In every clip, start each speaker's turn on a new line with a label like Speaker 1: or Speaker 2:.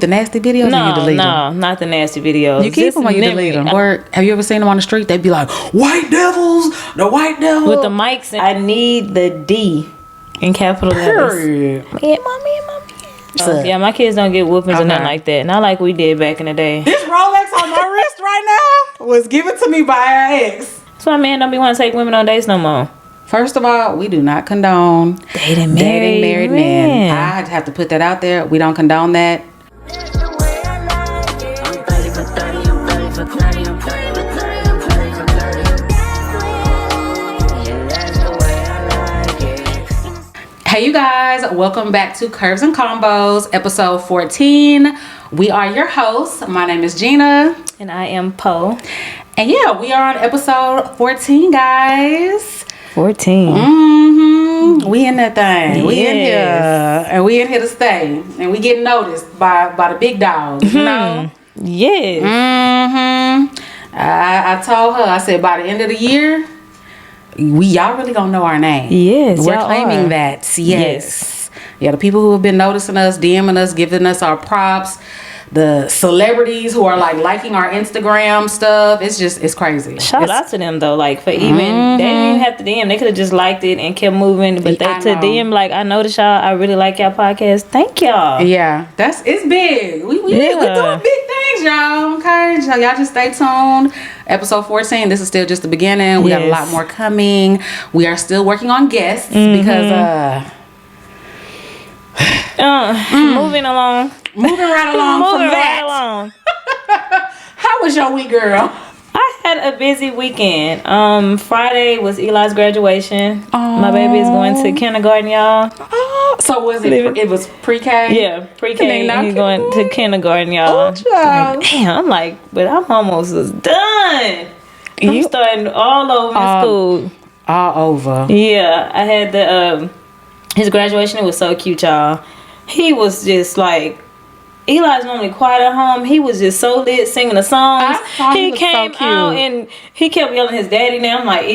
Speaker 1: The nasty videos?
Speaker 2: No,
Speaker 1: or you delete them?
Speaker 2: no, not the nasty videos.
Speaker 1: You keep them or you delete them? Or have you ever seen them on the street? They'd be like, white devils, the white devil.
Speaker 2: With the mics, I need the D in capital letters.
Speaker 1: Period.
Speaker 2: Me and mommy. So, yeah, my kids don't get whoopings or nothing like that. Not like we did back in the day.
Speaker 1: This Rolex on my wrist right now was given to me by our ex.
Speaker 2: That's why men don't be want to take women on dates no more.
Speaker 1: First of all, we do not condone
Speaker 2: dating
Speaker 1: married men. I have to put that out there. We don't condone that. Hey you guys, welcome back to Curves and Combos, episode 14. We are your hosts. My name is Gina.
Speaker 2: And I am Poe.
Speaker 1: And yeah, we are on episode 14, guys.
Speaker 2: 14.
Speaker 1: Mm-hmm. We in that thing. Yes. We in here. And we in here to stay. And we get noticed by the big dogs, you know?
Speaker 2: Yes.
Speaker 1: Mm-hmm. I told her, I said, by the end of the year, y'all really gonna know our name.
Speaker 2: Yes,
Speaker 1: we're claiming that. Yes. Yeah, the people who have been noticing us, DMing us, giving us our props, the celebrities who are like liking our Instagram stuff. It's crazy.
Speaker 2: Shout out to them though, like for even they didn't even have to DM. They could have just liked it and kept moving. But they to DM like, I noticed y'all. I really like y'all podcast. Thank y'all.
Speaker 1: Yeah, it's big. We doing big things, y'all. Okay, so y'all just stay tuned. Episode 14. This is still just the beginning. We got a lot more coming. We are still working on guests because
Speaker 2: moving along.
Speaker 1: Moving right along.
Speaker 2: Moving
Speaker 1: from that.
Speaker 2: right along.
Speaker 1: How was your week, girl?
Speaker 2: I had a busy weekend. Friday was Eli's graduation.
Speaker 1: Aww.
Speaker 2: My baby is going to kindergarten, y'all.
Speaker 1: So was it? It was pre-K.
Speaker 2: Yeah, pre-K. He's going to kindergarten, y'all.
Speaker 1: Like,
Speaker 2: damn, I'm like, but I'm almost done. I'm starting all over in school.
Speaker 1: All over.
Speaker 2: Yeah, I had the his graduation. It was so cute, y'all. He was just like. Eli's normally quiet at home. He was just so lit singing the songs. He came out and he kept yelling his daddy name. I'm like,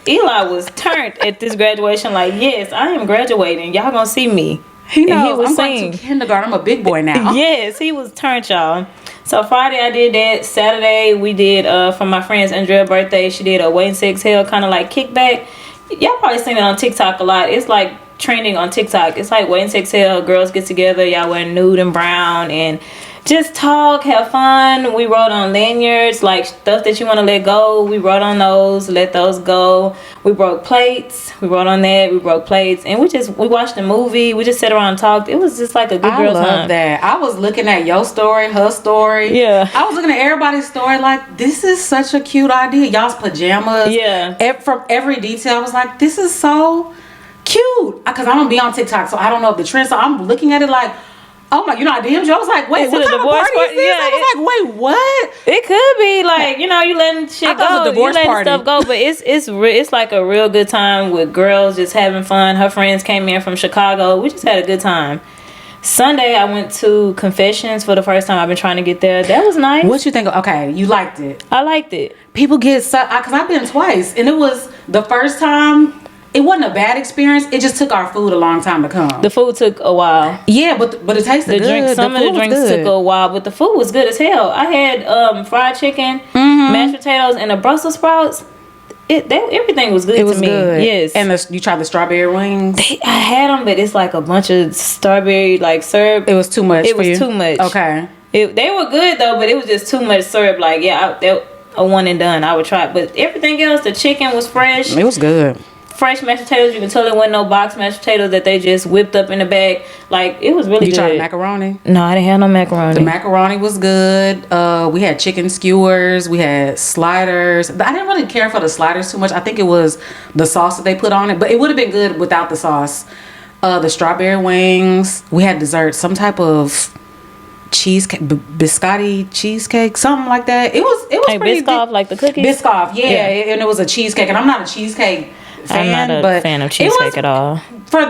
Speaker 2: Eli was turned at this graduation. Like, yes, I am graduating. Y'all gonna see me.
Speaker 1: He knows. I'm going to kindergarten. I'm a big boy now.
Speaker 2: Yes, he was turned, y'all. So Friday I did that. Saturday we did for my friend's Andrea's birthday. She did a Wait and Exhale kind of like kickback. Y'all probably seen it on TikTok a lot. It's like trending on TikTok. It's like Wait and Exhale. Girls get together. Y'all wear nude and brown and just talk, have fun. We wrote on lanyards, like stuff that you want to let go. We wrote on those, let those go. We broke plates. We wrote on that. We broke plates, and we watched a movie. We just sat around and talked. It was just like a good girl time. I love
Speaker 1: that. I was looking at your story, her story.
Speaker 2: Yeah.
Speaker 1: I was looking at everybody's story. Like, this is such a cute idea. Y'all's pajamas.
Speaker 2: Yeah.
Speaker 1: From every detail, I was like, this is so cute. Because I don't be on TikTok, so I don't know if the trend. So I'm looking at it like, oh my, I DM'd you. I was like, wait, what kind of party is this? I was like, wait, what?
Speaker 2: It could be like, you letting shit go.
Speaker 1: It was a divorce party.
Speaker 2: Stuff go, but it's like a real good time with girls just having fun. Her friends came in from Chicago. We just had a good time. Sunday, I went to Confessions for the first time. I've been trying to get there. That was nice.
Speaker 1: What you think? Okay, you liked it.
Speaker 2: I liked it.
Speaker 1: People get because I've been twice, and it was the first time. It wasn't a bad experience. It just took our food a long time to come.
Speaker 2: The food took a while.
Speaker 1: Yeah, but it tasted good.
Speaker 2: Some of the drinks took a while, but the food was good as hell. I had fried chicken, mashed potatoes, and the Brussels sprouts. Everything was good to me. Good. Yes.
Speaker 1: And you tried the strawberry wings?
Speaker 2: I had them, but it's like a bunch of strawberry like syrup.
Speaker 1: It was too much.
Speaker 2: It was too much.
Speaker 1: Okay.
Speaker 2: They were good though, but it was just too much syrup. Like a one and done. I would try it, but everything else, the chicken was fresh.
Speaker 1: It was good.
Speaker 2: Fresh mashed potatoes. You can tell it wasn't no box mashed potatoes that they just whipped up in the bag. Like, it was really good.
Speaker 1: You tried macaroni?
Speaker 2: No, I didn't have no macaroni.
Speaker 1: The macaroni was good. We had chicken skewers. We had sliders. I didn't really care for the sliders too much. I think it was the sauce that they put on it, but it would have been good without the sauce. The strawberry wings. We had dessert, some type of cheesecake, biscotti cheesecake, something like that. It was pretty
Speaker 2: Biscoff, like the cookies?
Speaker 1: Biscoff, yeah. And it was a cheesecake, and I'm not a cheesecake fan.
Speaker 2: I'm not a
Speaker 1: but
Speaker 2: fan of cheesecake at all.
Speaker 1: For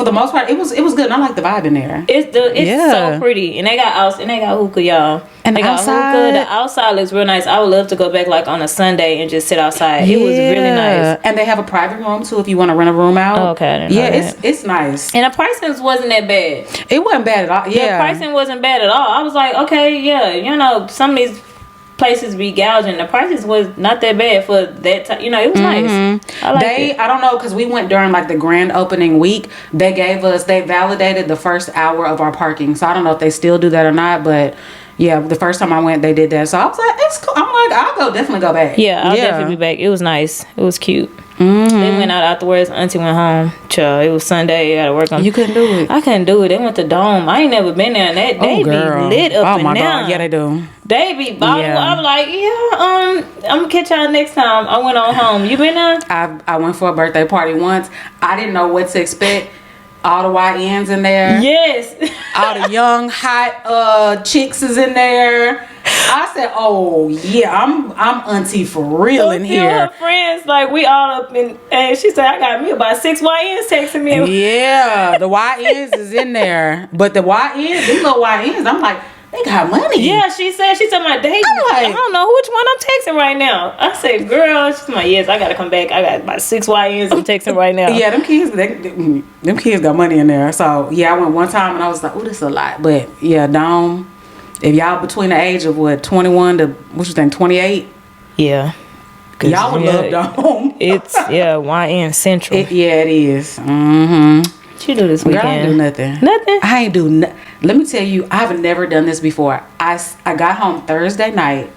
Speaker 1: the most part, it was good. And I like the vibe in there.
Speaker 2: It's so pretty, and they got hookah, y'all.
Speaker 1: And
Speaker 2: they got hookah. The outside looks real nice. I would love to go back like on a Sunday and just sit outside. It was really nice.
Speaker 1: And they have a private room too if you want to rent a room out.
Speaker 2: Oh, okay, I didn't know that.
Speaker 1: It's nice.
Speaker 2: And the pricing wasn't that bad.
Speaker 1: It wasn't bad at all. Yeah,
Speaker 2: the pricing wasn't bad at all. I was like, okay, yeah, some of these places be gouging. The prices was not that bad for that time. It was nice. I liked it.
Speaker 1: I don't know, because we went during like the grand opening week. They validated the first hour of our parking. So I don't know if they still do that or not, but yeah, the first time I went, they did that. So I was like, it's cool. I'm like, definitely go back.
Speaker 2: Yeah, I'll definitely be back. It was nice. It was cute. They went out afterwards. Auntie went home. Child, it was Sunday. I had to work on.
Speaker 1: You couldn't do it.
Speaker 2: I couldn't do it. They went to Dome. I ain't never been there. And they be lit up and down.
Speaker 1: God. Yeah, they do.
Speaker 2: They be balling. Yeah. I'm like, I'm gonna catch y'all next time. I went on home. You been there?
Speaker 1: I went for a birthday party once. I didn't know what to expect. All the YNs in there.
Speaker 2: Yes.
Speaker 1: All the young hot chicks is in there. I said, "Oh yeah, I'm auntie for real in here."
Speaker 2: Her friends, like we all up in, and she said, "I got me about 6 YNs texting me."
Speaker 1: Yeah, the YNs is in there, but the YNs, these little YNs, I'm like, they got money.
Speaker 2: Yeah, she said my date. I don't know which one I'm texting right now. I said, "Girl," she's like, "Yes, I gotta come back. I got about 6 YNs I'm texting right now."
Speaker 1: Yeah, them kids got money in there. So yeah, I went one time and I was like, "Oh, this is a lot." But yeah, Dome. If y'all between the age of 21 to 28,
Speaker 2: yeah,
Speaker 1: y'all would love Dome.
Speaker 2: It's YN Central.
Speaker 1: It is.
Speaker 2: What you do this weekend?
Speaker 1: Girl, I ain't do nothing.
Speaker 2: Nothing.
Speaker 1: I ain't do. Let me tell you, I've never done this before. I got home Thursday night.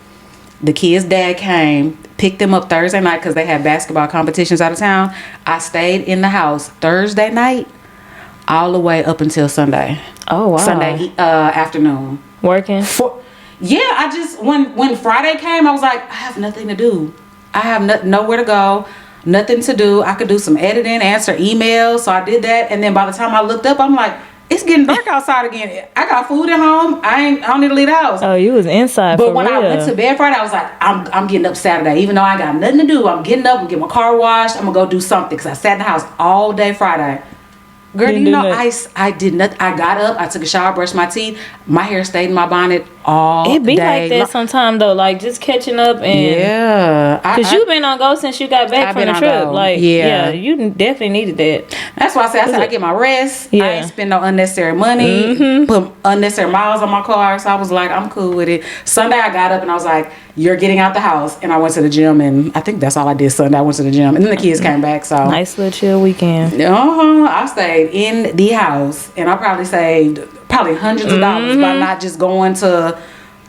Speaker 1: The kids' dad came, picked them up Thursday night because they had basketball competitions out of town. I stayed in the house Thursday night all the way up until Sunday.
Speaker 2: Oh wow!
Speaker 1: Sunday afternoon.
Speaker 2: Working?
Speaker 1: I just when Friday came, I was like, I have nothing to do. I have nowhere to go, nothing to do. I could do some editing, answer emails, so I did that. And then by the time I looked up, I'm like, it's getting dark outside again. I got food at home. I don't need to leave the house.
Speaker 2: Oh, you was inside.
Speaker 1: But when I went to bed Friday, I was like, I'm getting up Saturday, even though I got nothing to do. I'm getting up, I'm getting my car washed. I'm gonna go do something because I sat in the house all day Friday. Girl, I did nothing. I got up, I took a shower, brushed my teeth. My hair stayed in my bonnet all day.
Speaker 2: It be like that sometimes though, like just catching up and because you've been on go since you got back from the trip. Like you definitely needed that.
Speaker 1: That's why I said I get my rest. I ain't spend no unnecessary money, put unnecessary miles on my car. So I was like, I'm cool with it. Sunday I got up and I was like, you're getting out the house, and I went to the gym, and I think that's all I did Sunday. I went to the gym, and then the kids came back. So
Speaker 2: nice little chill weekend.
Speaker 1: I stayed in the house, and I probably saved hundreds of dollars by not just going to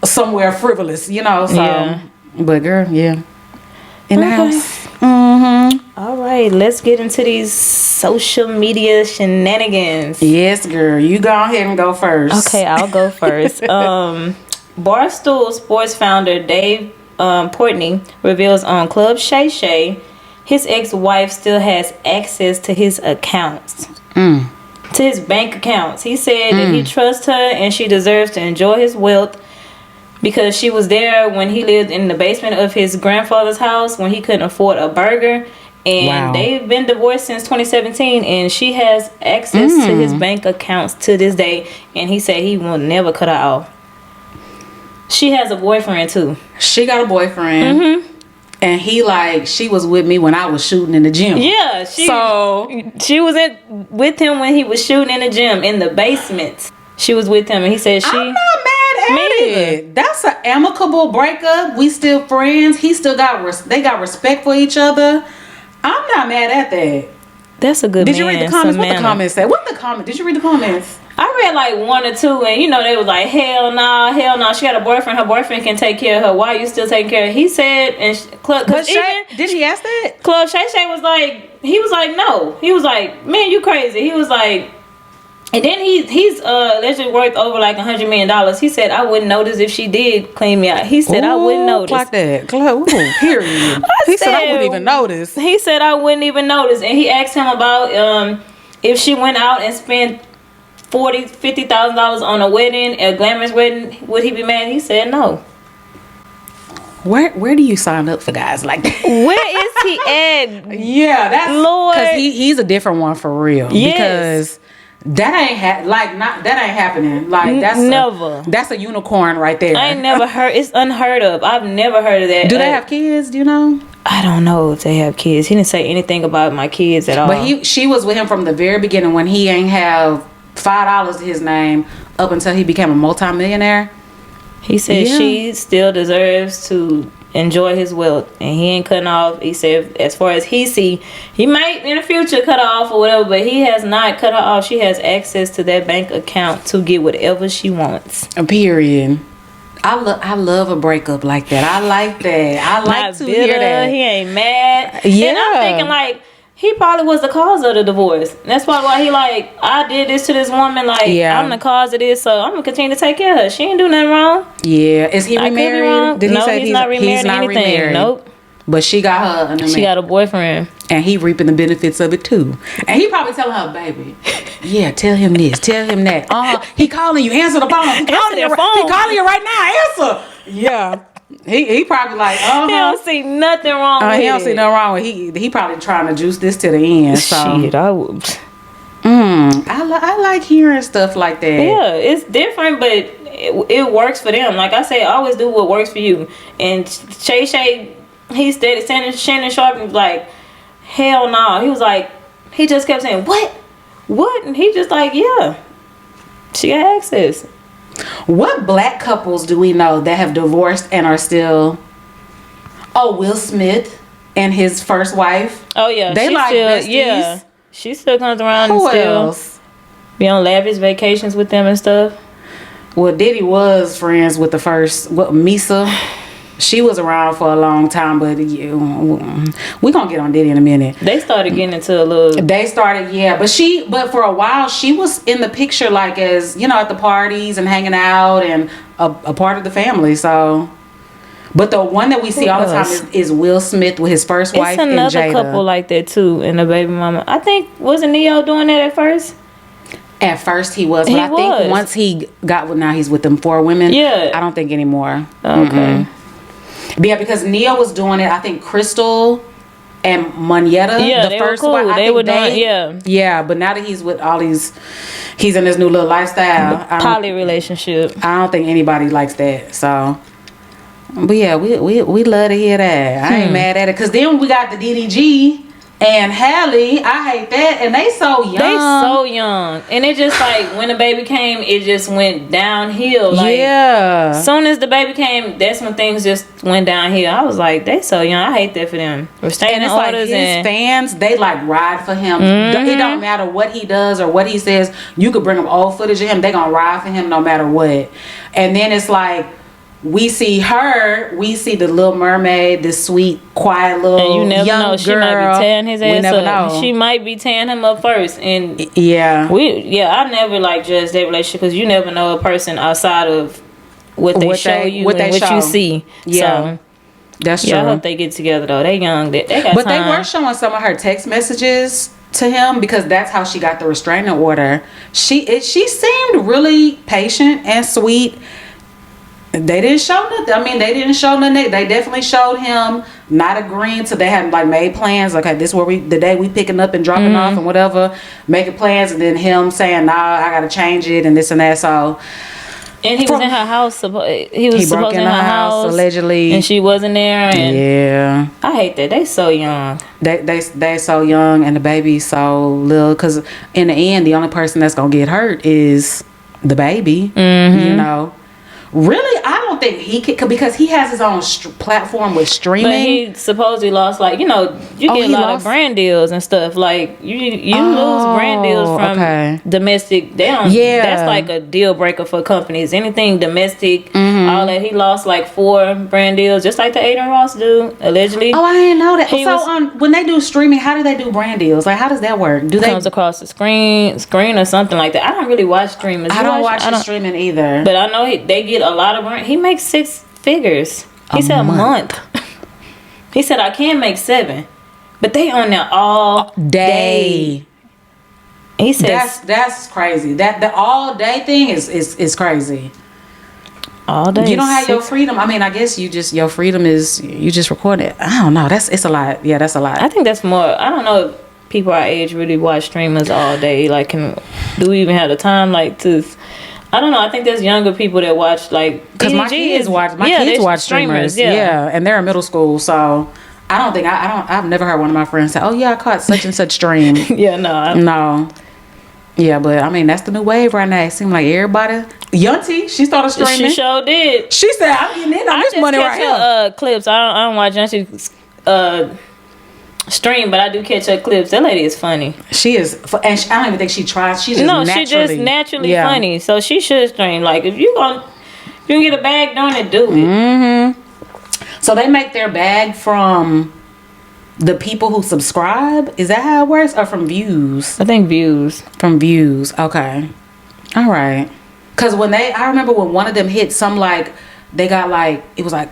Speaker 1: somewhere frivolous, So, but girl, in the house.
Speaker 2: All right, let's get into these social media shenanigans.
Speaker 1: Yes, girl, you go ahead and go first.
Speaker 2: Okay, I'll go first. Barstool Sports founder Dave Courtney reveals on Club Shay Shay his ex-wife still has access to his accounts. To his bank accounts. He said that he trusts her and she deserves to enjoy his wealth because she was there when he lived in the basement of his grandfather's house when he couldn't afford a burger. And they've been divorced since 2017, and she has access to his bank accounts to this day. And he said he will never cut her off. She has a boyfriend too.
Speaker 1: She got a boyfriend. And she was with me when I was shooting in the gym. Yeah,
Speaker 2: she was with him when he was shooting in the gym in the basement. She was with him, and he said
Speaker 1: I'm not mad at it. That's an amicable breakup. We still friends. He still they got respect for each other. I'm not mad at that.
Speaker 2: That's a good.
Speaker 1: Did you read the comments? What the comments say? Did you read the comments?
Speaker 2: I read like 1 or 2, and they was like, hell nah. She got a boyfriend. Her boyfriend can take care of her. Why are you still taking care of her? He said, and
Speaker 1: did he ask that?
Speaker 2: Club Shay Shay was like, he was like, no. He was like, man, you crazy. He was like, and then he's allegedly worth over like $100 million. He said, I wouldn't notice if she did clean me out. He said, I wouldn't notice.
Speaker 1: Like that. Period. He said, I wouldn't even notice.
Speaker 2: He said, I wouldn't even notice. And he asked him about if she went out and spent $50,000 on a wedding, a glamorous wedding, would he be mad? He said no.
Speaker 1: Where do you sign up for guys like that?
Speaker 2: Where is he at?
Speaker 1: Yeah, that's
Speaker 2: Lord.
Speaker 1: because he's a different one for real.
Speaker 2: Yes.
Speaker 1: Because that ain't happening. Like
Speaker 2: Never.
Speaker 1: That's a unicorn right there.
Speaker 2: I ain't never heard. It's unheard of. I've never heard of that.
Speaker 1: Do they have kids? Do you know?
Speaker 2: I don't know if they have kids. He didn't say anything about my kids at all.
Speaker 1: But she was with him from the very beginning when he ain't have $5 to his name up until he became a multimillionaire.
Speaker 2: He said she still deserves to enjoy his wealth, and he ain't cutting off. He said, as far as he see, he might in the future cut her off or whatever, but he has not cut her off. She has access to that bank account to get whatever she wants.
Speaker 1: Period. I love a breakup like that. I like that. I like
Speaker 2: Not
Speaker 1: to
Speaker 2: bitter,
Speaker 1: hear that.
Speaker 2: He ain't mad.
Speaker 1: Yeah.
Speaker 2: And I'm thinking like, he probably was the cause of the divorce. That's probably why he like, I did this to this woman. Like, I'm the cause of this, so I'm gonna continue to take care of her. She ain't do nothing wrong.
Speaker 1: Yeah. Is he remarried?
Speaker 2: Did he say he's not remarried?
Speaker 1: He's not
Speaker 2: anything?
Speaker 1: remarried.
Speaker 2: Nope.
Speaker 1: But she got her.
Speaker 2: She got a boyfriend,
Speaker 1: and he reaping the benefits of it too. And he probably telling her, baby, yeah, tell him this, tell him that. He calling you. Answer the phone. He calling you. He calling you right now. Answer. Yeah. He probably like,
Speaker 2: He don't see nothing wrong with it.
Speaker 1: He don't see nothing wrong with it. He probably trying to juice this to the end. So.
Speaker 2: Shit, I would.
Speaker 1: I like hearing stuff like that.
Speaker 2: Yeah, it's different, but it works for them. Like I say, always do what works for you. And Shay, he steady standing Shannon Sharp and was like, hell no. He was like, he just kept saying, what? And he just like, yeah, she got access.
Speaker 1: What black couples do we know that have divorced and are still? Oh, Will Smith and his first wife.
Speaker 2: Oh yeah,
Speaker 1: they like
Speaker 2: still,
Speaker 1: besties.
Speaker 2: Yeah, she still comes around
Speaker 1: Who
Speaker 2: and still
Speaker 1: else?
Speaker 2: Be on lavish vacations with them and stuff.
Speaker 1: Well, Diddy was friends with the first Misa. She was around for a long time, but we gonna get on Diddy in a minute.
Speaker 2: They started getting into a little.
Speaker 1: They started, yeah, but for a while she was in the picture, like as at the parties and hanging out and a part of the family. So, but the one that we see all the time is Will Smith with his first wife and Jada.
Speaker 2: It's another couple like that too, and the baby mama. I think wasn't Neo doing that at first.
Speaker 1: At first he was, but I think once he got now he's with them 4 women. Yeah, I don't think anymore.
Speaker 2: Okay.
Speaker 1: Yeah, because Nia was doing it. I think Crystal and Moneta.
Speaker 2: Yeah, the first one. They were doing.
Speaker 1: Yeah, but now that he's with all these, he's in this new little lifestyle.
Speaker 2: Poly relationship.
Speaker 1: I don't think anybody likes that. So, but yeah, we love to hear that. I ain't mad at it. Cause then we got the DDG and Halle. I hate that, and they so young.
Speaker 2: And it just like when the baby came, it just went downhill. Like, soon as the baby came, that's when things just went downhill. I was like, they so young. I hate that for them.
Speaker 1: And it's like his fans, they like ride for him. It don't matter what he does or what he says. You could bring them old footage of him. They gonna ride for him no matter what. And then it's like, we see the Little Mermaid, this sweet, quiet little
Speaker 2: and you never
Speaker 1: young
Speaker 2: know. She
Speaker 1: girl.
Speaker 2: might be tearing his ass
Speaker 1: we never
Speaker 2: up.
Speaker 1: Know.
Speaker 2: She might be tearing him up first. And
Speaker 1: I
Speaker 2: never like judge that relationship because you never know a person outside of what they show you and what you see.
Speaker 1: Yeah, so, that's true.
Speaker 2: I hope they get together though. They young. They got
Speaker 1: but
Speaker 2: time.
Speaker 1: They were showing some of her text messages to him because that's how she got the restraining order. She seemed really patient and sweet. They didn't show nothing. I mean, they didn't show nothing. They definitely showed him not agreeing to. They hadn't like made plans. Okay, this is where the day we picking up and dropping off and whatever, making plans, and then him saying, "Nah, I gotta change it," and this and that. So,
Speaker 2: and he was in her house. He was supposed in her house
Speaker 1: allegedly,
Speaker 2: and she wasn't there. And I hate that they so young.
Speaker 1: They so young, and the baby's so little. Because in the end, the only person that's gonna get hurt is the baby. You know. Really, I don't think he could because he has his own platform with streaming.
Speaker 2: But he supposedly lost you get a lot of brand deals and stuff. Like you lose brand deals from domestic. They don't. Yeah, that's like a deal breaker for companies. Anything domestic, all that. He lost like 4 brand deals, just like the Aiden Ross do allegedly.
Speaker 1: Oh, I didn't know that. When they do streaming, how do they do brand deals? Like, how does that work?
Speaker 2: Comes across the screen or something like that. I don't really watch streamers.
Speaker 1: I don't watch streaming either.
Speaker 2: But I know they get a lot of brand. He makes 6 figures. He said a month. He said I can make 7, but they on there all day. He said
Speaker 1: that's crazy. That the all day thing is crazy.
Speaker 2: all day.
Speaker 1: You don't have your freedom. I mean, I guess your freedom is you just record it. I don't know. It's a lot. Yeah, that's a lot.
Speaker 2: I think that's more. I don't know if people our age really watch streamers all day. Like, do we even have the time? Like, to. I don't know. I think there's younger people that watch, like,
Speaker 1: because my kids watch streamers. Yeah, and they're in middle school, so I don't think I've never heard one of my friends say, "Oh yeah, I caught such and such stream."
Speaker 2: Yeah, no.
Speaker 1: Yeah, but I mean that's the new wave right now. It seems like everybody. Yunty, she started streaming.
Speaker 2: She sure did.
Speaker 1: She said, "I'm getting in on this money right here."
Speaker 2: Clips. I don't watch Yunty stream, but I do catch her clips. That lady is funny.
Speaker 1: She is, and I don't even think she tries. She's just
Speaker 2: she just naturally funny. So she should stream. Like, if you can get a bag doing it, do it.
Speaker 1: Mm-hmm. So they make their bag from the people who subscribe. Is that how it works, or from views?
Speaker 2: I think views.
Speaker 1: From views. Okay. All right. Because I remember when one of them hit some, like, they got like, it was like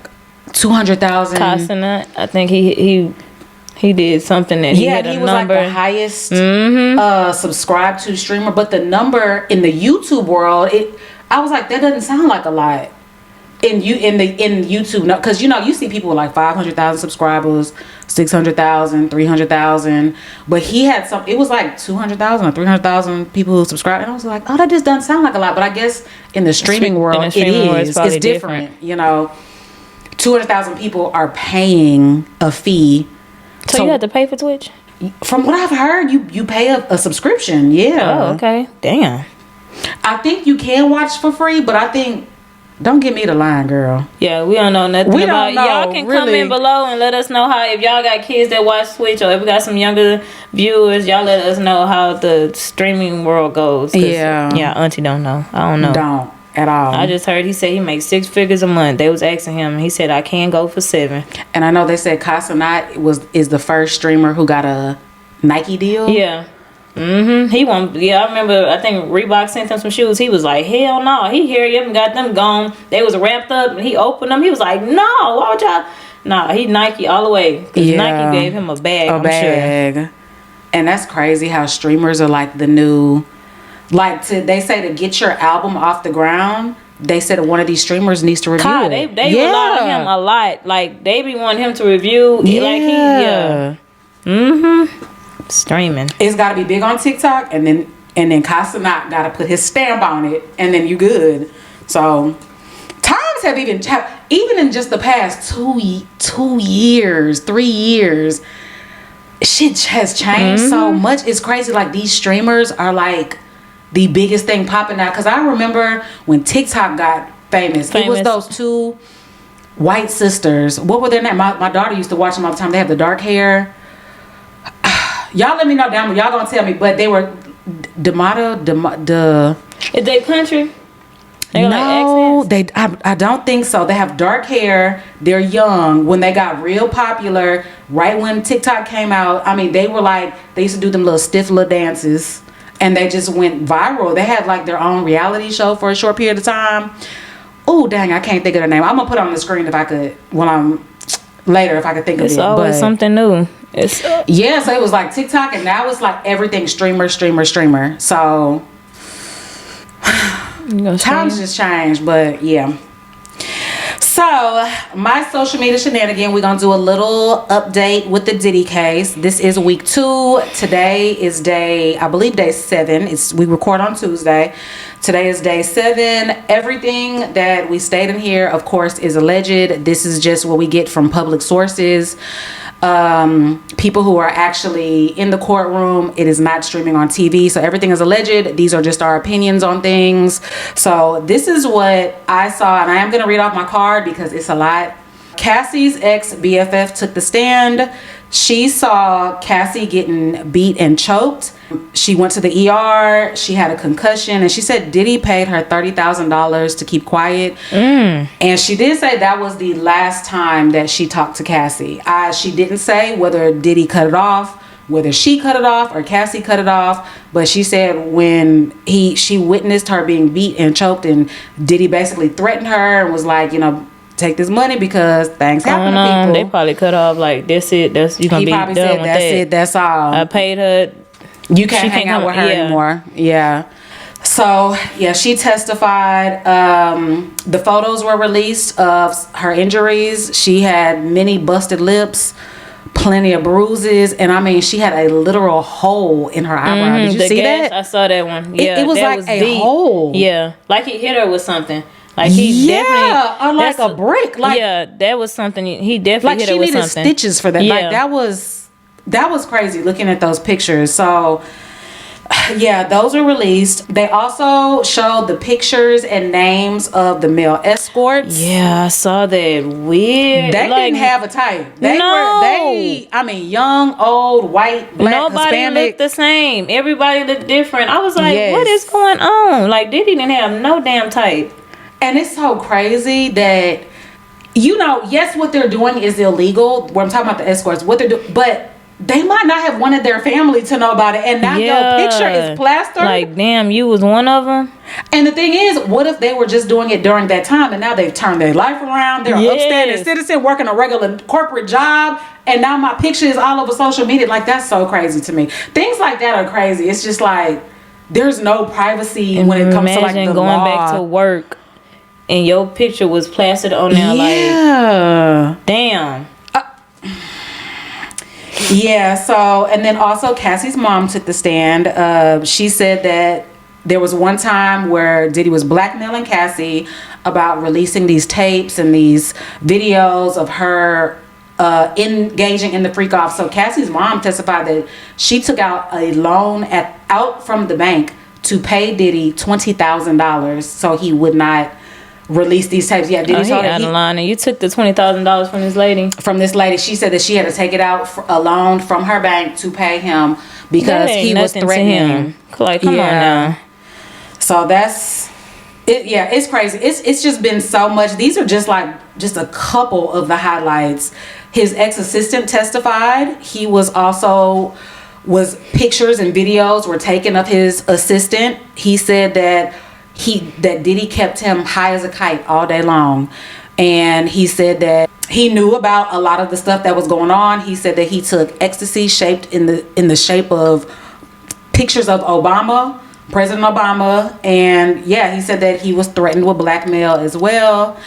Speaker 1: 200,000.
Speaker 2: Kasanat. I think he did something that he had a
Speaker 1: he was
Speaker 2: number.
Speaker 1: like the highest subscribed to streamer, but the number in the YouTube world, I was like, that doesn't sound like a lot. In YouTube, no, because you see people with like 500,000 subscribers, 600,000, 300,000, but he had it was like 200,000 or 300,000 people who subscribe, and I was like, oh, that just doesn't sound like a lot, but I guess in the streaming world, it is. It's different. 200,000 people are paying a fee.
Speaker 2: So you have to pay for Twitch?
Speaker 1: From what I've heard, you pay a subscription. Yeah.
Speaker 2: Oh, okay. Damn.
Speaker 1: I think you can watch for free, but I think, don't get me the line, girl.
Speaker 2: Yeah, we don't know nothing about it. Y'all can comment below and let us know if y'all got kids that watch Twitch, or if we got some younger viewers, y'all let us know how the streaming world goes. Yeah, Auntie don't know. I don't know.
Speaker 1: Don't at all.
Speaker 2: I just heard he said he makes 6 figures a month. They was asking him, and he said, I can go for 7.
Speaker 1: And I know they said Kasanat is the first streamer who got a Nike deal.
Speaker 2: Yeah. He won. Yeah, I remember. I think Reebok sent him some shoes. He was like, "Hell no!" He hurried up and got them gone. They was wrapped up, and he opened them. He was like, "No, why would y'all?" Nah, he Nike all the way. Cause Nike gave him a bag. I'm sure.
Speaker 1: And that's crazy how streamers are like the new, they say to get your album off the ground. They said one of these streamers needs to review it.
Speaker 2: They rely on him a lot. Like, they be wanting him to review.
Speaker 1: Yeah.
Speaker 2: Streaming.
Speaker 1: It's got to be big on TikTok, and then Kasanat got to put his stamp on it, and then you good. So times have even in just the past 2 years, 3 years, shit has changed so much. It's crazy. Like, these streamers are like the biggest thing popping out. Because I remember when TikTok got famous. It was those 2 white sisters. What were their names? My daughter used to watch them all the time. They have the dark hair. Y'all let me know down below. Y'all gonna tell me, but they were
Speaker 2: Is they country?
Speaker 1: No, I don't think so. They have dark hair. They're young. When they got real popular, right when TikTok came out, I mean, they used to do them little stiff little dances, and they just went viral. They had like their own reality show for a short period of time. Oh dang, I can't think of their name. I'm gonna put it on the screen if I could later if I could think of it.
Speaker 2: It's always something new.
Speaker 1: So it was like TikTok, and now it's like everything streamer. So times just changed, but yeah. So my social media shenanigan, we're gonna do a little update with the Diddy case. This is week 2. Today is day 7. We record on Tuesday. Today is day 7. Everything that we state in here, of course, is alleged. This is just what we get from public sources. People who are actually in the courtroom. It is not streaming on TV, so everything is alleged. These are just our opinions on things. So this is what I saw, and I am going to read off my card because it's a lot. Cassie's ex BFF took the stand. She saw Cassie getting beat and choked. She went to the ER. She had a concussion, and she said Diddy paid her $30,000 to keep quiet. And she did say that was the last time that she talked to Cassie. She didn't say whether Diddy cut it off, whether she cut it off or Cassie cut it off, but she said when she witnessed her being beat and choked, and Diddy basically threatened her and was like, take this money because things happen to people.
Speaker 2: They probably cut off like, that's it. You're gonna be done with that.
Speaker 1: That's it. That's all.
Speaker 2: I paid her.
Speaker 1: You can't hang out with her anymore. Yeah. So yeah, she testified. The photos were released of her injuries. She had many busted lips, plenty of bruises, and I mean, she had a literal hole in her eyebrow. Did you see that?
Speaker 2: I saw that one. Yeah,
Speaker 1: it was
Speaker 2: that
Speaker 1: like a
Speaker 2: deep.
Speaker 1: hole.
Speaker 2: Yeah, like he hit her with something. Like he definitely,
Speaker 1: or like a brick. Like
Speaker 2: yeah, that was something. He definitely hit her with something.
Speaker 1: She needed stitches for that.
Speaker 2: Yeah.
Speaker 1: Like that was crazy looking at those pictures. So yeah, those were released. They also showed the pictures and names of the male escorts.
Speaker 2: Yeah, I saw that. Weird.
Speaker 1: They didn't have a type. I mean, young, old, white, black,
Speaker 2: nobody
Speaker 1: Hispanic.
Speaker 2: looked the same. Everybody looked different. I was like, what is going on? Like, they didn't have no damn type.
Speaker 1: And it's so crazy that, yes, what they're doing is illegal. Where I'm talking about the escorts, what they're doing, but they might not have wanted their family to know about it, and now your picture is plastered.
Speaker 2: Like, damn, you was one of them.
Speaker 1: And the thing is, what if they were just doing it during that time, and now they've turned their life around? They're an upstanding citizen working a regular corporate job, and now my picture is all over social media. Like, that's so crazy to me. Things like that are crazy. It's just like there's no privacy when it comes to like the
Speaker 2: going
Speaker 1: law.
Speaker 2: back to work, and your picture was plastered on there. Like, damn.
Speaker 1: Yeah, so, and then also Cassie's mom took the stand. She said that there was one time where Diddy was blackmailing Cassie about releasing these tapes and these videos of her engaging in the freak off. So Cassie's mom testified that she took out a loan out from the bank to pay Diddy $20,000 so he would not release these tapes. Yeah, Diddy told her
Speaker 2: out of line, and you took the $20,000 from this lady. From
Speaker 1: this lady, she said that she had to take it out for a loan from her bank to pay him because he was threatening him.
Speaker 2: Like, come on now.
Speaker 1: So that's it. Yeah, it's crazy. It's just been so much. These are just a couple of the highlights. His ex-assistant testified. He was pictures and videos were taken of his assistant. He said that Diddy kept him high as a kite all day long, and he said that he knew about a lot of the stuff that was going on. He said that he took ecstasy shaped in the shape of pictures of President Obama, and he said that he was threatened with blackmail as well.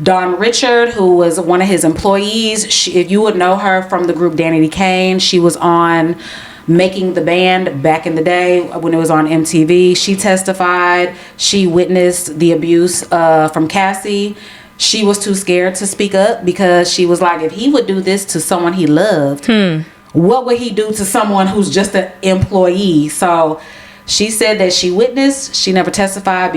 Speaker 1: Dawn Richard, who was one of his employees, if you would know her from the group Danny D. Kane, she was on Making the Band back in the day when it was on MTV. She testified. She witnessed the abuse from Cassie. She was too scared to speak up because she was like, if he would do this to someone he loved, what would he do to someone who's just an employee? So she said that she witnessed. She never testified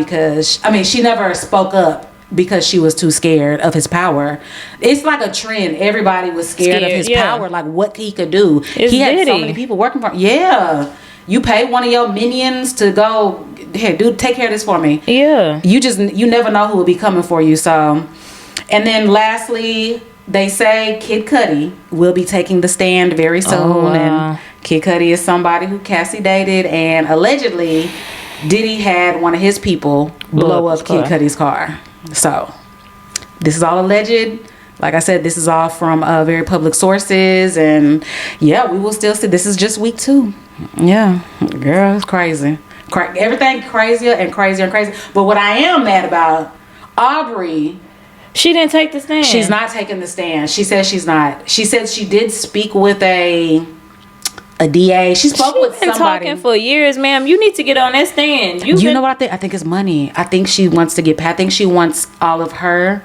Speaker 1: she never spoke up because she was too scared of his power. It's like a trend. Everybody was scared of his power, like what he could do. He had so many people working for him. Yeah. You pay one of your minions to go, here, dude, take care of this for me. Yeah. You never know who will be coming for you. So, and then lastly, they say Kid Cudi will be taking the stand very soon. Oh, wow. And Kid Cudi is somebody who Cassie dated, and allegedly Diddy had one of his people blow up Kid Cudi's car. So this is all alleged. Like I said, this is all from very public sources, and we will still see. This is just week 2. Yeah, girl, it's crazy. Everything crazier and crazier and crazier. But what I am mad about, Aubrey,
Speaker 2: she didn't take the stand.
Speaker 1: She's not taking the stand. She says she's not. She said she did speak with a DA. She spoke with somebody. She's been
Speaker 2: talking for years, ma'am. You need to get on that stand.
Speaker 1: You know what I think? I think it's money. I think she wants to get paid. I think she wants all of her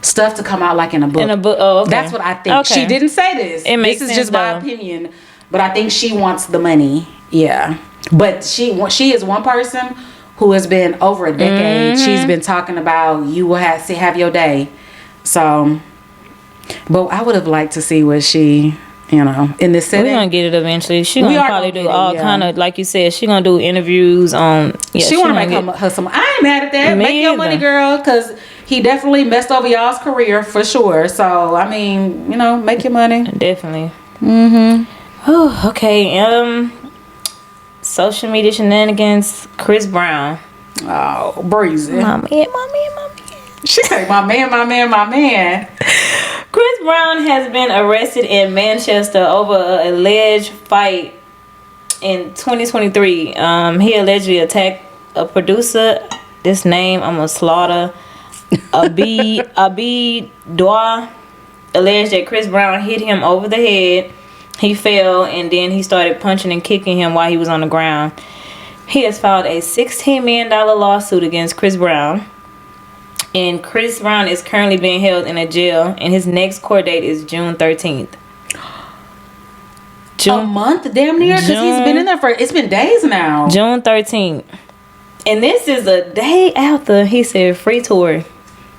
Speaker 1: stuff to come out like in a book. In a book. Oh, okay. That's what I think. Okay. She didn't say this. This is just my opinion. But I think she wants the money. Yeah. But she is one person who has been over a decade. Mm-hmm. She's been talking about you will have your day. So, but I would have liked to see what she, in this setting.
Speaker 2: We're gonna get it eventually. She gonna probably do all kind of, like you said, she gonna do interviews on. Yeah,
Speaker 1: she wanna make her some. I ain't mad at that. Make your money, girl, because he definitely messed over y'all's career for sure. So I mean, make your money.
Speaker 2: Definitely. Oh, okay. Social media shenanigans. Chris Brown.
Speaker 1: Oh, breezy.
Speaker 2: My man.
Speaker 1: She say, my man.
Speaker 2: Chris Brown has been arrested in Manchester over an alleged fight in 2023. He allegedly attacked a producer. This name I'm gonna slaughter. Abi Dwa alleged that Chris Brown hit him over the head. He fell and then he started punching and kicking him while he was on the ground. He has filed a $16 million lawsuit against Chris Brown. And Chris Brown is currently being held in a jail, and his next court date is June 13th.
Speaker 1: A month, damn near, because he's been in there it's been days now.
Speaker 2: June 13th. And this is a day after he said free tour.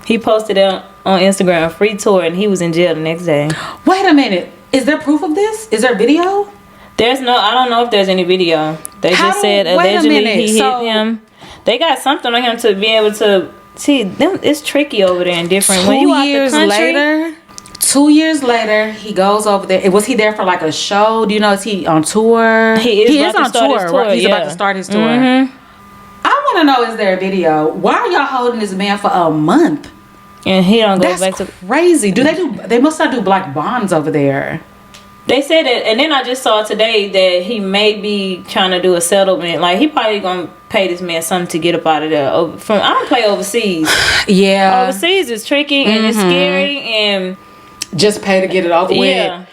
Speaker 2: He posted out on Instagram, free tour, and he was in jail the next day.
Speaker 1: Wait a minute. Is there proof of this? Is there video?
Speaker 2: I don't know if there's any video. They just said allegedly he hit him. They got something on him to be able to see them. It's tricky over there and different. When you out the country,
Speaker 1: 2 years later, he goes over there. Was he there for like a show? Do you know, is he on tour?
Speaker 2: He is on tour.
Speaker 1: Right? He's about to start his tour. Mm-hmm. I want to know, is there a video? Why are y'all holding this man for a month?
Speaker 2: And he don't go back to...
Speaker 1: That's crazy. They must not do black bonds over there.
Speaker 2: They said that, and then I just saw today that he may be trying to do a settlement. Like, he probably gonna pay this man something to get up out of there. I don't play overseas.
Speaker 1: Yeah.
Speaker 2: Overseas is tricky and it's scary, and...
Speaker 1: Just pay to get it over
Speaker 2: yeah.
Speaker 1: with.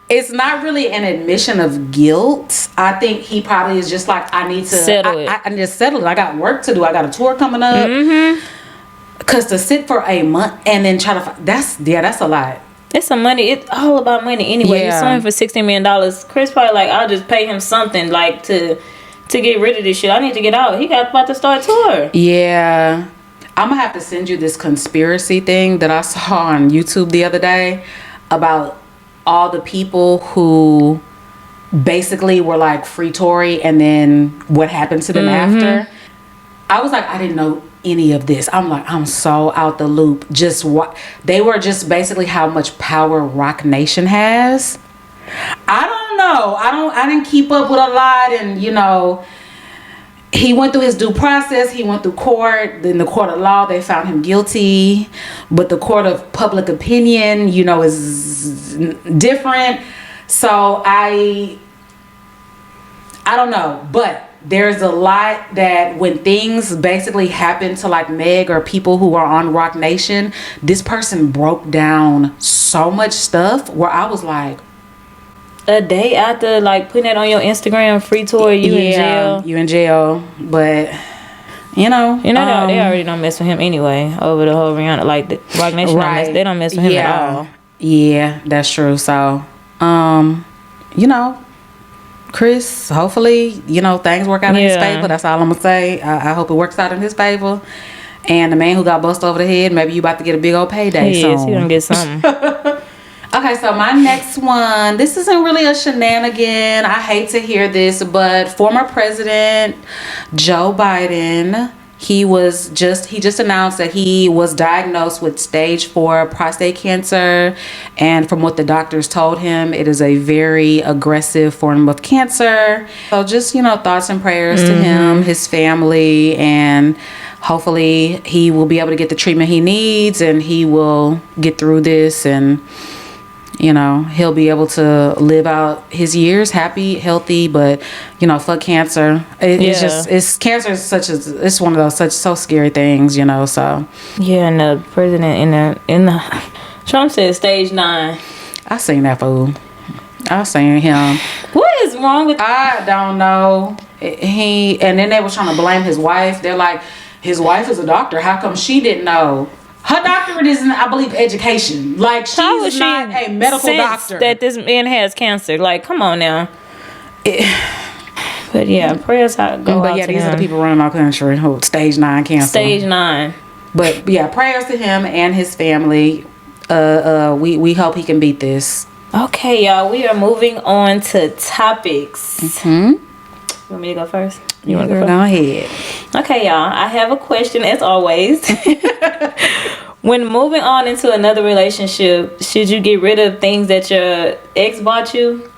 Speaker 1: It's not really an admission of guilt. I think he probably is just like, I need to...
Speaker 2: Settle it.
Speaker 1: I need to settle it. I got work to do. I got a tour coming up.
Speaker 2: Mm-hmm.
Speaker 1: Because to sit for a month and then try to... That's a lot.
Speaker 2: It's some money. It's all about money anyway.
Speaker 1: Yeah.
Speaker 2: You're suing for $16 million. Chris probably like, I'll just pay him something like to get rid of this shit. I need to get out. He got about to start a tour.
Speaker 1: Yeah. I'm going to have to send you this conspiracy thing that I saw on YouTube the other day about all the people who basically were like free Tory and then what happened to them after. I was like, I didn't know any of this. I'm like, I'm so out the loop. Just what they were, just basically how much power Rock Nation has. I don't know. I didn't keep up with a lot, and you know, he went through his due process. He went through court. In the court of law, they found him guilty, but the court of public opinion, you know, is different. So I don't know, but there's a lot that when things basically happen to like Meg or people who are on Rock Nation, this person broke down so much stuff where I was like,
Speaker 2: a day after like putting it on your Instagram, free tour, you in jail.
Speaker 1: You in jail. But you know
Speaker 2: they already don't mess with him anyway over the whole Rihanna. Like the Rock Nation, they don't mess with him at all.
Speaker 1: Yeah, that's true. So you know, Chris, hopefully, you know, things work out in his favor. That's all I'm gonna say. I hope it works out in his favor. And the man who got busted over the head, maybe you about to get a big old payday soon.
Speaker 2: He gonna get something.
Speaker 1: Okay, so my next one, this isn't really a shenanigan. I hate to hear this, but former President Joe Biden, he just announced that he was diagnosed with stage 4 prostate cancer, and from what the doctors told him, it is a very aggressive form of cancer. So just, you know, thoughts and prayers to him, his family, and hopefully he will be able to get the treatment he needs and he will get through this, and you know, he'll be able to live out his years happy, healthy, but you know, fuck cancer. Cancer is it's one of those so scary things, you know. So
Speaker 2: yeah, and the president in the Trump said stage 9.
Speaker 1: I seen that fool. I seen him.
Speaker 2: What is wrong with?
Speaker 1: I don't know. And then they were trying to blame his wife. They're like, his wife is a doctor. How come she didn't know? Her doctorate is in, I believe, education. Like, she's not a medical doctor.
Speaker 2: That this man has cancer. Like, come on now. But yeah, prayers go out
Speaker 1: But yeah, these are the people running our country who stage 9 cancer.
Speaker 2: Stage 9.
Speaker 1: But yeah, prayers to him and his family. We hope he can beat this.
Speaker 2: Okay, y'all. We are moving on to topics. You want me to go first?
Speaker 1: You want to go ahead.
Speaker 2: Okay, y'all. I have a question as always. When moving on into another relationship, should you get rid of things that your ex bought you?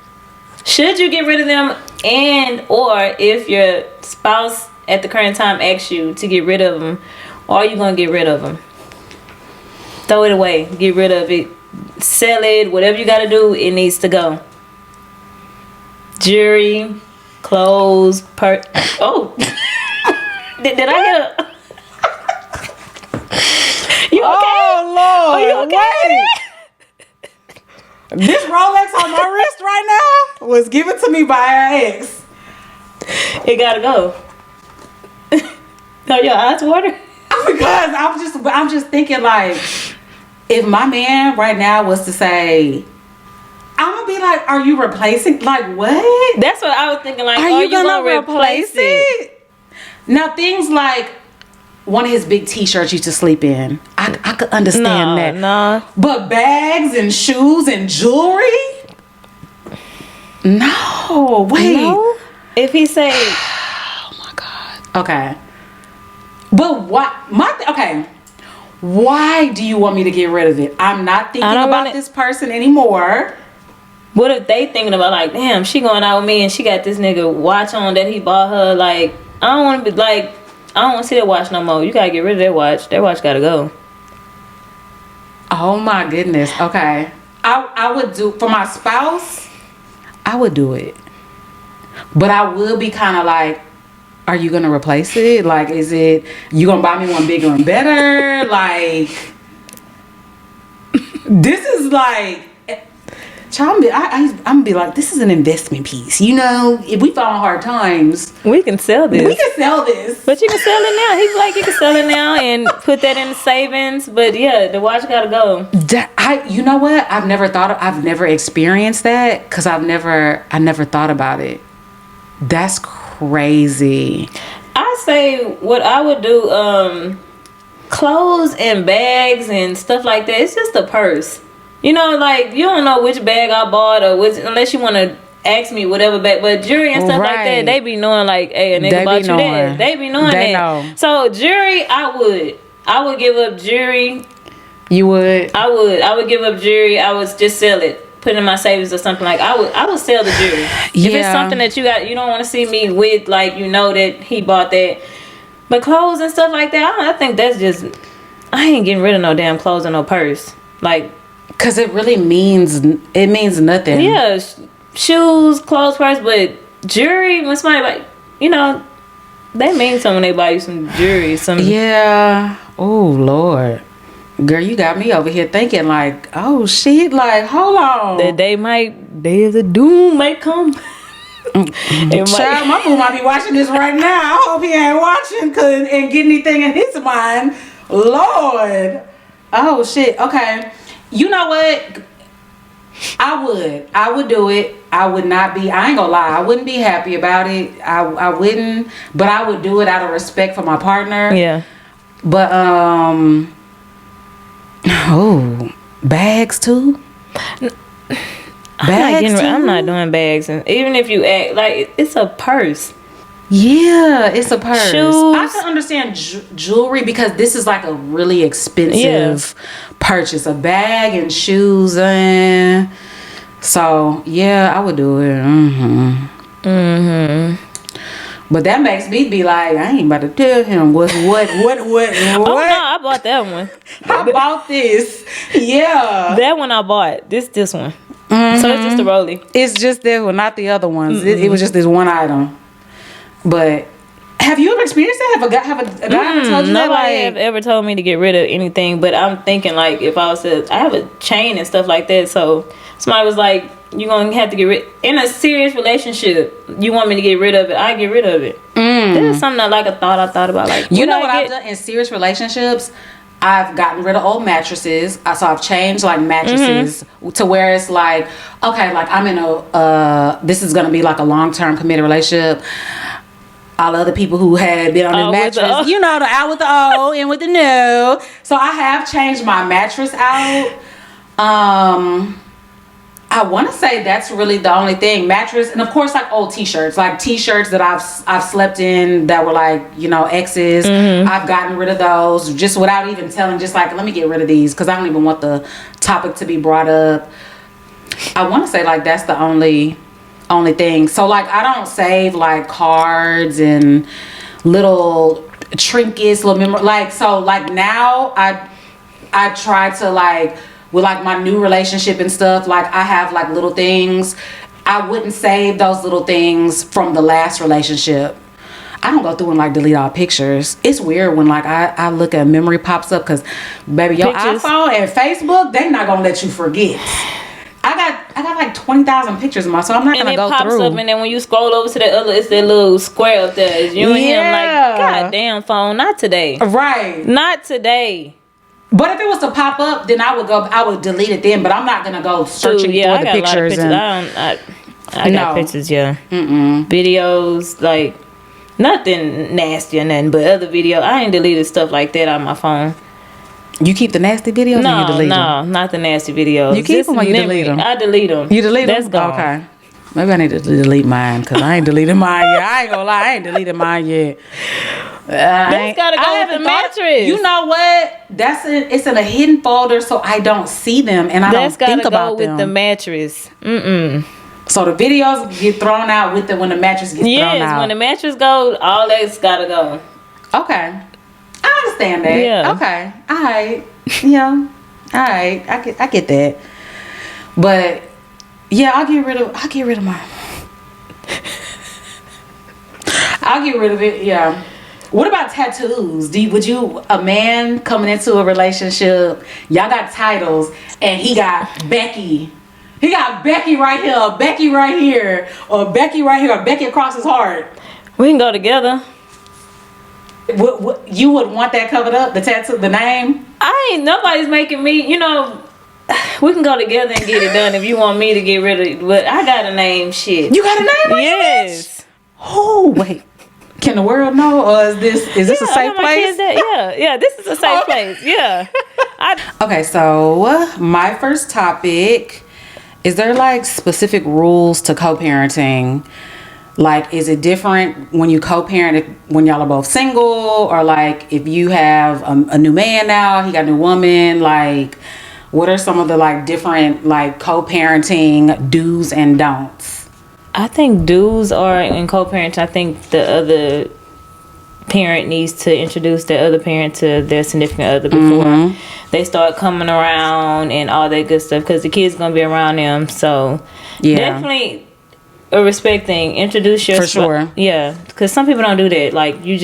Speaker 2: Should you get rid of them? And or if your spouse at the current time asks you to get rid of them, are you going to get rid of them? Throw it away. Get rid of it. Sell it. Whatever you got to do, it needs to go. Jewelry, clothes, Did I hear? You okay?
Speaker 1: Oh Lord!
Speaker 2: Are you okay?
Speaker 1: Wait. This Rolex on my wrist right now was given to me by an ex.
Speaker 2: It gotta go. No, your eyes water.
Speaker 1: Because I'm just thinking like, if my man right now was to say, I'm gonna be like, are you replacing? Like what?
Speaker 2: That's what I was thinking. Like,
Speaker 1: Are you gonna replace it? Now things like one of his big T-shirts used to sleep in. I could understand that.
Speaker 2: No.
Speaker 1: But bags and shoes and jewelry? No. Wait.
Speaker 2: No? If he say,
Speaker 1: Oh my God. Okay. But what? Okay. Why do you want me to get rid of it? I'm not thinking about this person anymore.
Speaker 2: what if they thinking about like, damn, she going out with me and she got this nigga watch on that he bought her? Like, I don't want to be like, I don't want to see that watch no more. You gotta get rid of that watch. That watch gotta go.
Speaker 1: Oh my goodness. Okay. I would do for my spouse. I would do it, but I would be kind of like, are you gonna replace it? Like, is it you gonna buy me one bigger and better? Like, this is like, I'm gonna be like, this is an investment piece. You know, if we fall on hard times,
Speaker 2: We can sell this.
Speaker 1: we can sell this.
Speaker 2: But you can sell it now. He's like, you can sell it now and put that in the savings. But yeah, the watch gotta go.
Speaker 1: You know what? I've never experienced that because I never thought about it. That's crazy.
Speaker 2: I say what I would do, clothes and bags and stuff like that. It's just a purse. You know, like you don't know which bag I bought or which, unless you want to ask me whatever bag. But jewelry and stuff like that, they be knowing like, hey, a nigga bought you that. They be knowing
Speaker 1: They
Speaker 2: that.
Speaker 1: know.
Speaker 2: So jewelry, I would give up jewelry.
Speaker 1: You would?
Speaker 2: I would give up jewelry. I would just sell it. Put it in my savings or something. Like I would sell the jewelry. If it's something that you don't want to see me with, like you know that he bought that. But clothes and stuff like that, I think that's just, I ain't getting rid of no damn clothes and no purse. Like,
Speaker 1: cause it really means nothing.
Speaker 2: yeah, shoes, clothes, purse, but jewelry. When somebody like, you know, they mean something when they buy you some jewelry.
Speaker 1: Yeah. Oh Lord. Girl, you got me over here thinking like, oh shit, like hold on.
Speaker 2: That day of the doom might come.
Speaker 1: Child, my boo might be watching this right now. I hope he ain't watching and get anything in his mind. Lord. Oh shit. Okay. You know what? I would do it. I would not be, I ain't gonna lie, I wouldn't be happy about it. I wouldn't, but I would do it out of respect for my partner.
Speaker 2: Yeah.
Speaker 1: But bags too?
Speaker 2: I'm not doing bags, and even if you act like it's a purse.
Speaker 1: Yeah, it's a purse.
Speaker 2: Shoes.
Speaker 1: I can understand jewelry because this is like a really expensive purchase. A bag and shoes, and so yeah, I would do it. But that makes me be like, I ain't about to tell him what.
Speaker 2: Oh no, I bought that one.
Speaker 1: I bought this. Yeah,
Speaker 2: that one I bought. This one. So it's just a rollie.
Speaker 1: It's just this one, not the other ones. It was just this one item. But have you ever experienced that? Have a guy ever told you that?
Speaker 2: Nobody have ever told me to get rid of anything. But I'm thinking like if I was to, I have a chain and stuff like that. So somebody was like, "You're gonna have to get rid in a serious relationship. You want me to get rid of it? I get rid of it." This is something I thought about. Like
Speaker 1: you know what I've done in serious relationships? I've gotten rid of old mattresses. So I've changed like mattresses to where it's like, okay, like I'm in this is gonna be like a long-term committed relationship. All other people who had been on the mattress, you know, the out with the old and with the new. So I have changed my mattress out. I want to say that's really the only thing. Mattress, and of course like old t-shirts, like t-shirts that I've slept in that were like, you know, exes. I've gotten rid of those just without even telling, just like, let me get rid of these because I don't even want the topic to be brought up. I want to say like that's the only thing. So like I don't save like cards and little trinkets, like, so like now I try to like, with like my new relationship and stuff, like I have like little things. I wouldn't save those little things from the last relationship. I don't go through and like delete all pictures. It's weird when like I look at memory pops up because baby, your
Speaker 2: Pictures.
Speaker 1: iPhone and Facebook, they not gonna let you forget. I got like 20,000 pictures of my, so I'm not
Speaker 2: And
Speaker 1: gonna
Speaker 2: it
Speaker 1: go
Speaker 2: pops
Speaker 1: through.
Speaker 2: up, and then when you scroll over to that other, it's that little square up there. It's you and him, like, God damn phone, not today.
Speaker 1: Right.
Speaker 2: Not today.
Speaker 1: But if it was to pop up, then I would delete it then. But I'm not gonna go searching
Speaker 2: Dude, yeah,
Speaker 1: for the
Speaker 2: I got
Speaker 1: pictures.
Speaker 2: a lot of pictures. I got
Speaker 1: No.
Speaker 2: pictures, yeah. Videos, like, nothing nasty or nothing, but other video. I ain't deleted stuff like that on my phone.
Speaker 1: You keep the nasty videos or you delete them?
Speaker 2: No, not the nasty videos.
Speaker 1: You keep
Speaker 2: Just
Speaker 1: them or you
Speaker 2: memory.
Speaker 1: delete them?
Speaker 2: I delete them.
Speaker 1: You delete them?
Speaker 2: That's gone.
Speaker 1: Okay. Maybe I need to delete mine because I ain't deleted mine yet. I ain't gonna lie, I ain't deleted mine yet.
Speaker 2: That's gotta go with the mattress.
Speaker 1: You know what? It's in a hidden folder, so I don't see them and I don't think about them.
Speaker 2: That's gotta go with the mattress.
Speaker 1: So the videos get thrown out with when the mattress gets thrown out.
Speaker 2: Yes, when the mattress goes, all that's gotta go.
Speaker 1: Okay. I understand that.
Speaker 2: Yeah.
Speaker 1: Okay. All right. Yeah. All right. I get that. But yeah, I'll get rid of mine. I'll get rid of it. Yeah. What about tattoos? Would you, a man coming into a relationship, y'all got titles, and he got Becky. He got Becky right here, Becky right here, or Becky right here, or Becky across his heart.
Speaker 2: We can go together.
Speaker 1: What, you would want that covered up, the tattoo, the name?
Speaker 2: Nobody's making me, we can go together and get it done if you want me to get rid of it. But I got a name, shit.
Speaker 1: You got a name?
Speaker 2: Yes.
Speaker 1: Oh, wait. Can the world know, or is this a safe place?
Speaker 2: Yeah, this is a safe place. Yeah.
Speaker 1: Okay, so my first topic, is there like specific rules to co-parenting? Like, is it different when you co-parent when y'all are both single, or like if you have a new man now, he got a new woman? Like, what are some of the like different like co-parenting do's and don'ts?
Speaker 2: I think do's are in co-parenting. I think the other parent needs to introduce the other parent to their significant other before they start coming around and all that good stuff, because the kid's gonna be around them. So definitely a respect thing. Introduce your
Speaker 1: for sure.
Speaker 2: Yeah, because some people don't do that. Like they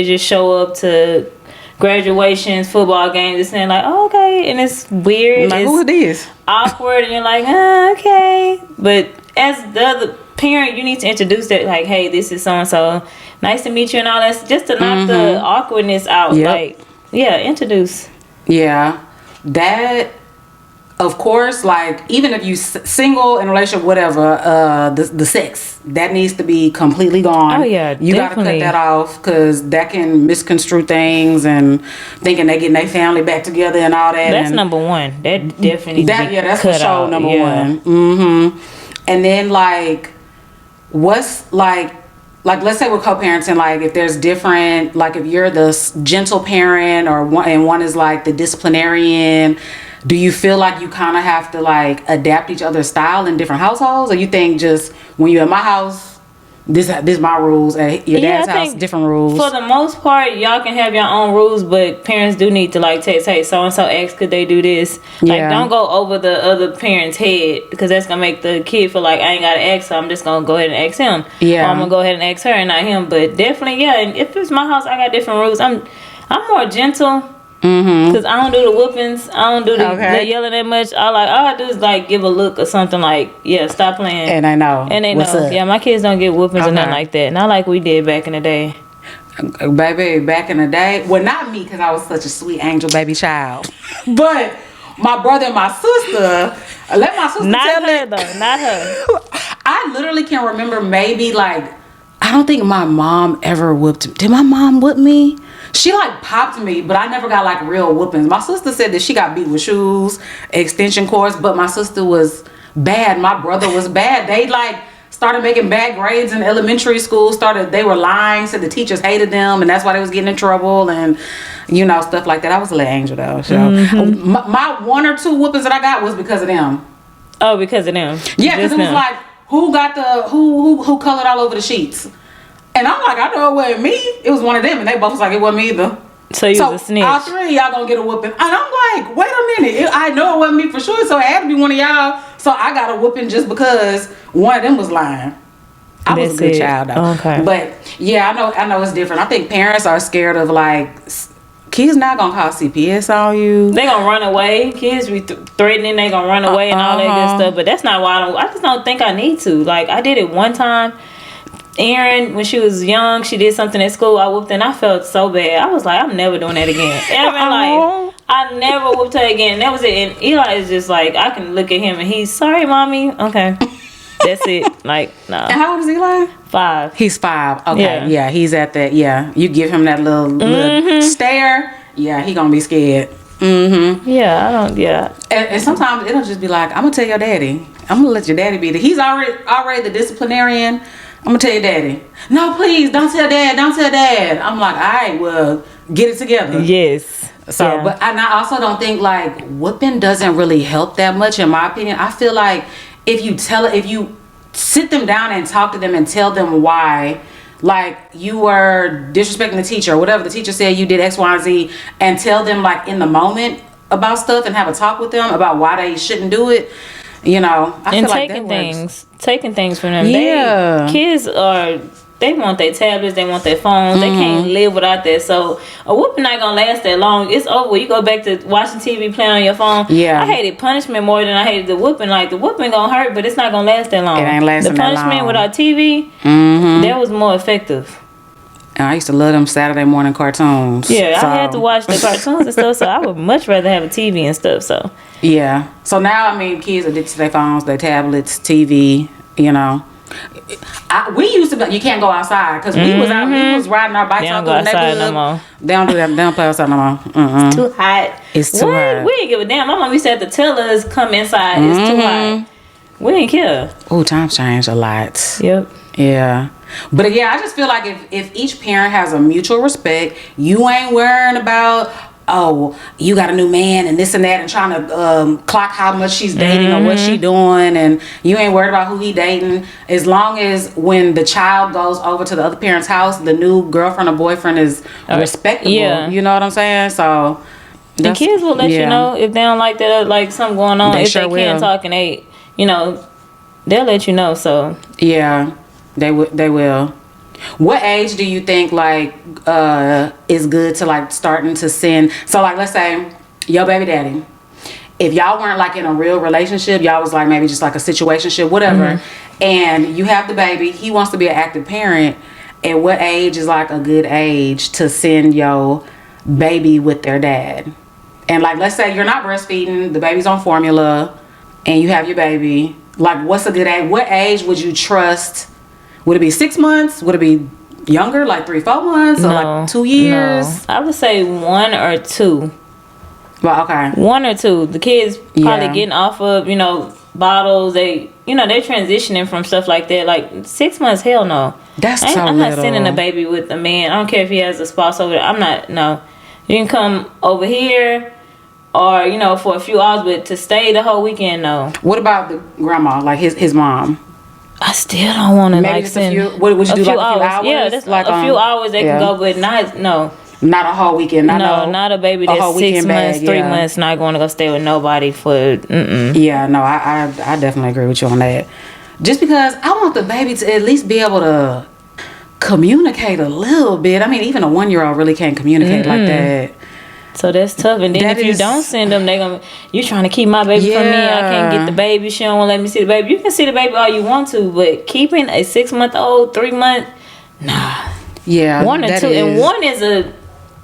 Speaker 2: just show up to graduations, football games, and like, oh, okay, and it's weird.
Speaker 1: Like,
Speaker 2: it's
Speaker 1: who it is?
Speaker 2: Awkward, and you're like, okay. But as the other parent, you need to introduce that, like, hey, this is so and so. Nice to meet you, and all that, just to knock the awkwardness out.
Speaker 1: Yep.
Speaker 2: Like, yeah, introduce.
Speaker 1: Yeah, that. Of course, like even if you single in a relationship, whatever, the sex that needs to be completely gone.
Speaker 2: Oh yeah,
Speaker 1: you gotta cut that off because that can misconstrue things and thinking they getting their family back together and all that.
Speaker 2: That's number one. That definitely
Speaker 1: that's for sure number one. And then like, what's like let's say we're co-parenting, like if there's different, like if you're the gentle parent or one is like the disciplinarian. Do you feel like you kind of have to like adapt each other's style in different households, or you think just when you're at my house, this my rules, at your dad's house, different rules?
Speaker 2: For the most part, y'all can have your own rules, but parents do need to like text, hey, so and so asked, could they do this? Like, don't go over the other parent's head, because that's gonna make the kid feel like I ain't gotta ask, so I'm just gonna go ahead and ask him.
Speaker 1: Yeah,
Speaker 2: or I'm gonna go ahead and ask her and not him. But definitely, yeah. And if it's my house, I got different rules. I'm more gentle. Because I don't do the whoopings. I don't do the yelling that much. All I do is like give a look or something, like, yeah, stop playing.
Speaker 1: And I know.
Speaker 2: And they know.
Speaker 1: Up?
Speaker 2: Yeah, my kids don't get whoopings or nothing like that. Not like we did back in the day.
Speaker 1: Baby, back in the day. Well, not me, because I was such a sweet angel baby child. But my brother and my sister, let my sister
Speaker 2: not
Speaker 1: tell
Speaker 2: her
Speaker 1: me.
Speaker 2: though. Not her.
Speaker 1: I literally can remember maybe like, I don't think my mom ever whooped me. Did my mom whoop me? She like popped me, but I never got like real whoopings. My sister said that she got beat with shoes, extension cords, but my sister was bad. My brother was bad. They like started making bad grades in elementary school. They were lying, said the teachers hated them, and that's why they was getting in trouble, and stuff like that. I was a little angel though. So my one or two whoopings that I got was because of them.
Speaker 2: Oh, because of them.
Speaker 1: Yeah, because it was like, who got who colored all over the sheets? And I'm like, I know it wasn't me. It was one of them, and they both was like, it wasn't me either.
Speaker 2: So you was a snitch.
Speaker 1: All three of y'all gonna get a whooping. And I'm like, wait a minute. I know it wasn't me for sure, so it had to be one of y'all. So I got a whooping just because one of them was lying. I was a
Speaker 2: That's
Speaker 1: good
Speaker 2: it.
Speaker 1: child though.
Speaker 2: Okay.
Speaker 1: But yeah, I know it's different. I think parents are scared of like kids not gonna call CPS on you.
Speaker 2: They gonna run away. Kids be threatening. They gonna run away and all that good stuff. But that's not why I just don't think I need to. Like I did it one time. Erin, when she was young, she did something at school. I whooped her and I felt so bad. I was like, I'm never doing that again. Ever in life. I never whooped her again. That was it. And Eli is just like, I can look at him and he's sorry, mommy. Okay. That's it. Like, no.
Speaker 1: And how old is Eli?
Speaker 2: 5.
Speaker 1: He's 5. Okay. Yeah, he's at that. Yeah. You give him that little stare. Yeah, he gonna be scared.
Speaker 2: Yeah, I don't, yeah.
Speaker 1: And sometimes it'll just be like, I'm gonna tell your daddy. I'm gonna let your daddy be he's already the disciplinarian. I'm gonna tell your daddy. No, please don't tell dad. Don't tell dad. I'm like, all right, well, get it together.
Speaker 2: Yes.
Speaker 1: So,
Speaker 2: yeah.
Speaker 1: but I also don't think like whooping doesn't really help that much, in my opinion. I feel like if you sit them down and talk to them and tell them why, like you were disrespecting the teacher or whatever the teacher said you did X, Y, and Z, and tell them like in the moment about stuff and have a talk with them about why they shouldn't do it. You know, I feel like that works.
Speaker 2: Taking things from them.
Speaker 1: Yeah.
Speaker 2: Kids they want their tablets, they want their phones. They can't live without that. So a whooping not gonna last that long. It's over. You go back to watching TV, playing on your phone.
Speaker 1: Yeah.
Speaker 2: I hated punishment more than I hated the whooping. Like the whooping gonna hurt, but it's not gonna last that long.
Speaker 1: It ain't lasting that long.
Speaker 2: The punishment without TV, that was more effective.
Speaker 1: And I used to love them Saturday morning cartoons.
Speaker 2: Yeah, I had to watch the cartoons and stuff, so I would much rather have a TV and stuff. So
Speaker 1: yeah. So now, I mean, kids addicted to their phones, their tablets, TV. You know, we used to. You can't go outside because we was out. We was riding our bikes out through the neighborhood.
Speaker 2: No more.
Speaker 1: They don't do that. They don't play outside no more.
Speaker 2: It's too hot.
Speaker 1: It's too hot.
Speaker 2: We ain't give a damn. My mom used to have to tell us come inside. It's too hot. We ain't care.
Speaker 1: Oh, times change a lot.
Speaker 2: Yep.
Speaker 1: Yeah. But yeah, I just feel like if each parent has a mutual respect, you ain't worrying about, oh, you got a new man and this and that and trying to clock how much she's dating or what she doing, and you ain't worried about who he dating. As long as when the child goes over to the other parent's house, the new girlfriend or boyfriend is respectable.
Speaker 2: Yeah.
Speaker 1: You know what I'm saying? So
Speaker 2: the kids will let you know if they don't like that, like something going on.
Speaker 1: They
Speaker 2: if
Speaker 1: sure
Speaker 2: they can't
Speaker 1: will.
Speaker 2: talk and they, they'll let you know. So
Speaker 1: yeah. They will. What age do you think like is good to like starting to send? So like let's say your baby daddy, if y'all weren't like in a real relationship, y'all was like maybe just like a situationship, whatever, and you have the baby, he wants to be an active parent. At what age is like a good age to send your baby with their dad? And like let's say you're not breastfeeding, the baby's on formula, and you have your baby. Like what's a good age? What age would you trust? Would it be 6 months? Would it be younger, like 3-4 months, or like 2 years?
Speaker 2: No. I would say 1 or 2.
Speaker 1: Well, okay.
Speaker 2: 1 or 2. The kids probably getting off of bottles. They're transitioning from stuff like that. Like 6 months, hell no. I'm not sending a baby with a man. I don't care if he has a spouse over there. I'm not. No, you can come over here. Or for a few hours, but to stay the whole weekend, no.
Speaker 1: What about the grandma, like his mom?
Speaker 2: I still don't want to like send.
Speaker 1: What would you do? Like a few hours?
Speaker 2: Yeah, that's like a few hours they can go, but not
Speaker 1: a whole weekend.
Speaker 2: Not a baby that's 6 months, 3 months, not going to go stay with nobody for.
Speaker 1: Yeah, no, I definitely agree with you on that. Just because I want the baby to at least be able to communicate a little bit. I mean, even a 1-year-old really can't communicate like that.
Speaker 2: So that's tough. And then if you don't send them, you trying to keep my baby from me. I can't get the baby. She don't want to let me see the baby. You can see the baby all you want to, but keeping a 6-month-old, 3 month, nah.
Speaker 1: Yeah,
Speaker 2: 1 or 2, and 1 is a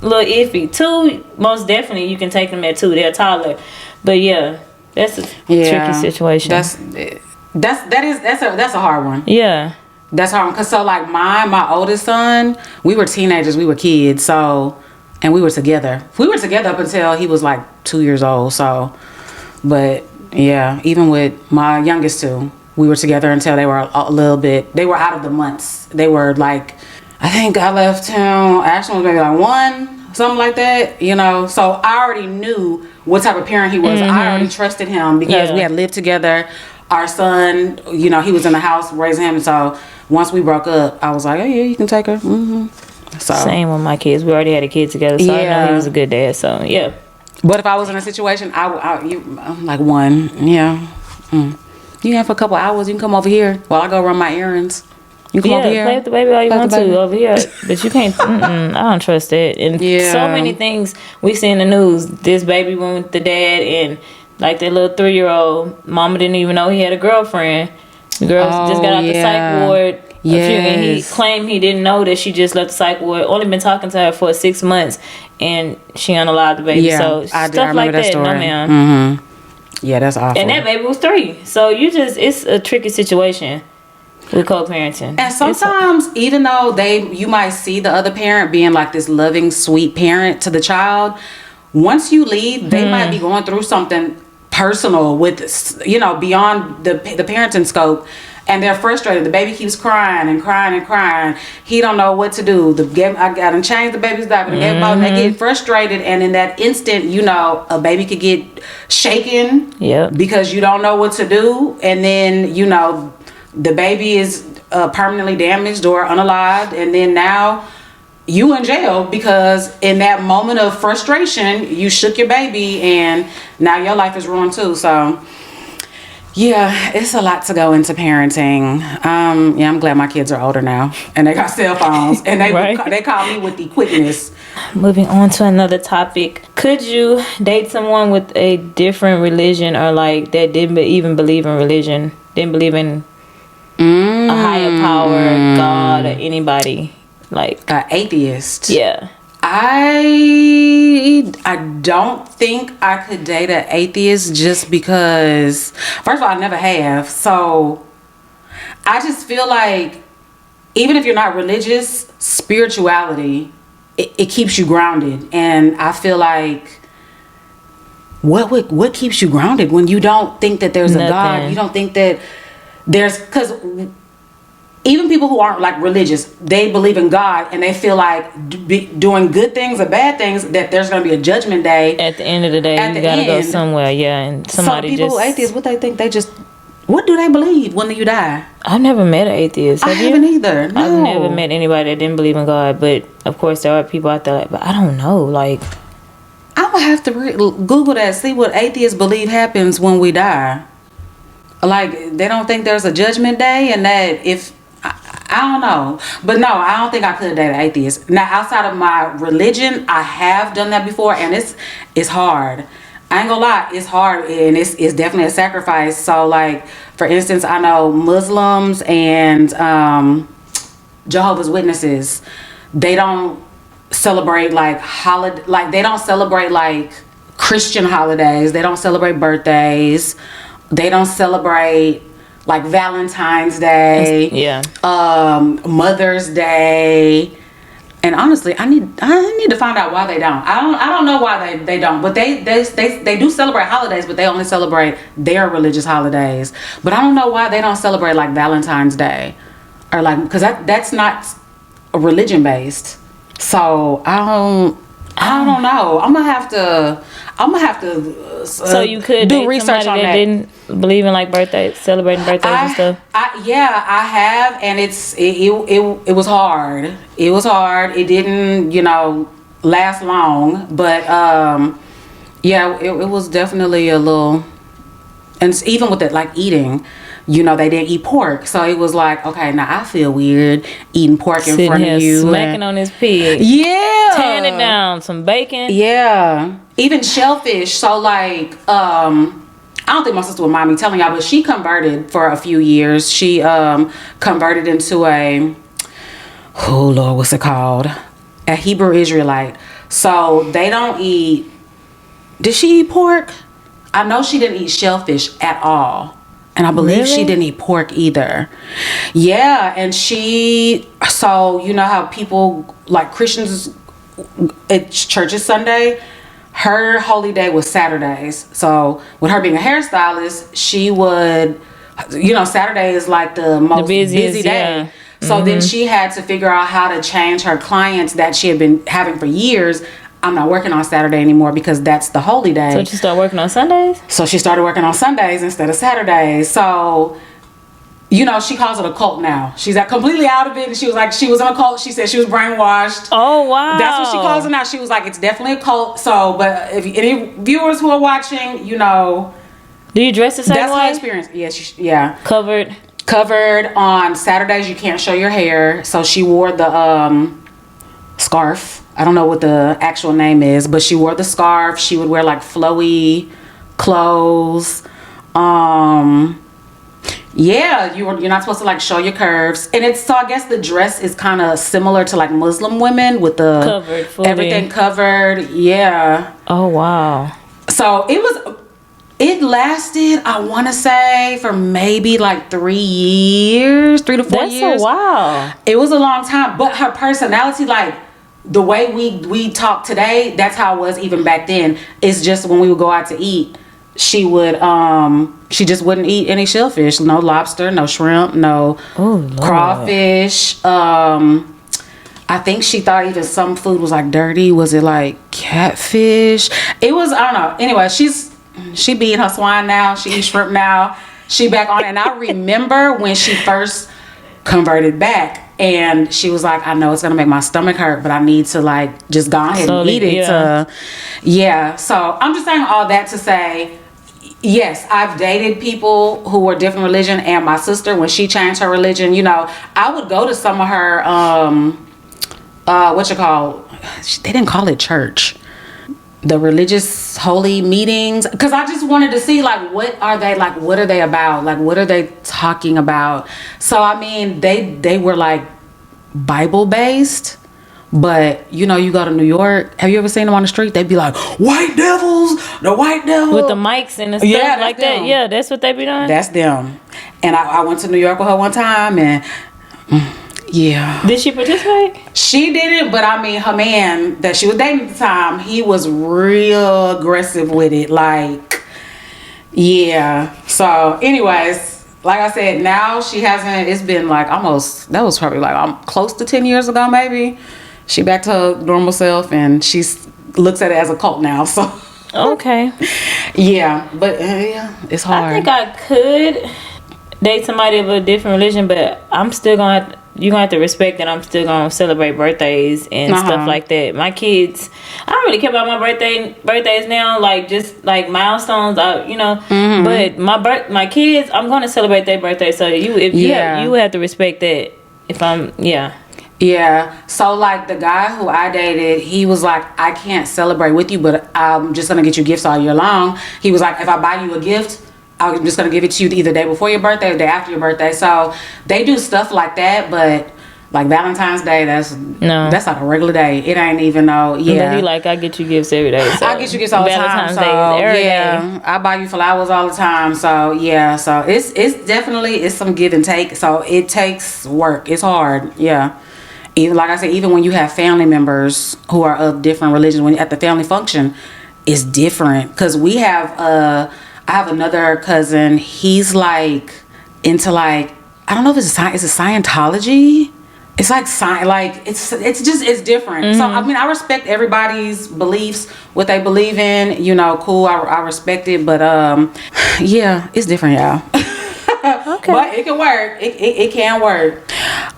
Speaker 2: little iffy. 2, most definitely you can take them at 2. They're taller, but yeah, that's a tricky situation.
Speaker 1: That's a hard one.
Speaker 2: Yeah,
Speaker 1: that's hard. Cause so like my oldest son, we were teenagers, we were kids, so. And we were together. We were together up until he was like 2 years old. So, but yeah, even with my youngest 2, we were together until they were a little bit. They were out of the months. They were like, I think I left him. Ashton was maybe like 1, something like that. So I already knew what type of parent he was. I already trusted him because we had lived together. Our son, he was in the house raising him. So once we broke up, I was like, oh yeah, you can take her. So. Same
Speaker 2: with my kids. We already had a kid together, so I know he was a good dad. So yeah.
Speaker 1: But if I was in a situation, I'm like 1, yeah. You have for a couple hours. You can come over here while I go run my errands. You come over here.
Speaker 2: Play with the baby all you
Speaker 1: Play
Speaker 2: want
Speaker 1: with the baby.
Speaker 2: to over here, but you can't. I don't trust that. And
Speaker 1: Yeah.
Speaker 2: so many things we see in the news. This baby went with the dad, and like that little 3-year-old, mama didn't even know he had a girlfriend. The girl just got out the psych ward. And he claimed he didn't know that she just left the psych ward. Only been talking to her for 6 months, and she unallowed the baby.
Speaker 1: Yeah,
Speaker 2: So
Speaker 1: I
Speaker 2: stuff like that,
Speaker 1: story.
Speaker 2: no ma'am.
Speaker 1: Mm-hmm. Yeah, that's awful.
Speaker 2: And that baby was 3. So it's a tricky situation with co-parenting.
Speaker 1: And sometimes, even though you might see the other parent being like this loving, sweet parent to the child, once you leave, they might be going through something personal with, beyond the parenting scope. And they're frustrated. The baby keeps crying and crying and crying. He don't know what to do. I got to change the baby's diaper. And they get frustrated. And in that instant, a baby could get shaken.
Speaker 2: Yeah.
Speaker 1: Because you don't know what to do. And then, the baby is permanently damaged or unalived. And then now you in jail because in that moment of frustration, you shook your baby. And now your life is ruined too. So... yeah, it's a lot to go into parenting. I'm glad my kids are older now and they got cell phones and they call me with the quickness.
Speaker 2: Moving on to another topic. Could you date someone with a different religion or like that didn't even believe in religion, didn't believe in a higher power, God, or anybody? Like
Speaker 1: an atheist.
Speaker 2: Yeah.
Speaker 1: I don't think I could date an atheist just because, first of all, I never have. So I just feel like even if you're not religious, spirituality, it keeps you grounded. And I feel like what keeps you grounded when you don't think that there's a God? You don't think that there's, because even people who aren't like religious, they believe in God and they feel like doing good things or bad things, that there's going to be a judgment day.
Speaker 2: At the end of the day, you got to go somewhere. Yeah. And somebody
Speaker 1: people who are atheists, what they think, what do they believe when you die?
Speaker 2: I've never met an atheist.
Speaker 1: I haven't either. No.
Speaker 2: I've never met anybody that didn't believe in God. But of course, there are people out there, but I don't know. Like,
Speaker 1: I'm going to have to Google that, see what atheists believe happens when we die. Like, they don't think there's a judgment day and that if... I don't know. But no, I don't think I could date an atheist. Now, outside of my religion, I have done that before, and it's hard. I ain't gonna lie, it's hard, and it's definitely a sacrifice. So, like, for instance, I know Muslims and Jehovah's Witnesses, they don't celebrate like they don't celebrate like Christian holidays. They don't celebrate birthdays. They don't celebrate like Valentine's Day, Mother's Day, and honestly, I need to find out why they don't. I don't know why they don't, but they do celebrate holidays, but they only celebrate their religious holidays. But I don't know why they don't celebrate like Valentine's Day, or like, because that's not religion based. So I don't know. I'm gonna have to.
Speaker 2: So you could
Speaker 1: do research on that.
Speaker 2: Didn't believe in like celebrating birthdays and stuff.
Speaker 1: I have, and it was hard. It was hard. It didn't, last long, but it was definitely a little. And even with it, like eating, they didn't eat pork, so it was like, okay, now I feel weird eating pork in front of you,
Speaker 2: smacking on this pig, tearing it down, some bacon,
Speaker 1: even shellfish. So like, I don't think my sister would mind me telling y'all, but she converted for a few years. She converted into what's it called? A Hebrew Israelite. So they don't eat. Did she eat pork? I know she didn't eat shellfish at all. And I believe she didn't eat pork either. Yeah, and so you know how people, like Christians, at church is Sunday, her holy day was Saturdays. So with her being a hairstylist, she would, Saturday is like the most busy day. Yeah. So then she had to figure out how to change her clients that she had been having for years. I'm not working on Saturday anymore because that's the holy day.
Speaker 2: So she started working on Sundays?
Speaker 1: So she started working on Sundays instead of Saturdays. So, she calls it a cult now. She's completely out of it. And she was like, she was in a cult. She said she was brainwashed.
Speaker 2: Oh, wow.
Speaker 1: That's what she calls it now. She was like, it's definitely a cult. So, but if any viewers who are watching,
Speaker 2: Do you dress the same way?
Speaker 1: That's her experience. Yeah.
Speaker 2: Covered?
Speaker 1: Covered on Saturdays, you can't show your hair. So she wore the scarf. I don't know what the actual name is, but she wore the scarf. She would wear like flowy clothes. Yeah, you're not supposed to like show your curves. And it's, so I guess the dress is kind of similar to like Muslim women with the
Speaker 2: covered fully.
Speaker 1: Everything covered. Yeah.
Speaker 2: Oh wow.
Speaker 1: So it lasted, I want to say, for maybe like 3 years, 3 to 4 years.
Speaker 2: That's a while.
Speaker 1: It was a long time, but her personality, like the way we talk today, that's how it was even back then. It's just when we would go out to eat, she would she just wouldn't eat any shellfish, no lobster, no shrimp, no crawfish. I think she thought even some food was like dirty. Was it like catfish? It was, I don't know. Anyway, she be eating her swine now. She eats shrimp now. She back on it. And I remember when she first converted back, and she was like, I know it's gonna make my stomach hurt, but I need to like just go ahead and eat it. So I'm just saying all that to say, yes, I've dated people who were different religion, and my sister, when she changed her religion, you know, I would go to some of her they didn't call it church, the religious holy meetings, because I just wanted to see like what are they about, like what are they talking about. So I mean, they were like Bible based, but you know, you go to New York, have you ever seen them on the street? They'd be like, white devils, the white devil,
Speaker 2: with the mics and the stuff like
Speaker 1: them.
Speaker 2: that. Yeah, that's what they be doing.
Speaker 1: That's them. And I went to New York with her one time, and yeah.
Speaker 2: Did she participate?
Speaker 1: She didn't, but I mean, her man that she was dating at the time, he was real aggressive with it. Like, yeah. So, anyways, like I said, now she hasn't, it's been like almost, that was probably like close to 10 years ago, maybe. She back to her normal self, and she looks at it as a cult now, so.
Speaker 2: Okay.
Speaker 1: Yeah, but yeah, it's hard.
Speaker 2: I think I could date somebody of a different religion, but I'm still you're gonna have to respect that I'm still gonna celebrate birthdays and stuff like that. My kids, I don't really care about my birthdays now, like just like milestones, you know. But my kids, I'm gonna celebrate their birthday. So you have to respect that. If I'm Yeah. So like the guy who I dated, he was like, I can't celebrate with you, but I'm just gonna get you gifts all year long. He was like, if I buy you a gift, I'm just gonna give it to you either day before your birthday or the day after your birthday. So they do stuff like that, but like Valentine's Day, that's like a regular day. It ain't even no. Yeah, he like, I get you gifts every day. So
Speaker 1: I get you gifts all the time. So yeah, I buy you flowers all the time. So yeah, so it's definitely, it's some give and take. So it takes work. It's hard. Yeah. Even like I said, even when you have family members who are of different religions, when at the family function, it's different. Cause we have I have another cousin. He's like into like, I don't know if it's a Scientology. It's like it's different. So I mean, I respect everybody's beliefs, what they believe in. You know, cool. I respect it, but yeah, it's different, y'all. Okay, but it can work. It can work.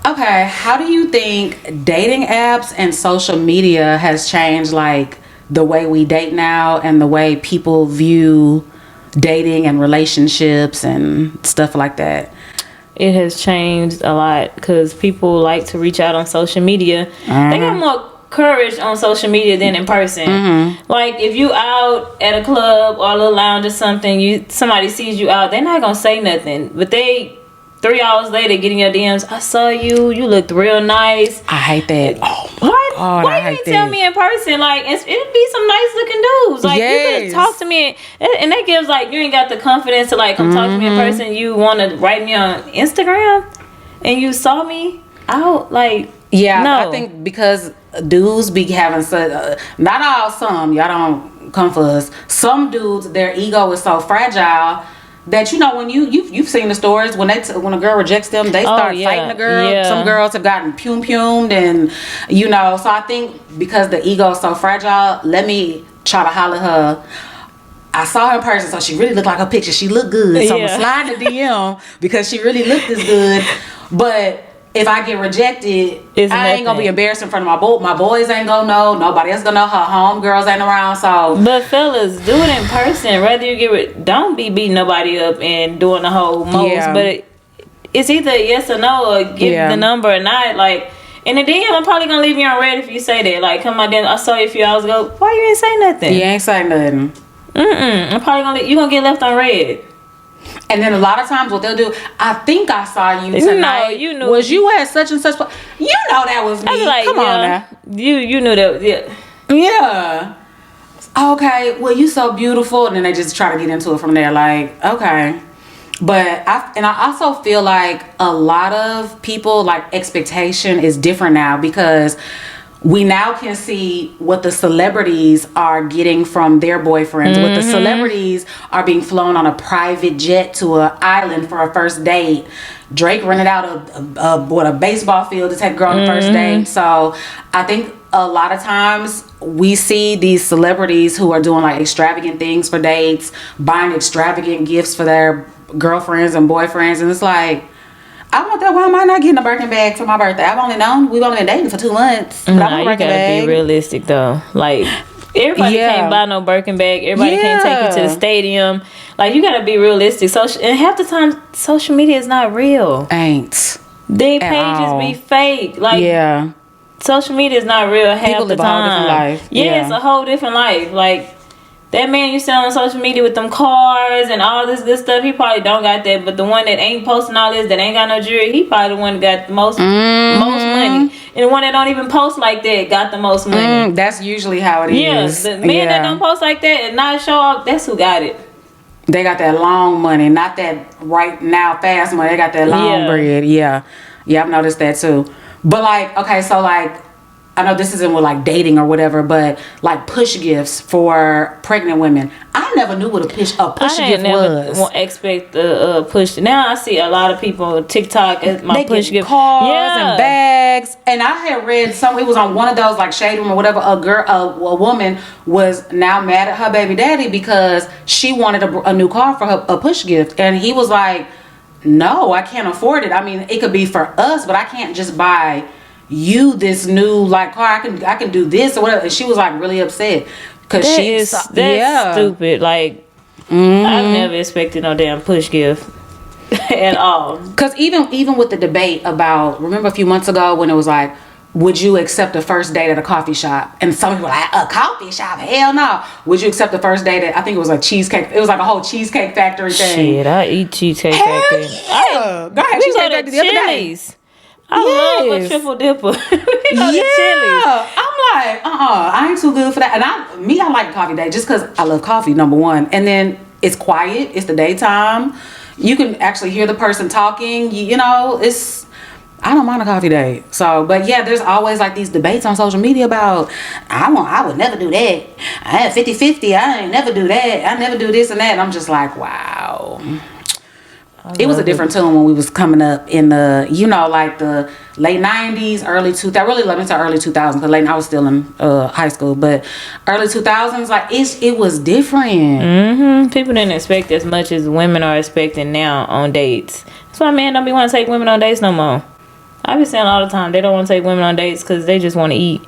Speaker 1: Okay, how do you think dating apps and social media has changed like the way we date now and the way people view dating and relationships and stuff like that?
Speaker 2: It has changed a lot because people like to reach out on social media. They got more courage on social media than in person. Like if you out at a club or a little lounge or something, somebody sees you out, they're not gonna say nothing, but they 3 hours later get in your DMs. I saw you looked real nice.
Speaker 1: I hate that. Oh my God,
Speaker 2: why you didn't tell me in person? Like it'd be some nice looking dudes. Like you could have talked to me, and that gives like, you ain't got the confidence to like come talk to me in person. You want to write me on Instagram, and you saw me out like. Yeah, no.
Speaker 1: I think because dudes be having not all, some, y'all don't come for us. Some dudes, their ego is so fragile that, you know, when you've seen the stories when a girl rejects them, they start fighting the girl. Yeah. Some girls have gotten pumed, and you know. So I think because the ego is so fragile, let me try to holler her. I saw her in person, so she really looked like her picture. She looked good, so I'm gonna slide the DM because she really looked this good. But if I get rejected, I ain't gonna be embarrassed in front of my boys ain't gonna know. Nobody else gonna know. Her homegirls ain't around. So,
Speaker 2: but fellas, do it in person. Whether you don't be beating nobody up and doing the whole most. But it's either yes or no, or give the number or not. Like, in the DM, I'm probably gonna leave you on red if you say that. Like, come on, then I saw you a few hours ago. Why you ain't say nothing?
Speaker 1: You ain't say nothing.
Speaker 2: I'm probably you gonna get left on red.
Speaker 1: And then a lot of times what they'll do, I think I saw you tonight.
Speaker 2: You knew.
Speaker 1: Was you at such and such place? You know that was me.
Speaker 2: Like,
Speaker 1: come on now.
Speaker 2: You knew that. Yeah.
Speaker 1: Yeah. Okay. Well, you so beautiful, and then they just try to get into it from there. Like, okay. But I also feel like a lot of people, like, expectation is different now because we now can see what the celebrities are getting from their boyfriends. What the celebrities are being flown on a private jet to an island for a first date. Drake rented out a baseball field to take a girl on the first date. So I think a lot of times we see these celebrities who are doing like extravagant things for dates, buying extravagant gifts for their girlfriends and boyfriends, and it's like, I want that. Why am I not getting a Birkin bag for my birthday? We've only been dating for 2 months. But I want a Birkin bag.
Speaker 2: You gotta be realistic though. Like, everybody can't buy no Birkin bag. Everybody can't take you to the stadium. Like, you gotta be realistic. And half the time, social media is not real.
Speaker 1: Ain't.
Speaker 2: They pages be fake. Like, social media is not real half
Speaker 1: People
Speaker 2: the
Speaker 1: live
Speaker 2: time.
Speaker 1: a whole different life.
Speaker 2: Yeah, it's a whole different life. Like, that man you see on social media with them cars and all this good stuff, he probably don't got that. But the one that ain't posting all this, that ain't got no jewelry, he probably the one that got the most money. And the one that don't even post like that got the most money.
Speaker 1: That's usually how it is.
Speaker 2: Yeah, the men that don't post like that and not show off, that's who got it.
Speaker 1: They got that long money, not that right now fast money. They got that long bread. Yeah, I've noticed that too. But like, okay, so like, I know this isn't with like dating or whatever, but like push gifts for pregnant women. I never knew what a push gift was.
Speaker 2: I never expect a push. Now I see a lot of people TikTok as my push gift.
Speaker 1: Cars and bags. And I had read it was on one of those like Shade Room or whatever. A woman was now mad at her baby daddy because she wanted a new car for a push gift, and he was like, "No, I can't afford it. I mean, it could be for us, but I can't just buy you this new like car. I can do this or whatever." And she was like really upset because
Speaker 2: that's stupid. Like, I've never expected no damn push gift at all. Because
Speaker 1: even with the debate about, remember a few months ago when it was like, would you accept a first date at a coffee shop? And some people were like, a coffee shop? Hell no. Would you accept the first date at, I think it was a cheesecake. It was like a whole Cheesecake Factory thing.
Speaker 2: Shit, I eat Cheesecake Factory.
Speaker 1: Yeah. Go ahead, Cheesecake Factory the other day.
Speaker 2: I love a triple dipper. We go to Chili's.
Speaker 1: I'm like, I ain't too good for that. And I like coffee date just because I love coffee, number one. And then it's quiet. It's the daytime. You can actually hear the person talking. You know, I don't mind a coffee date. So, but yeah, there's always like these debates on social media about, I would never do that. I had 50-50. I ain't never do that. I never do this and that. And I'm just like, wow. It was a different tune when we was coming up in the, like the late 90s, early 2000s. Really, let me say early 2000s, because I was still in high school. But early 2000s, like it was different.
Speaker 2: People didn't expect as much as women are expecting now on dates. That's why men don't be want to take women on dates no more. I be saying all the time, they don't want to take women on dates because they just want to eat.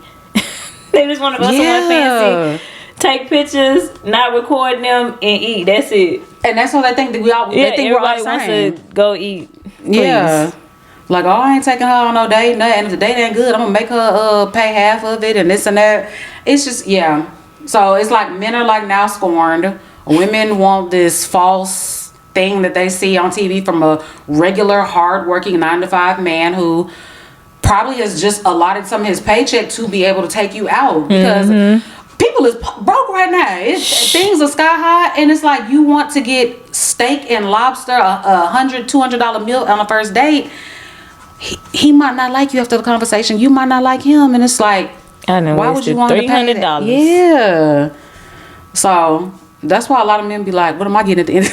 Speaker 2: They just want to go somewhere fancy, take pictures, not record them, and eat. That's it.
Speaker 1: And that's what they think that they think we're all
Speaker 2: wants to go eat. Please.
Speaker 1: Yeah. Like, I ain't taking her on no date. And if the date ain't good, I'm going to make her pay half of it and this and that. It's just, So it's like men are like now scorned. Women want this false thing that they see on TV from a regular, hardworking 9-to-5 man who probably has just allotted some of his paycheck to be able to take you out. Because people is broke right now. Things are sky high, and it's like you want to get steak and lobster, $100-$200 meal on a first date. He might not like you after the conversation. You might not like him, and it's like, why would you want to pay that? Yeah. So that's why a lot of men be like, "What am I getting at the end?"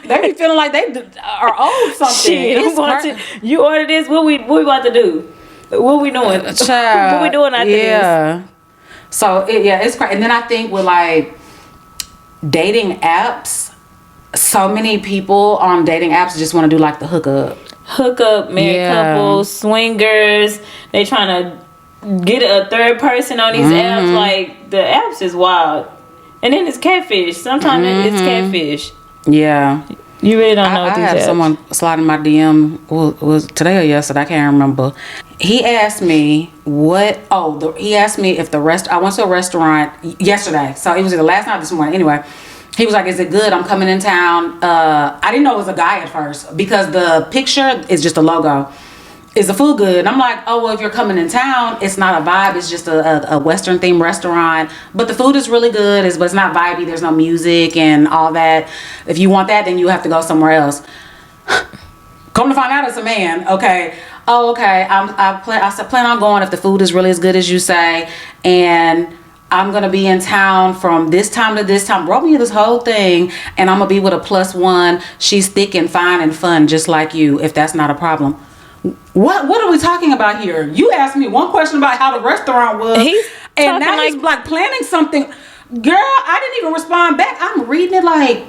Speaker 1: They be feeling like they are owed something.
Speaker 2: Shit, you order this. What we about to do? What we doing?
Speaker 1: Child,
Speaker 2: what we doing after this?
Speaker 1: So it's crazy. And then I think with like dating apps, so many people on dating apps just want to do like the hookup, married couples, swingers. They trying to get a third person on these apps. Like, the apps is wild. And then it's catfish. Sometimes it's catfish. Yeah.
Speaker 2: You really don't know
Speaker 1: I
Speaker 2: what these
Speaker 1: had
Speaker 2: apps.
Speaker 1: someone slide in my DM, was today or yesterday, I can't remember. He asked me he asked me if I went to a restaurant yesterday, so it was either last night or this morning. Anyway, he was like, is it good? I'm coming in town. I didn't know it was a guy at first because the picture is just a logo. Is the food good? And I'm like, oh, well, if you're coming in town, it's not a vibe. It's just a Western themed restaurant. But the food is really good. But it's not vibey. There's no music and all that. If you want that, then you have to go somewhere else. Come to find out, it's a man. Okay. Oh, okay. I plan on going if the food is really as good as you say. And I'm going to be in town from this time to this time. Brought me this whole thing. And I'm going to be with a +1. She's thick and fine and fun, just like you, if that's not a problem. What are we talking about here? You asked me one question about how the restaurant was, and now he's like planning something. Girl, I didn't even respond back. I'm reading it like,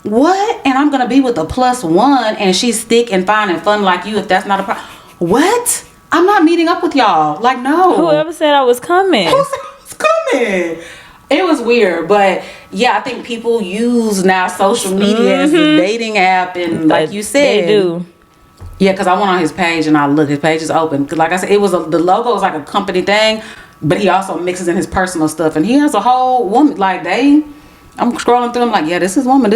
Speaker 1: what? And I'm gonna be with a +1, and she's thick and fine and fun like you. If that's not a problem, what? I'm not meeting up with y'all. Like, no.
Speaker 2: Whoever said I was coming?
Speaker 1: Who said I was coming? It was weird, but yeah, I think people use now social media as a dating app, and like you said,
Speaker 2: they do.
Speaker 1: Yeah, because I went on his page and I looked. His page is open. Because like I said, the logo is like a company thing, but he also mixes in his personal stuff. And he has a whole woman. I'm scrolling through. I'm like, yeah, this is woman.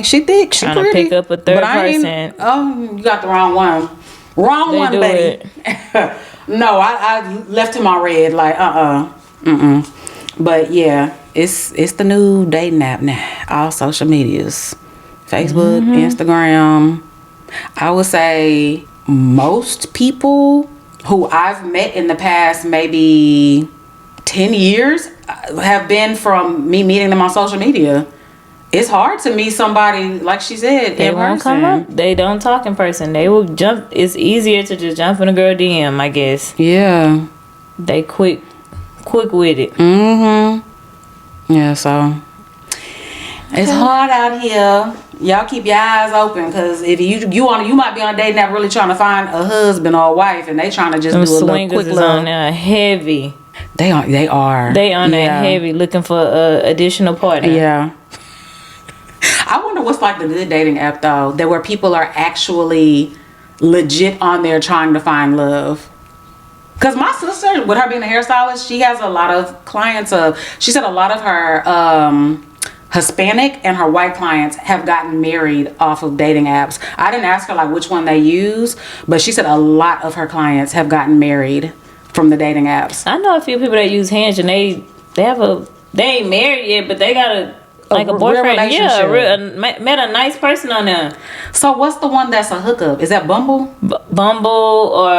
Speaker 1: She thick. She
Speaker 2: Trying
Speaker 1: pretty.
Speaker 2: to pick up a third person.
Speaker 1: Oh, you got the wrong one. Wrong one, baby. No, I left him on red. Like, But yeah, it's the new dating app now. All social medias. Facebook, Instagram. I would say most people who I've met in the past maybe 10 years have been from me meeting them on social media. It's hard to meet somebody, like she said,
Speaker 2: They
Speaker 1: in
Speaker 2: won't
Speaker 1: person.
Speaker 2: come up. They don't talk in person. They will jump. It's easier to just jump in a girl DM, I guess.
Speaker 1: Yeah.
Speaker 2: They quick with it.
Speaker 1: Yeah, so it's hard out here. Y'all keep your eyes open, because if you might be on a date app really trying to find a husband or a wife, and they trying to just do a little quick
Speaker 2: is on there heavy.
Speaker 1: They are. They on
Speaker 2: there heavy, looking for a additional partner.
Speaker 1: Yeah. I wonder what's like the good dating app though, that where people are actually legit on there trying to find love. Because my sister, with her being a hairstylist, she has a lot of clients she said a lot of her Hispanic and her white clients have gotten married off of dating apps. I didn't ask her like which one they use, but she said a lot of her clients have gotten married from the dating apps.
Speaker 2: I know a few people that use Hinge, and they ain't married yet, but they got a boyfriend. Met a nice person on there.
Speaker 1: So what's the one that's a hookup? Is that Bumble?
Speaker 2: Bumble or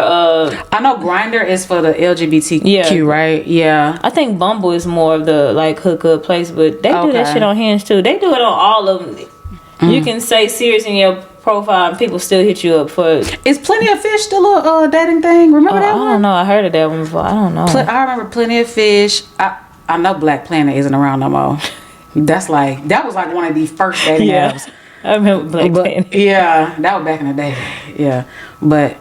Speaker 1: I know Grindr is for the LGBTQ, right? Yeah.
Speaker 2: I think Bumble is more of the like hookup place, but they do that shit on Hinge too. They do it on all of them. You can say serious in your profile and people still hit you up for.
Speaker 1: Is Plenty of Fish still a dating thing? Remember that one?
Speaker 2: I don't know. I heard of that one before. I don't know.
Speaker 1: I remember Plenty of Fish. I know Black Planet isn't around no more. That was like one of the first dating apps.
Speaker 2: I remember Black Planet.
Speaker 1: Yeah, that was back in the day. Yeah, but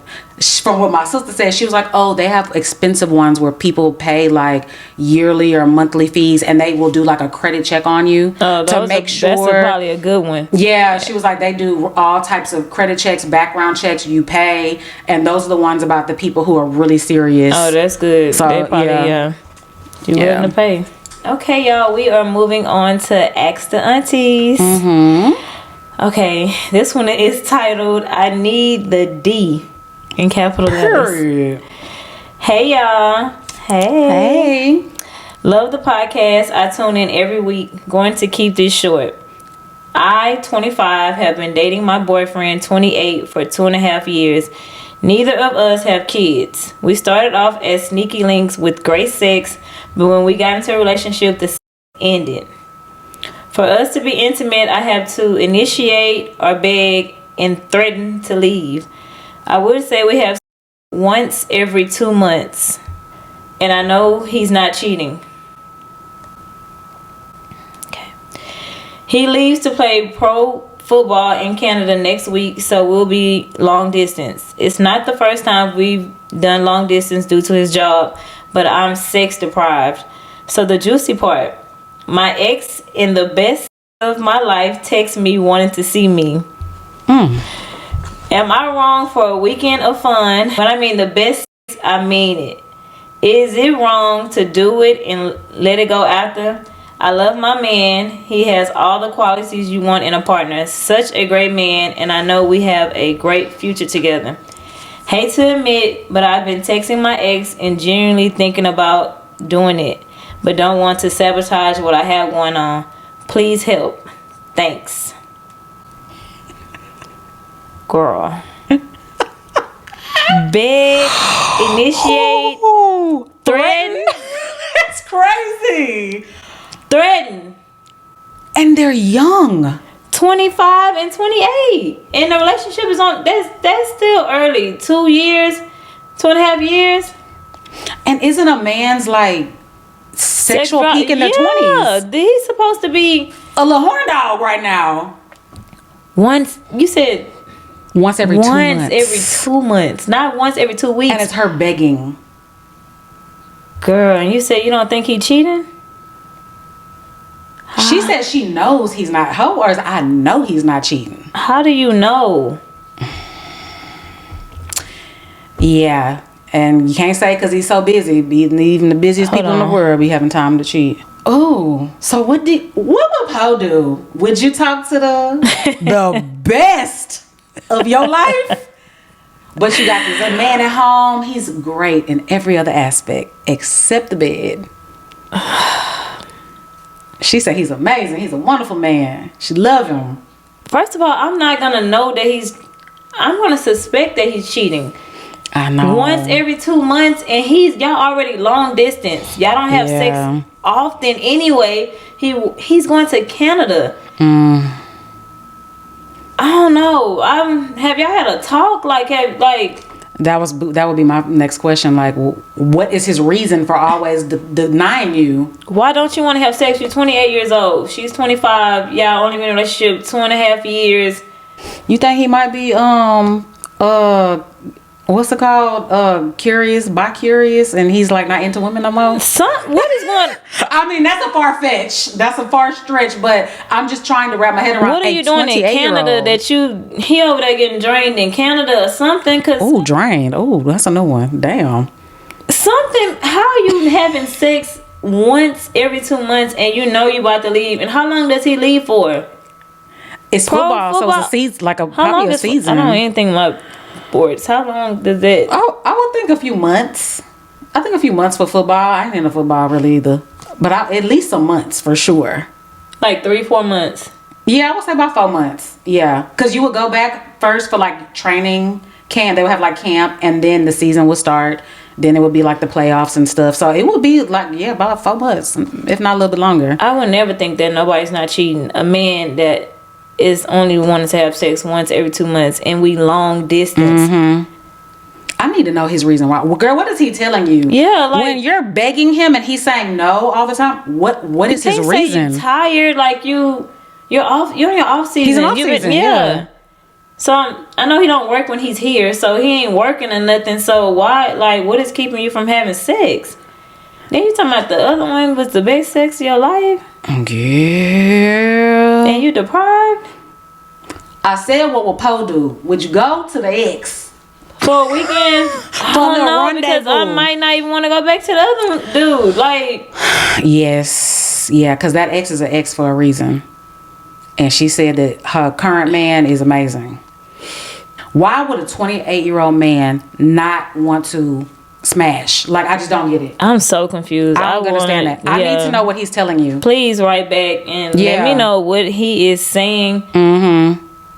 Speaker 1: from what my sister said, she was like, "Oh, they have expensive ones where people pay like yearly or monthly fees, and they will do like a credit check on you to make sure."
Speaker 2: That's probably a good one.
Speaker 1: Yeah, she was like, they do all types of credit checks, background checks. You pay, and those are the ones about the people who are really serious.
Speaker 2: Oh, that's good. So they probably you willing to pay. Okay, y'all, we are moving on to Ask the Aunties. Okay, this one is titled, I Need the D in capital letters. Hey, y'all. Hey. Love the podcast. I tune in every week. Going to keep this short. I, 25, have been dating my boyfriend, 28, for 2.5 years. Neither of us have kids. We started off as sneaky links with great sex, but when we got into a relationship, the sex ended. For us to be intimate, I have to initiate or beg and threaten to leave. I would say we have once every 2 months, and I know he's not cheating. Okay. He leaves to play pro football in Canada next week, so we'll be long distance. It's not the first time we've done long distance due to his job, but I'm sex deprived. So the juicy part, my ex in the best of my life texts me wanting to see me. Am I wrong for a weekend of fun? When I mean the best, I mean it. Is it wrong to do it and let it go after? I love my man. He has all the qualities you want in a partner. Such a great man, and I know we have a great future together. Hate to admit, but I've been texting my ex and genuinely thinking about doing it, but don't want to sabotage what I have going on. Please help. Thanks. Girl. Beg, initiate, threaten.
Speaker 1: That's crazy.
Speaker 2: Threaten.
Speaker 1: And they're young.
Speaker 2: 25 and 28. And the relationship is on, that's still early. 2 years, 2.5 years.
Speaker 1: And isn't a man's like sexual peak in their 20s?
Speaker 2: Yeah, he's supposed to be
Speaker 1: a little horn dog right now.
Speaker 2: Once, you said
Speaker 1: once every 2 months.
Speaker 2: Once every 2 months, not once every 2 weeks.
Speaker 1: And it's her begging.
Speaker 2: Girl, and you said you don't think he cheating?
Speaker 1: She said she knows he's not. Her words, I know he's not cheating.
Speaker 2: How do you know?
Speaker 1: Yeah. And you can't say because he's so busy. Even the busiest people in the world be having time to cheat. Oh, so what would Poe do? Would you talk to the best of your life? But you got this man at home. He's great in every other aspect except the bed. She said he's amazing. He's a wonderful man. She love him.
Speaker 2: First of all, I'm not gonna know that I'm gonna suspect that he's cheating.
Speaker 1: I know.
Speaker 2: Once every 2 months, and y'all already long distance. Y'all don't have sex often anyway. He's going to Canada. I don't know. Have y'all had a talk?
Speaker 1: That would be my next question. Like, what is his reason for always denying you?
Speaker 2: Why don't you want to have sex? You're 28 years old. She's 25. Y'all only been in a relationship 2.5 years.
Speaker 1: You think he might be what's it called? Bi-curious, and he's like not into women no more?
Speaker 2: What is going?
Speaker 1: I mean, that's a far fetch. That's a far stretch, but I'm just trying to wrap my head around.
Speaker 2: What are you doing in Canada that he over there getting drained in Canada or something?
Speaker 1: Drained. Oh, that's a new one. Damn.
Speaker 2: Something. How are you having sex once every 2 months and you know you about to leave? And how long does he leave for?
Speaker 1: It's football, so it's a season, probably a season.
Speaker 2: I don't know anything about sports. How long does it?
Speaker 1: Oh, I would think a few months. I think a few months for football. I ain't into football really either, but at least some months for sure.
Speaker 2: Like 3-4 months.
Speaker 1: Yeah, I would say about 4 months. Yeah, because you would go back first for like training camp. They would have like camp, and then the season would start. Then it would be like the playoffs and stuff. So it would be like about 4 months, if not a little bit longer.
Speaker 2: I would never think that nobody's not cheating. A man that is only wanting to have sex once every 2 months, and we long distance.
Speaker 1: I need to know his reason why. Well, girl, what is he telling you?
Speaker 2: Yeah, like
Speaker 1: when you're begging him and he's saying no all the time, what is his reason?
Speaker 2: You're tired, like you're off. You're in your off season.
Speaker 1: He's in off season. Yeah.
Speaker 2: So I know he don't work when he's here, so he ain't working or nothing. So why? Like, what is keeping you from having sex? Then you talking about the other one was the best sex of your life?
Speaker 1: Girl.
Speaker 2: And you deprived?
Speaker 1: I said, what would Poe do? Would you go to the ex?
Speaker 2: For a weekend? I don't know, because I might not even want to go back to the other dude. Like,
Speaker 1: yes. Yeah, because that ex is an ex for a reason. And she said that her current man is amazing. Why would a 28-year-old man not want to smash? Like, I just don't get it.
Speaker 2: I'm so confused.
Speaker 1: I don't understand that. I need to know what he's telling you.
Speaker 2: Please write back and let me know what he is saying.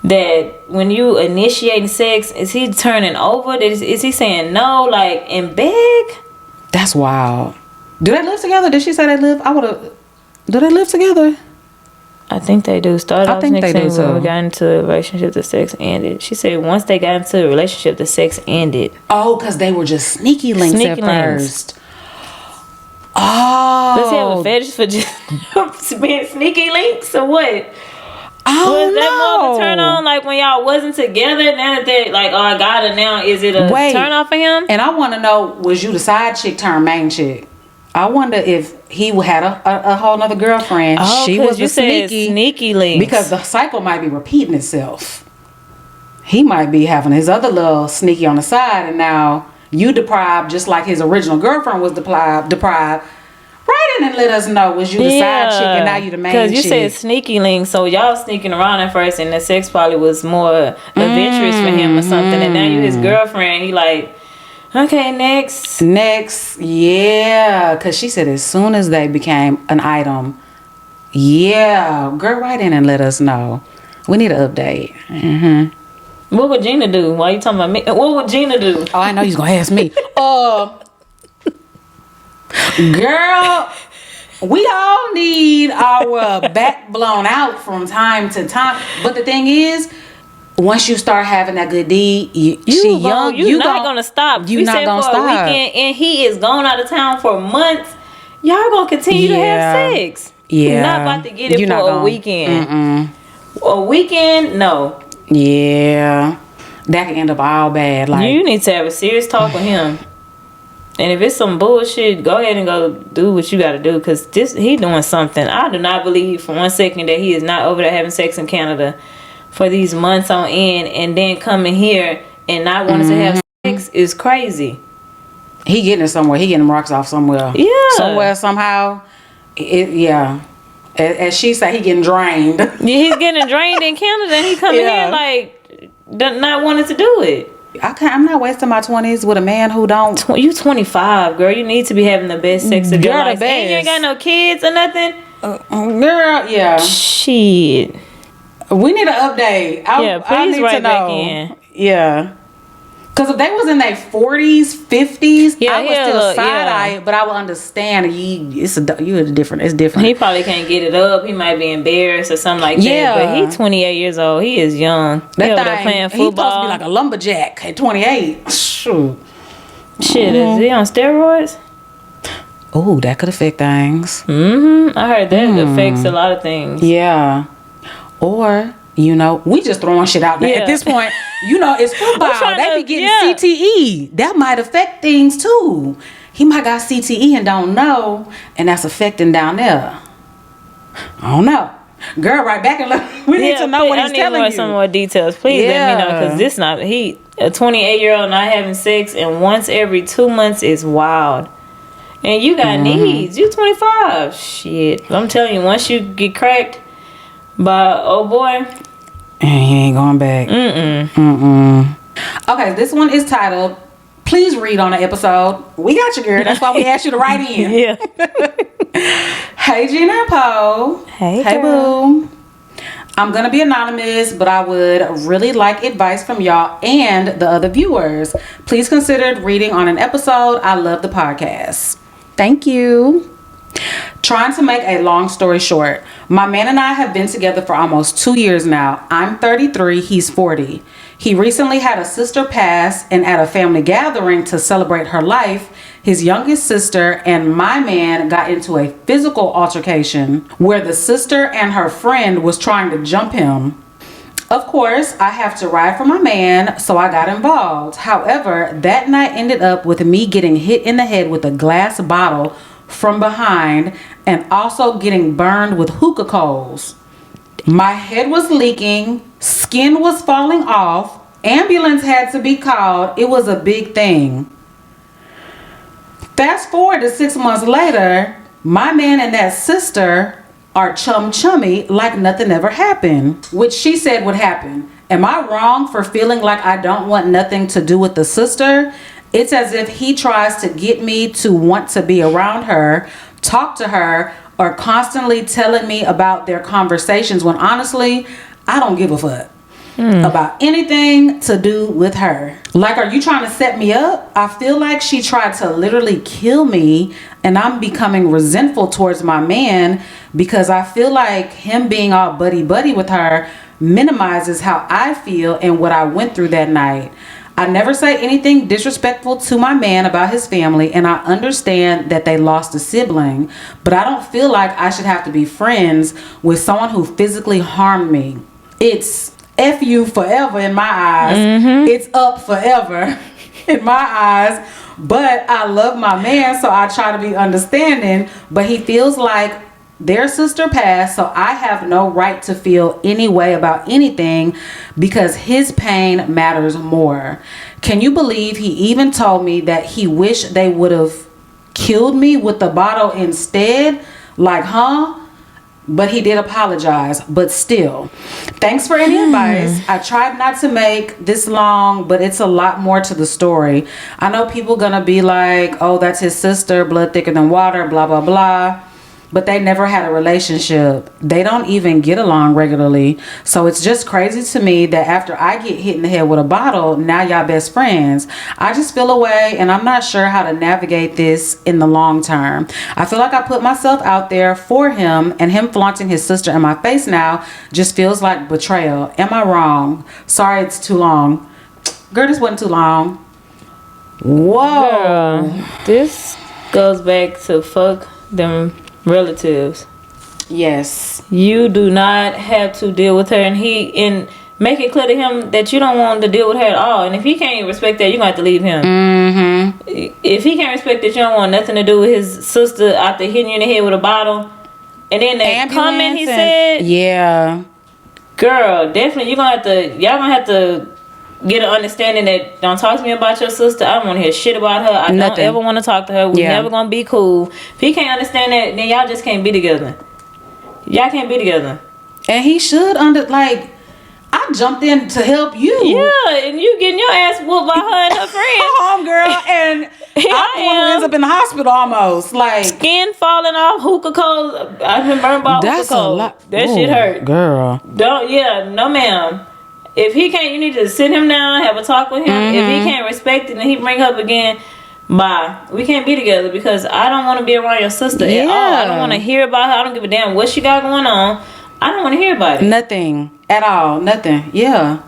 Speaker 2: That when you initiating sex, is he turning over? Is he saying no, like, and beg?
Speaker 1: That's wild. Do they live together? Did she say they live? Do they live together?
Speaker 2: I think they do.
Speaker 1: I think they do.
Speaker 2: When we got into a relationship, the sex ended. She said once they got into a relationship, the sex ended.
Speaker 1: Oh, because they were just sneaky links at first. Oh.
Speaker 2: Does he have a fetish for just being sneaky links or what?
Speaker 1: Was
Speaker 2: that more of a turn on, like when y'all wasn't together? Now that they like, oh, I got her now. Is it a turn off for him?
Speaker 1: And I want to know, was you the side chick turned main chick? I wonder if he had a whole nother girlfriend.
Speaker 2: Oh,
Speaker 1: she was
Speaker 2: you
Speaker 1: the
Speaker 2: sneaky links.
Speaker 1: Because the cycle might be repeating itself. he might be having his other little sneaky on the side, and now you deprived just like his original girlfriend was deprived. Write in and let us know, was you the side chick and now you the main chick?
Speaker 2: Because you said sneaky link, so y'all sneaking around at first, and the sex probably was more adventurous for him or something, and now you his girlfriend. He like, okay, next,
Speaker 1: yeah, because she said as soon as they became an item, yeah, girl, write in and let us know. We need an update.
Speaker 2: What would Gina do? Why you talking about me? What would Gina do?
Speaker 1: Oh, I know you's gonna ask me. Girl, we all need our back blown out from time to time. But the thing is, once you start having that good deed, you're
Speaker 2: not gonna stop.
Speaker 1: You're not gonna stop.
Speaker 2: A weekend and he is gone out of town for months. Y'all gonna continue to have sex.
Speaker 1: Yeah,
Speaker 2: you're not about to get it for a weekend. A weekend, no.
Speaker 1: Yeah, that can end up all bad. Like,
Speaker 2: you need to have a serious talk with him. And if it's some bullshit, go ahead and go do what you got to do, because he doing something. I do not believe for 1 second that he is not over there having sex in Canada for these months on end, and then coming here and not wanting to have sex is crazy.
Speaker 1: He getting it somewhere. He getting them rocks off somewhere.
Speaker 2: Yeah,
Speaker 1: somewhere, somehow. As she said, he getting drained.
Speaker 2: Yeah, he's getting drained in Canada, and he coming here like not wanting to do it.
Speaker 1: I'm not wasting my 20s with a man who don't.
Speaker 2: You 25, girl. You need to be having the best sex of your life. And you ain't got no kids or nothing.
Speaker 1: Girl, yeah.
Speaker 2: Shit.
Speaker 1: We need an update.
Speaker 2: Please
Speaker 1: need
Speaker 2: write
Speaker 1: to know.
Speaker 2: back in.
Speaker 1: Yeah. Because if they was in their 40s, 50s, I would still side-eye, but I would understand. It's different.
Speaker 2: He probably can't get it up. He might be embarrassed or something like that. But he's 28 years old. He is young. He over there playing football.
Speaker 1: He's supposed to be like a lumberjack at 28. Shoot.
Speaker 2: Shit, is he on steroids?
Speaker 1: Oh, that could affect things.
Speaker 2: I heard that affects a lot of things.
Speaker 1: Yeah. Or, we just throwing shit out there. At this point, it's football. They be getting CTE. That might affect things too. He might got CTE and don't know, and that's affecting down there. I don't know. Girl, right back and look. We need to know what he's telling you.
Speaker 2: Some more details. Please let me know, because a 28-year-old not having sex and once every 2 months is wild. And you got needs. You 25. Shit. I'm telling you, once you get cracked by boy,
Speaker 1: and he ain't going back. Okay, this one is titled, Please Read on the Episode. We got you, girl. That's why we asked you to write in.
Speaker 2: Yeah.
Speaker 1: Hey, Gina and Poe.
Speaker 2: Hey,
Speaker 1: boo. I'm going to be anonymous, but I would really like advice from y'all and the other viewers. Please consider reading on an episode. I love the podcast. Thank you. Trying to make a long story short, my man and I have been together for almost 2 years now. I'm 33, he's 40. He recently had a sister pass, and at a family gathering to celebrate her life, his youngest sister and my man got into a physical altercation where the sister and her friend was trying to jump him. Of course, I have to ride for my man, so I got involved. However, that night ended up with me getting hit in the head with a glass bottle from behind and also getting burned with hookah coals. My head was leaking, skin was falling off, ambulance had to be called. It was a big thing. Fast forward to 6 months later, my man and that sister are chummy like nothing ever happened, which she said would happen. Am I wrong for feeling like I don't want nothing to do with the sister? It's as if he tries to get me to want to be around her, talk to her, or constantly telling me about their conversations when honestly, I don't give a fuck about anything to do with her. Like, are you trying to set me up? I feel like she tried to literally kill me, and I'm becoming resentful towards my man because I feel like him being all buddy-buddy with her minimizes how I feel and what I went through that night. I never say anything disrespectful to my man about his family, and I understand that they lost a sibling, but I don't feel like I should have to be friends with someone who physically harmed me. It's F you forever in my eyes. It's up forever in my eyes, but I love my man, so I try to be understanding, but he feels like their sister passed, so I have no right to feel any way about anything because his pain matters more. Can you believe he even told me that he wished they would have killed me with the bottle instead? Like, huh? But he did apologize, but still. Thanks for any advice. I tried not to make this long, but it's a lot more to the story. I know people gonna be like, oh, that's his sister, blood thicker than water, blah, blah, blah. But they never had a relationship. They don't even get along regularly. So it's just crazy to me that after I get hit in the head with a bottle, now y'all best friends. I just feel away and I'm not sure how to navigate this in the long term. I feel like I put myself out there for him, and him flaunting his sister in my face now just feels like betrayal. Am I wrong? Sorry it's too long. Girl, this wasn't too long. Whoa.
Speaker 2: Girl, this goes back to fuck them relatives.
Speaker 1: Yes.
Speaker 2: You do not have to deal with her, and make it clear to him that you don't want to deal with her at all. And if he can't respect that, you're gonna have to leave him. If he can't respect that, you don't want nothing to do with his sister after hitting you in the head with a bottle. And then that comment he said,
Speaker 1: yeah,
Speaker 2: girl, definitely y'all gonna have to get an understanding that don't talk to me about your sister. I don't want to hear shit about her. I don't ever want to talk to her. We're never gonna be cool. If he can't understand that, then y'all just can't be together. Y'all can't be together.
Speaker 1: And he should I jumped in to help you.
Speaker 2: Yeah, and you getting your ass whooped by her and her friends.
Speaker 1: Homegirl, and I'm the one who ends up in the hospital almost. Like
Speaker 2: skin falling off, hookah cold. I've been burned by hookah cold. That shit hurt.
Speaker 1: Girl.
Speaker 2: No ma'am. If he can't, you need to sit him down, have a talk with him. If he can't respect it and he bring up again, bye. We can't be together because I don't want to be around your sister at all. I don't want to hear about her. I don't give a damn what she got going on. I don't want to hear about it.
Speaker 1: Nothing at all. Nothing. Yeah.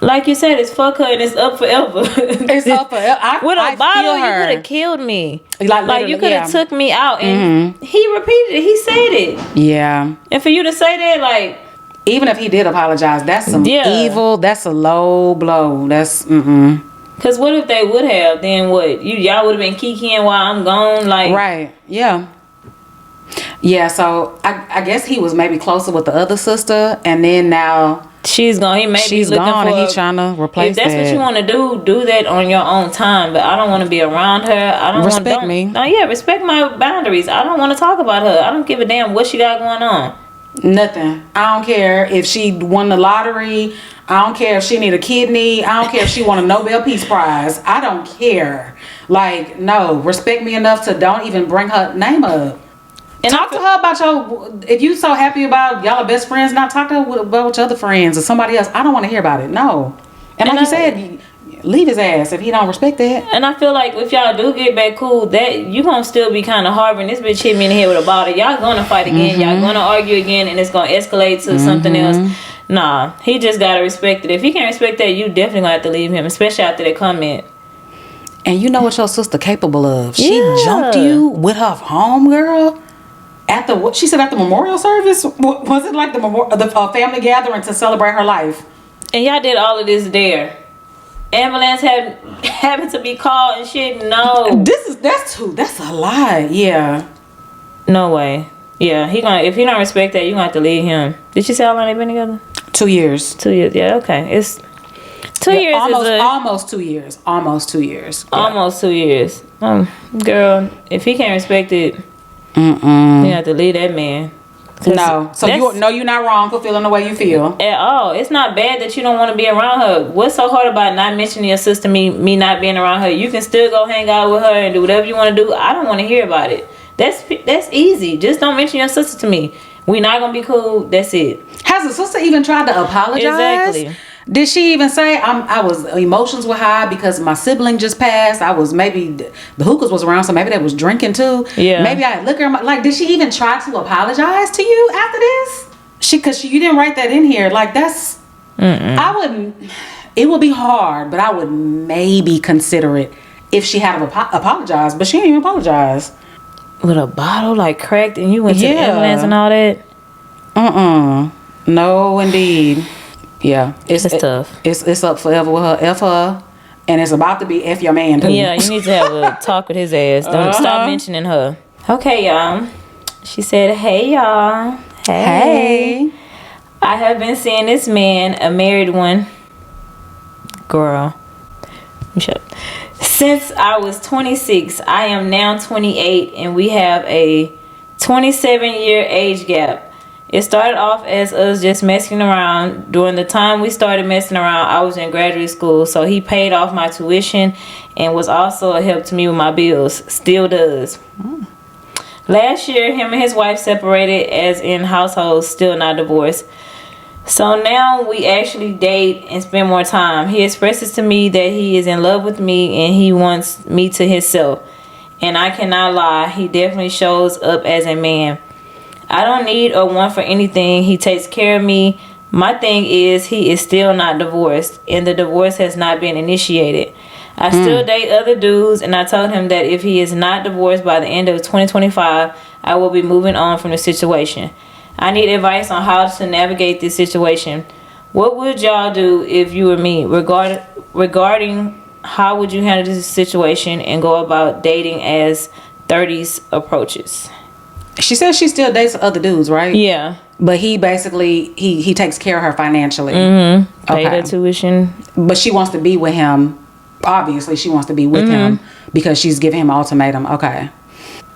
Speaker 2: Like you said, it's fuck her and it's up forever.
Speaker 1: It's up forever.
Speaker 2: With a bottle, you could have killed me. Like you could have took me out. And he repeated it. He said it.
Speaker 1: Yeah.
Speaker 2: And for you to say that, like,
Speaker 1: even if he did apologize, that's some evil. That's a low blow. That's
Speaker 2: Cause what if they would have? Then what? Y'all would have been kikiing while I'm gone. Like
Speaker 1: right. Yeah. Yeah. So I guess he was maybe closer with the other sister, and then now
Speaker 2: she's gone. He may
Speaker 1: she's
Speaker 2: be looking
Speaker 1: gone,
Speaker 2: for
Speaker 1: and he's trying to replace.
Speaker 2: If that's what you want to do that on your own time. But I don't want to be around her. I don't
Speaker 1: respect me.
Speaker 2: No, yeah, respect my boundaries. I don't want to talk about her. I don't give a damn what she got going on.
Speaker 1: Nothing. I don't care if she won the lottery. I don't care if she need a kidney. I don't care if she won a Nobel Peace Prize. I don't care. Like, no, respect me enough to don't even bring her name up. And talk to her about if you so happy about y'all are best friends, not talk to her about your other friends or somebody else. I don't want to hear about it. No. And like you said, leave his ass if he don't respect that.
Speaker 2: And I feel like if y'all do get back cool, that you gonna still be kind of harboring this bitch hit me in the head with a bottle. Y'all gonna fight again. Y'all gonna argue again, and it's gonna escalate to something else. Nah, he just gotta respect it. If he can't respect that, you definitely gonna have to leave him, especially after that comment.
Speaker 1: And you know what your sister capable of? She jumped you with her homegirl at the she said at the memorial service. Was it like the family gathering to celebrate her life?
Speaker 2: And y'all did all of this there. Ambulance having to be called and shit. No,
Speaker 1: that's a lie. Yeah,
Speaker 2: no way. Yeah, if he don't respect that, you gonna have to leave him. Did you say how long they been together?
Speaker 1: 2 years.
Speaker 2: 2 years. Yeah, okay. It's 2 years.
Speaker 1: Almost 2 years. Almost 2 years. Yeah.
Speaker 2: Almost 2 years. Girl, if he can't respect it, you have to leave that man.
Speaker 1: No, so you're not wrong for feeling the way you feel
Speaker 2: at all. It's not bad that you don't want to be around her. What's so hard about not mentioning your sister? Me not being around her. You can still go hang out with her and do whatever you want to do. I don't want to hear about it. That's easy. Just don't mention your sister to me. We not gonna be cool. That's it.
Speaker 1: Has the sister even tried to apologize?
Speaker 2: Exactly.
Speaker 1: Did she even say I was emotions were high because my sibling just passed? I was maybe the hookahs was around, so maybe they was drinking too.
Speaker 2: Yeah.
Speaker 1: Maybe I had liquor. Like, did she even try to apologize to you after this? Because you didn't write that in here. Like that's. I wouldn't. It would be hard, but I would maybe consider it if she had apologized. But she didn't even apologize.
Speaker 2: With a bottle like cracked, and you went to the ambulance and all that.
Speaker 1: No, indeed. Yeah,
Speaker 2: it's tough.
Speaker 1: It's up forever with her. F her, and it's about to be F your man too.
Speaker 2: Yeah, you need to have a talk with his ass. Don't stop mentioning her. Okay, y'all. She said, "Hey y'all.
Speaker 1: Hey.
Speaker 2: I have been seeing this man, a married one, girl. Shut up. Since I was 26. I am now 28, and we have a 27-year age gap. It started off as us just messing around. During the time we started messing around, I was in graduate school, so he paid off my tuition and was also a help to me with my bills. Still does. Last year, him and his wife separated, as in households, still not divorced. So now we actually date and spend more time. He expresses to me that he is in love with me and he wants me to himself. And I cannot lie, he definitely shows up as a man. I don't need or want for anything. He takes care of me. My thing is, he is still not divorced, and the divorce has not been initiated. I still date other dudes, and I told him that if he is not divorced by the end of 2025, I will be moving on from the situation. I need advice on how to navigate this situation. What would y'all do if you were me? Regarding how would you handle this situation and go about dating as 30s approaches?
Speaker 1: She says she still dates other dudes, right?
Speaker 2: Yeah.
Speaker 1: But he basically, he takes care of her financially.
Speaker 2: Pay the tuition.
Speaker 1: But she wants to be with him. Obviously, she wants to be with him because she's giving him an ultimatum. Okay.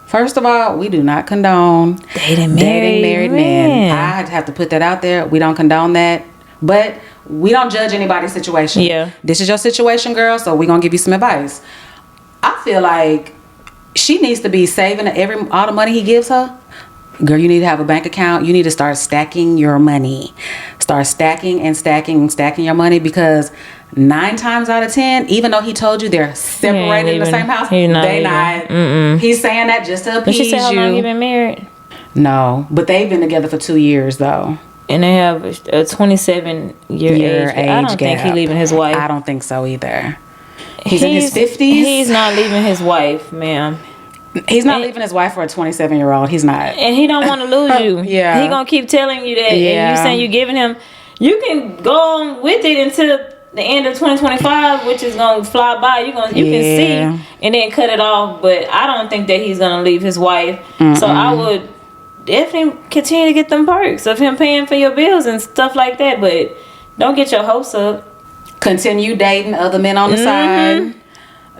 Speaker 1: First of all, we do not condone
Speaker 2: dating married men.
Speaker 1: I have to put that out there. We don't condone that. But we don't judge anybody's situation.
Speaker 2: Yeah.
Speaker 1: This is your situation, girl, so we're going to give you some advice. I feel like she needs to be saving all the money he gives her. Girl, you need to have a bank account. You need to start stacking your money. Start stacking and stacking and stacking your money, because 9 times out of 10, even though he told you they're separated in the same house, they not. He's saying that just to appease you.
Speaker 2: But she said how long you been married?
Speaker 1: No, but they've been together for 2 years though.
Speaker 2: And they have a 27-year age. I don't think he's leaving his wife.
Speaker 1: I don't think so either. He's in his 50s.
Speaker 2: He's not leaving his wife, ma'am.
Speaker 1: He's not leaving his wife for a 27-year-old. He's not.
Speaker 2: And he don't want to lose you.
Speaker 1: Yeah.
Speaker 2: He gonna keep telling you that. And you saying you giving him. You can go on with it until the end of 2025, which is gonna fly by. You can see and then cut it off. But I don't think that he's gonna leave his wife. So I would definitely continue to get them perks of him paying for your bills and stuff like that. But don't get your hopes up.
Speaker 1: Continue dating other men on the side.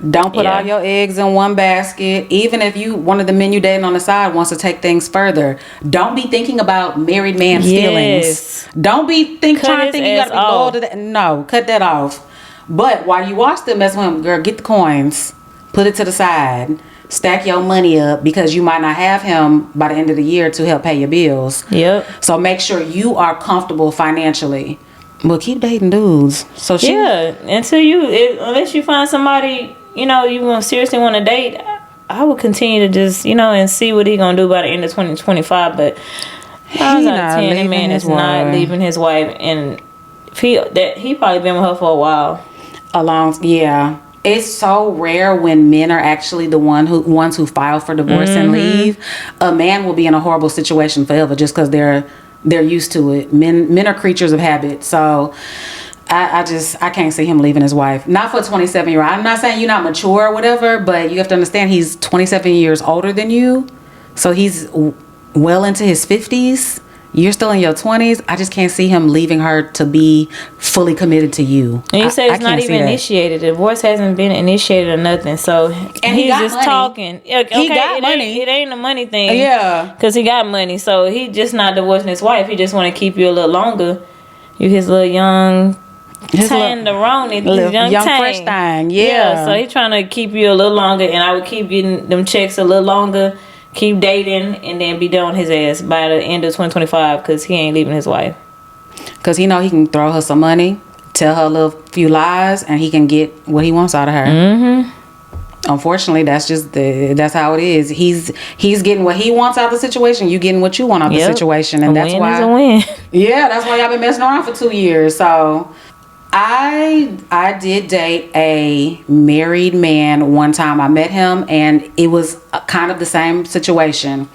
Speaker 1: Don't put all your eggs in one basket. Even if one of the men you dating on the side wants to take things further, don't be thinking about married man's feelings. Don't be trying to think you gotta be loyal to that. No, cut that off. But while you are still messing with him, girl, get the coins, put it to the side, stack your money up, because you might not have him by the end of the year to help pay your bills.
Speaker 2: Yep.
Speaker 1: So make sure you are comfortable financially. Well, keep dating dudes. So
Speaker 2: until unless you find somebody you seriously want to date, I would continue to just and see what he gonna do by the end of 2025. But that man is not leaving his wife, and he probably been with her for a while. It's so rare when men are actually the ones who file for divorce and leave. A man will be in a horrible situation forever just because they're used to it. Men are creatures of habit. So I can't see him leaving his wife. Not for a 27-year-old. I'm not saying you're not mature or whatever, but you have to understand he's 27 years older than you. So he's well into his 50s. You're still in your 20s. I just can't see him leaving her to be fully committed to you. And you said it's not even initiated. The divorce hasn't been initiated or nothing. So he's just money. Talking. Okay, he got money. It ain't a money thing.
Speaker 1: Yeah.
Speaker 2: Because he got money. So he just not divorcing his wife. He just want to keep you a little longer. You his little young tenderoni, young
Speaker 1: fresh thing. Yeah.
Speaker 2: So he trying to keep you a little longer, and I would keep getting them checks a little longer. Keep dating, and then be done with his ass by the end of 2025, because he ain't leaving his wife.
Speaker 1: Because he know he can throw her some money, tell her a little few lies, and he can get what he wants out of her. Unfortunately, that's how it is. He's getting what he wants out of the situation. You getting what you want out of the situation, and that's why.
Speaker 2: A win.
Speaker 1: Yeah, that's why y'all been messing around for 2 years. So I did date a married man one time. I met him, and it was kind of the same situation.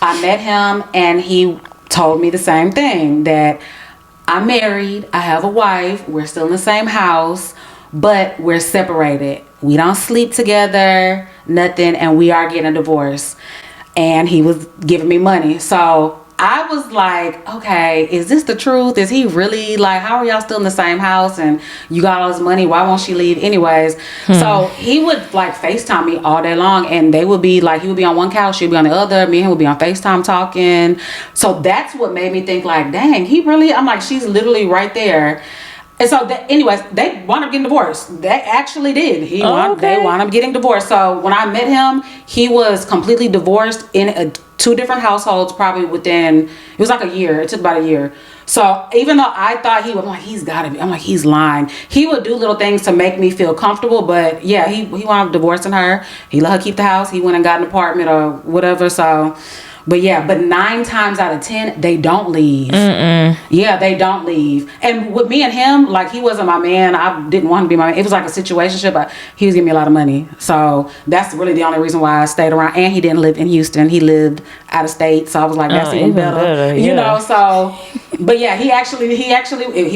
Speaker 1: I met him, and he told me the same thing, that I'm married, I have a wife, we're still in the same house, but we're separated. We don't sleep together, nothing, and we are getting a divorce. and he was giving me money. So I was like, okay, is this the truth? Is he really like, how are y'all still in the same house and you got all this money? Why won't she leave anyways? So he would like FaceTime me all day long, and they would be like, he would be on one couch, she'd be on the other, me and him would be on FaceTime talking. So that's what made me think like, dang, he really, I'm like, she's literally right there. And so, anyways, they wound up getting divorced. They actually did. They wound up getting divorced. So when I met him, he was completely divorced in two different households. Probably within, it was like a year. It took about a year. So even though I thought he would, I'm like, he's got to be. I'm like, he's lying. He would do little things to make me feel comfortable, but yeah, he wound up divorcing her. He let her keep the house. He went and got an apartment or whatever. So. But 9 times out of 10, they don't leave. Yeah, they don't leave. And with me and him, like, he wasn't my man. I didn't want him to be my man. It was like a situationship, but he was giving me a lot of money. So that's really the only reason why I stayed around. And he didn't live in Houston. He lived out of state. So I was like, that's even better. You know, so. But yeah, he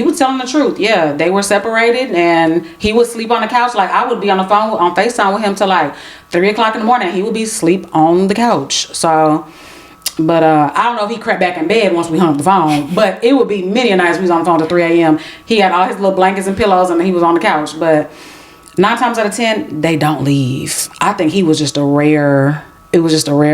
Speaker 1: was telling the truth. Yeah, they were separated, and he would sleep on the couch. Like, I would be on the phone, on FaceTime with him till like 3 o'clock in the morning. He would be asleep on the couch. So. But I don't know if he crept back in bed once we hung up the phone. But it would be many a nights we was on the phone till 3 a.m. He had all his little blankets and pillows, and he was on the couch. But 9 times out of 10, they don't leave. I think it was just a rare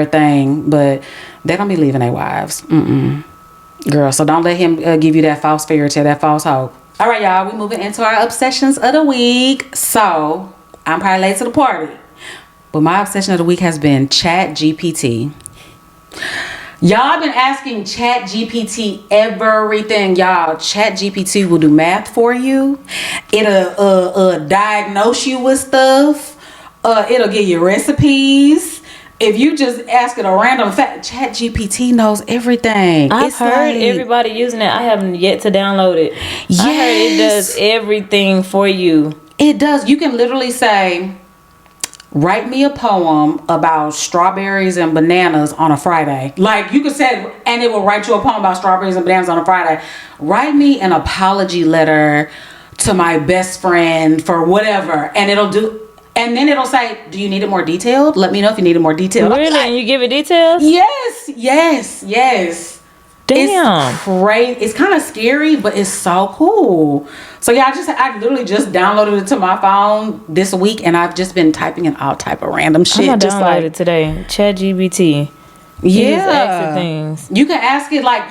Speaker 1: thing. But they don't be leaving their wives. Girl, so don't let him give you that false fairy tale, that false hope. All right, y'all, we moving into our obsessions of the week. So I'm probably late to the party, but my obsession of the week has been ChatGPT. Y'all been asking ChatGPT everything, y'all. ChatGPT will do math for you. It'll diagnose you with stuff. It'll give you recipes. If you just ask it a random fact, ChatGPT knows everything.
Speaker 2: I've heard everybody using it. I haven't yet to download it.
Speaker 1: Yes.
Speaker 2: I heard it does everything for you.
Speaker 1: It does. You can literally say, write me a poem about strawberries and bananas on a Friday. Like, you could say, and it will write you a poem about strawberries and bananas on a Friday. Write me an apology letter to my best friend for whatever. And and then it'll say, do you need it more detailed? Let me know if you need it more detailed.
Speaker 2: Really? And you give it details?
Speaker 1: Yes. Damn. It's great. It's kind of scary, but it's so cool. So yeah, I literally just downloaded it to my phone this week, and I've just been typing in all type of random shit.
Speaker 2: I'm gonna download it today. ChatGPT.
Speaker 1: Yeah.
Speaker 2: Things.
Speaker 1: You can ask it like,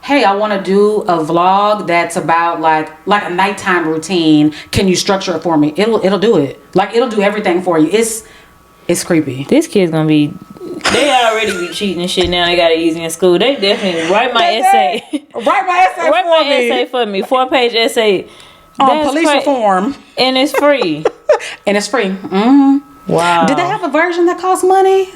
Speaker 1: hey, I want to do a vlog that's about like a nighttime routine. Can you structure it for me? It'll do it. Like, it'll do everything for you. It's creepy.
Speaker 2: This kid's gonna be. They already be cheating and shit now. They got it easy in school. They definitely write my essay.
Speaker 1: Write my essay
Speaker 2: for me. 4-page essay
Speaker 1: on police reform,
Speaker 2: and it's free.
Speaker 1: Wow. Did they have a version that costs money?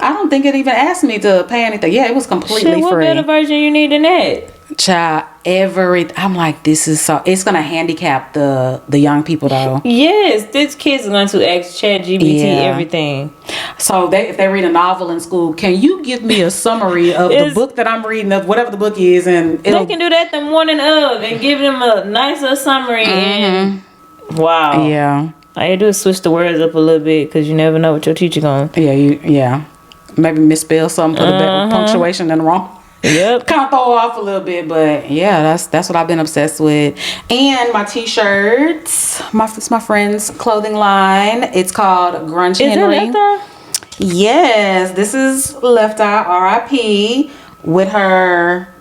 Speaker 1: I don't think it even asked me to pay anything. Yeah, it was completely free.
Speaker 2: What better version you need than that?
Speaker 1: Child, I'm like, this is so. It's gonna handicap the young people though.
Speaker 2: Yes, this kid's going to ask ChatGPT everything.
Speaker 1: So if they read a novel in school, can you give me a summary of the book that I'm reading, of whatever the book is, and
Speaker 2: they can do that the morning of and give them a nicer summary. And wow,
Speaker 1: yeah.
Speaker 2: All you do is switch the words up a little bit, because you never know what your teacher going.
Speaker 1: Yeah. Maybe misspell something, put a bit punctuation in the wrong.
Speaker 2: Yep.
Speaker 1: Kind of throw off a little bit, but yeah, that's what I've been obsessed with. And my t-shirts, it's my friend's clothing line. It's called Grunge Henry.
Speaker 2: Is it Left Eye?
Speaker 1: Yes, this is Left Eye, R.I.P. with her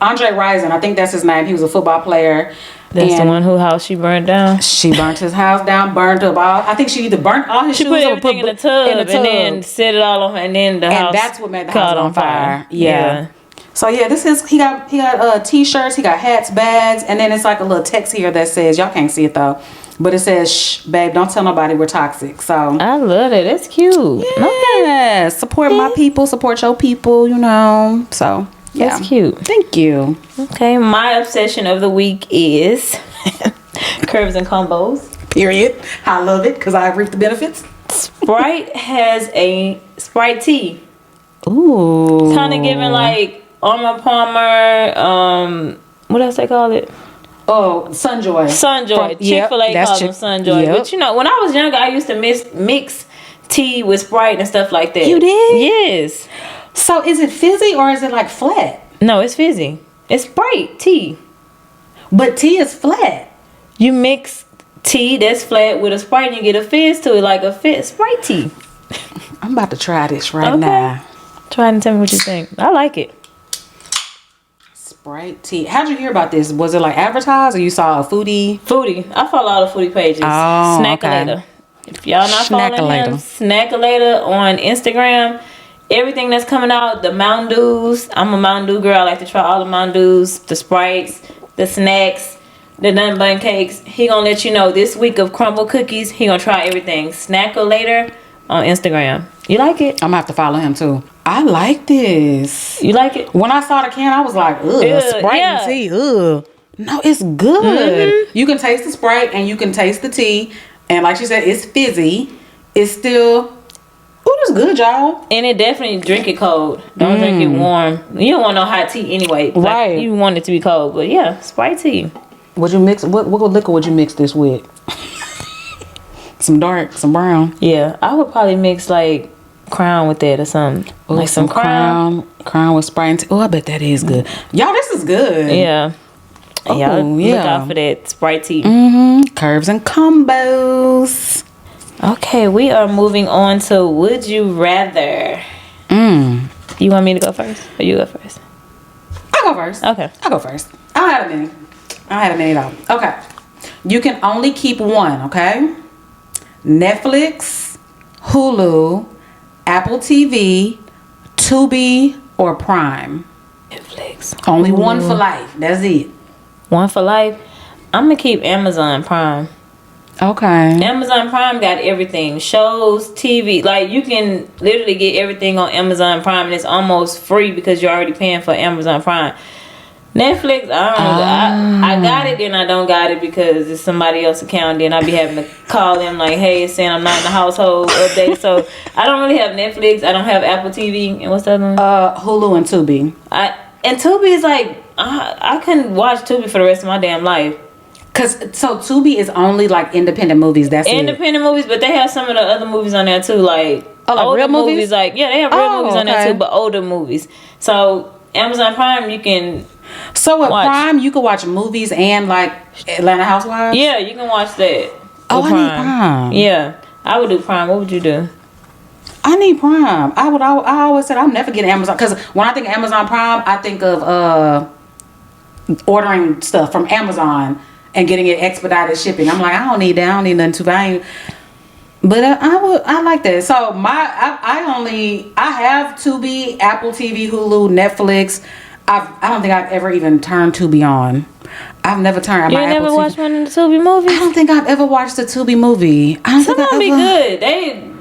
Speaker 1: Andre Rison. I think that's his name. He was a football player.
Speaker 2: That's the one whose house she burned down.
Speaker 1: She burnt his house down, burned up all. I think she either burnt all his shoes.
Speaker 2: She put everything in the tub and then set it all on, and then the house.
Speaker 1: And that's what made the house on fire.
Speaker 2: Yeah.
Speaker 1: So yeah, this is he got t-shirts, he got hats, bags, and then it's like a little text here that says, y'all can't see it though, but it says, shh, babe, don't tell nobody we're toxic. So
Speaker 2: I love it. That's cute.
Speaker 1: Yeah. Support my people, support your people, you know. So yeah.
Speaker 2: That's cute.
Speaker 1: Thank you.
Speaker 2: Okay, my obsession of the week is curves and combos.
Speaker 1: Period. I love it because I reap the benefits.
Speaker 2: Sprite has a Sprite tea.
Speaker 1: Ooh.
Speaker 2: Kind of giving like Armor Palmer, what else they call it?
Speaker 1: Oh, Sunjoy.
Speaker 2: Chick-fil-A calls them Sunjoy. Yep. But you know, when I was younger, I used to mix tea with Sprite and stuff like that.
Speaker 1: You did?
Speaker 2: Yes.
Speaker 1: So is it fizzy or is it like flat?
Speaker 2: No, it's fizzy. It's Sprite tea.
Speaker 1: But tea is flat.
Speaker 2: You mix tea that's flat with a Sprite and you get a fizz to it, like a Sprite tea.
Speaker 1: I'm about to try this right now.
Speaker 2: Try and tell me what you think. I like it.
Speaker 1: Sprite tea. How'd you hear about this? Was it like advertised or you saw a foodie?
Speaker 2: Foodie. I follow all the foodie pages.
Speaker 1: Oh,
Speaker 2: Snackalator.
Speaker 1: okay.
Speaker 2: If y'all not following him, Snackalator on Instagram. Everything that's coming out, the Mountain Dews. I'm a Mountain Dew girl. I like to try all the Mountain Dews, the Sprites, the snacks, the nut bun cakes. He gonna let you know this week of crumble cookies. He gonna try everything. Snackalator on Instagram. You like it?
Speaker 1: I'm gonna have to follow him too. I like this.
Speaker 2: You like it?
Speaker 1: When I saw the can, I was like, ugh, Sprite and tea, ugh. No, it's good. You can taste the Sprite and you can taste the tea. And like she said, it's fizzy. It's still, it's good, y'all.
Speaker 2: And it definitely drink it cold. Don't drink it warm. You don't want no hot tea anyway.
Speaker 1: Right.
Speaker 2: You want it to be cold. But yeah, Sprite tea.
Speaker 1: Would you mix, what liquor would you mix this with? Some dark, some brown.
Speaker 2: Yeah, I would probably mix like Crown with that or something.
Speaker 1: Ooh,
Speaker 2: like some Crown
Speaker 1: with Sprite and tea. Oh, I bet that is good. Y'all, this is good.
Speaker 2: Yeah.
Speaker 1: Oh,
Speaker 2: Y'all look
Speaker 1: yeah.
Speaker 2: out for that Sprite tea.
Speaker 1: Curves and combos.
Speaker 2: Okay, we are moving on to Would You Rather. You want me to go first? Or you go first?
Speaker 1: I'll go first.
Speaker 2: Okay.
Speaker 1: I'll go first. I had a minute off. Okay. You can only keep one, okay? Netflix, Hulu, Apple TV, Tubi, or Prime.
Speaker 2: Netflix.
Speaker 1: Only one for life. That's it.
Speaker 2: One for life. I'm going to keep Amazon Prime.
Speaker 1: Okay.
Speaker 2: Amazon Prime got everything. Shows, TV. Like, you can literally get everything on Amazon Prime, and it's almost free because you're already paying for Amazon Prime. Netflix, I got it, then I don't got it because it's somebody else's account. Then I be having to call them like, hey, it's saying I'm not in the household update. So I don't really have Netflix. I don't have Apple TV. And what's the other one?
Speaker 1: Hulu and Tubi.
Speaker 2: And Tubi is like, I couldn't watch Tubi for the rest of my damn life.
Speaker 1: So Tubi is only like independent movies. That's
Speaker 2: independent movies, but they have some of the other movies on there too, like older
Speaker 1: real movies.
Speaker 2: Like they have real movies on there too, but older movies. So Amazon Prime, you can.
Speaker 1: So with Prime, you can watch movies and like Atlanta Housewives.
Speaker 2: Yeah, you can watch that.
Speaker 1: Oh, I need Prime.
Speaker 2: Yeah, I would do Prime. What would you do?
Speaker 1: I need Prime. I always said I'm never getting Amazon because when I think of Amazon Prime, I think of ordering stuff from Amazon and getting it expedited shipping. I'm like, I don't need that. I don't need nothing to buy. But I like that. So I have Tubi, Apple TV, Hulu, Netflix. I don't think I've ever even turned Tubi on. I've never turned.
Speaker 2: You never watched one of the Tubi movies?
Speaker 1: I don't think I've ever watched a Tubi movie.
Speaker 2: Some of them be good.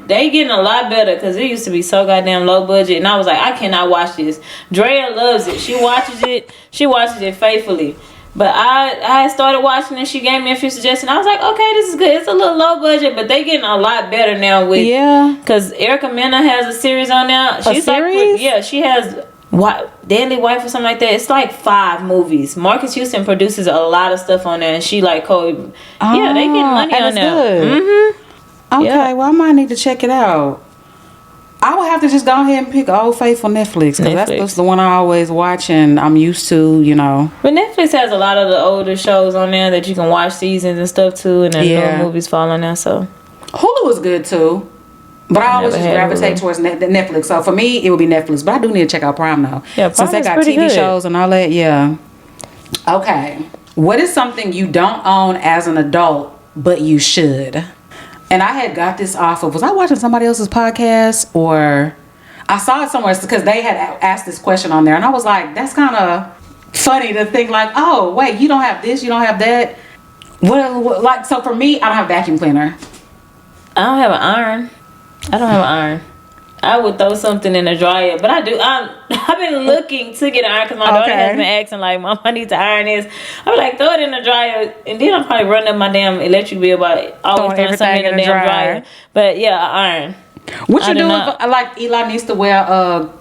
Speaker 2: They getting a lot better because it used to be so goddamn low budget, and I was like, I cannot watch this. Drea loves it. She watches it. She watches it faithfully. But I started watching and she gave me a few suggestions. I was like, okay, this is good. It's a little low budget, but they getting a lot better now with because Erica Mena has a series on now. She's
Speaker 1: series?
Speaker 2: She has Deadly Wife or something like that. It's like 5 movies. Marcus Houston produces a lot of stuff on there, and she like they getting money on there.
Speaker 1: Okay, well I might need to check it out. I would have to just go ahead and pick Old Faithful Netflix because that's the one I always watch and I'm used to, you know.
Speaker 2: But Netflix has a lot of the older shows on there that you can watch seasons and stuff too, and then newer movies fall on there. So
Speaker 1: Hulu is good too, but I always just gravitate towards Netflix. So for me, it would be Netflix. But I do need to check out Prime though, since they got TV shows and all that. Yeah. Okay. What is something you don't own as an adult but you should? And I had got this off of, was I watching somebody else's podcast or I saw it somewhere because they had asked this question on there and I was like, that's kind of funny to think like, oh, wait, you don't have this, you don't have that. What like, so for me, I don't have a vacuum cleaner.
Speaker 2: I don't have an iron. I would throw something in the dryer, but I do. I've been looking to get an iron because my daughter has been asking like, "Mom, I need to iron this." I'm like, throw it in the dryer, and then I'm probably running up my damn electric bill by always throwing something in the damn dryer. But yeah, an iron.
Speaker 1: What you do if like Eli needs to wear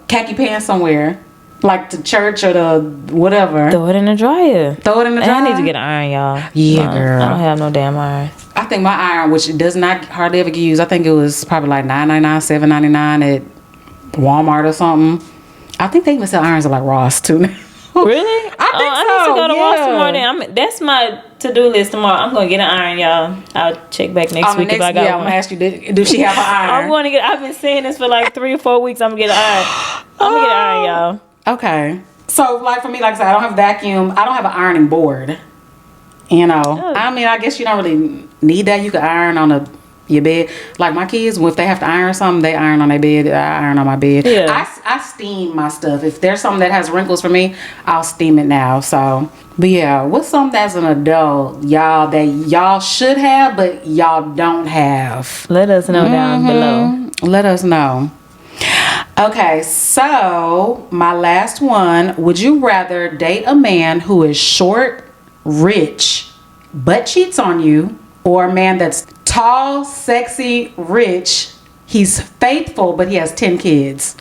Speaker 1: khaki pants somewhere, like to church or the whatever?
Speaker 2: Throw it in the dryer.
Speaker 1: I need
Speaker 2: to get an iron, y'all.
Speaker 1: Yeah, girl.
Speaker 2: I don't have no damn iron.
Speaker 1: I think my iron, which does not hardly ever get used, I think it was probably like $9.99, $7.99 at Walmart or something. I think they even sell irons at like Ross too.
Speaker 2: Really?
Speaker 1: I think
Speaker 2: I need to go to Ross tomorrow. Then that's my to-do list tomorrow. I'm gonna get an iron, y'all. I'll check back next week if I got one.
Speaker 1: I'm gonna ask you, do she have an iron?
Speaker 2: I'm going to get. I've been saying this for like 3 or 4 weeks. I'm gonna get an iron. I'm gonna get an iron, y'all.
Speaker 1: Okay. So like for me, like I said, I don't have a vacuum. I don't have an ironing board. You know, I mean, I guess you don't really need that. You could iron on your bed. Like my kids, if they have to iron something, they iron on their bed. I iron on my bed.
Speaker 2: Yeah.
Speaker 1: I steam my stuff. If there's something that has wrinkles for me, I'll steam it now. So, but yeah, what's something as an adult, y'all, that y'all should have, but y'all don't have?
Speaker 2: Let us know down below.
Speaker 1: Let us know. Okay, so my last one. Would you rather date a man who is short, rich, but cheats on you, or a man that's tall, sexy, rich, he's faithful, but he has 10 kids?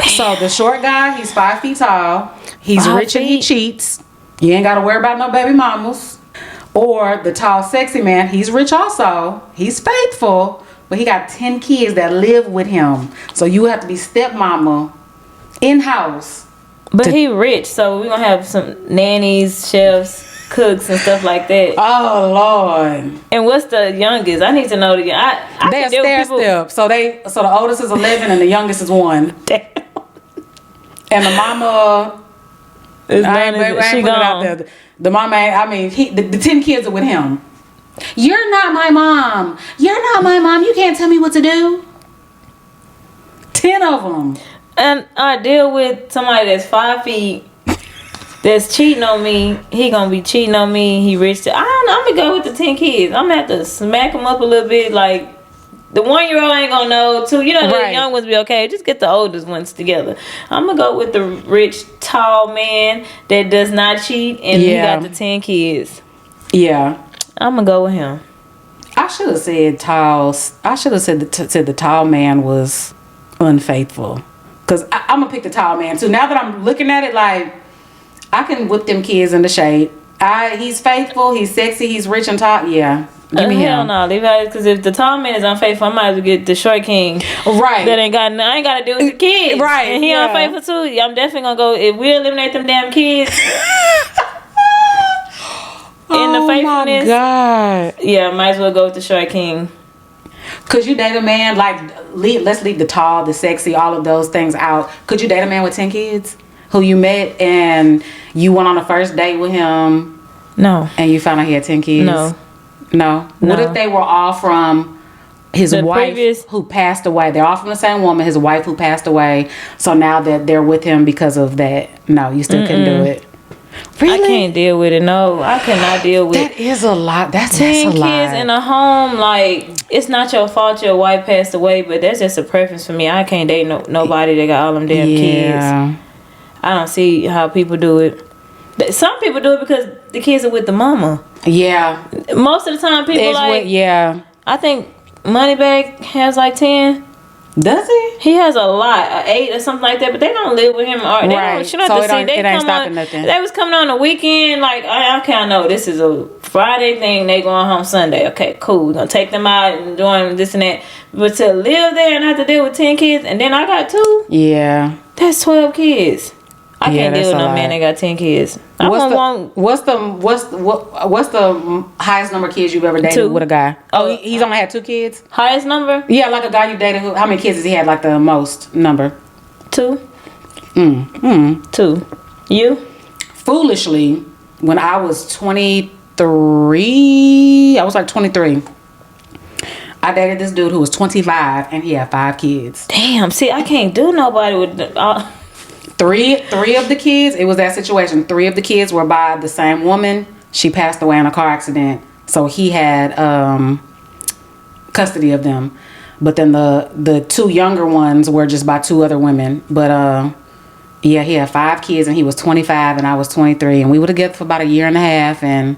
Speaker 1: So the short guy, he's 5 feet tall, he's rich and he cheats, you ain't gotta worry about no baby mamas. Or the tall, sexy man, he's rich also, he's faithful, but he got 10 kids that live with him, so you have to be stepmama in-house.
Speaker 2: But he rich, so we're gonna have some nannies, chefs, cooks, and stuff like that.
Speaker 1: Oh Lord!
Speaker 2: And what's the youngest? I need to know the.
Speaker 1: They're stair step. So the oldest is 11 and the youngest is 1.
Speaker 2: Damn.
Speaker 1: And the mama.
Speaker 2: She gone.
Speaker 1: The mama. I mean, the 10 kids are with him. You're not my mom. You're not my mom. You can't tell me what to do. 10 of them.
Speaker 2: And I deal with somebody that's 5 feet that's cheating on me. He gonna be cheating on me. He rich. I don't know. I'm gonna go with the 10 kids. I'm gonna have to smack him up a little bit. Like the 1-year-old ain't gonna know. The young ones be okay. Just get the oldest ones together. I'm gonna go with the rich, tall man that does not cheat, and he got the 10 kids.
Speaker 1: Yeah,
Speaker 2: I'm gonna go with him.
Speaker 1: I should have said tall. I should have said the tall man was unfaithful. Cause I'm gonna pick the tall man too. Now that I'm looking at it, like I can whip them kids into shape. He's faithful. He's sexy. He's rich and tall. Yeah, give me
Speaker 2: hell
Speaker 1: him.
Speaker 2: no, leave out. Cause if the tall man is unfaithful, I might as well get the short king.
Speaker 1: Right.
Speaker 2: That I ain't got to deal with the kids.
Speaker 1: Right.
Speaker 2: And he unfaithful too. I'm definitely gonna go. If we eliminate them damn kids. In the faithfulness.
Speaker 1: Oh my God.
Speaker 2: Yeah, might as well go with the short king.
Speaker 1: Could you date a man let's leave the tall, the sexy, all of those things out. Could you date a man with 10 kids who you met and you went on a first date with him?
Speaker 2: No.
Speaker 1: And you found out he had 10 kids? No. What if they were all from his wife who passed away? They're all from the same woman, his wife who passed away. So now that they're with him because of that, no, you still couldn't do it. Really?
Speaker 2: I can't deal with it. No, I cannot deal with it.
Speaker 1: That is a lot. That's
Speaker 2: 10
Speaker 1: a lot.
Speaker 2: kids in a home. Like, it's not your fault your wife passed away, but that's just a preference for me. I can't date nobody that got all them damn kids. I don't see how people do it. Some people do it because the kids are with the mama.
Speaker 1: Yeah.
Speaker 2: Most of the time, people I think Moneybag has like 10.
Speaker 1: Does he?
Speaker 2: He has a lot, 8 or something like that, but they don't live with him. Or they don't. She don't have to see.
Speaker 1: It ain't stopping nothing.
Speaker 2: They was coming on the weekend. Like, okay, I know this is a Friday thing. They going home Sunday. Okay, cool. We're gonna take them out and doing this and that. But to live there and have to deal with 10 kids, and then I got 2.
Speaker 1: Yeah. That's
Speaker 2: 12 kids. I can't deal with no man that got 10 kids.
Speaker 1: What's the highest number of kids you've ever dated
Speaker 2: 2.
Speaker 1: with a guy? Oh, he's only had 2 kids?
Speaker 2: Highest number?
Speaker 1: Yeah, like a guy you dated. How many kids has he had? Like the most number?
Speaker 2: 2. 2. You?
Speaker 1: Foolishly, when I was 23, I was like 23. I dated this dude who was 25 and he had 5 kids.
Speaker 2: Damn. See, I can't do nobody with.
Speaker 1: Three of the kids, it was that situation. 3 of the kids were by the same woman. She passed away in a car accident. So he had custody of them. But then the 2 younger ones were just by 2 other women. But he had 5 kids and he was 25 and I was 23. And we were together for about a year and a half. And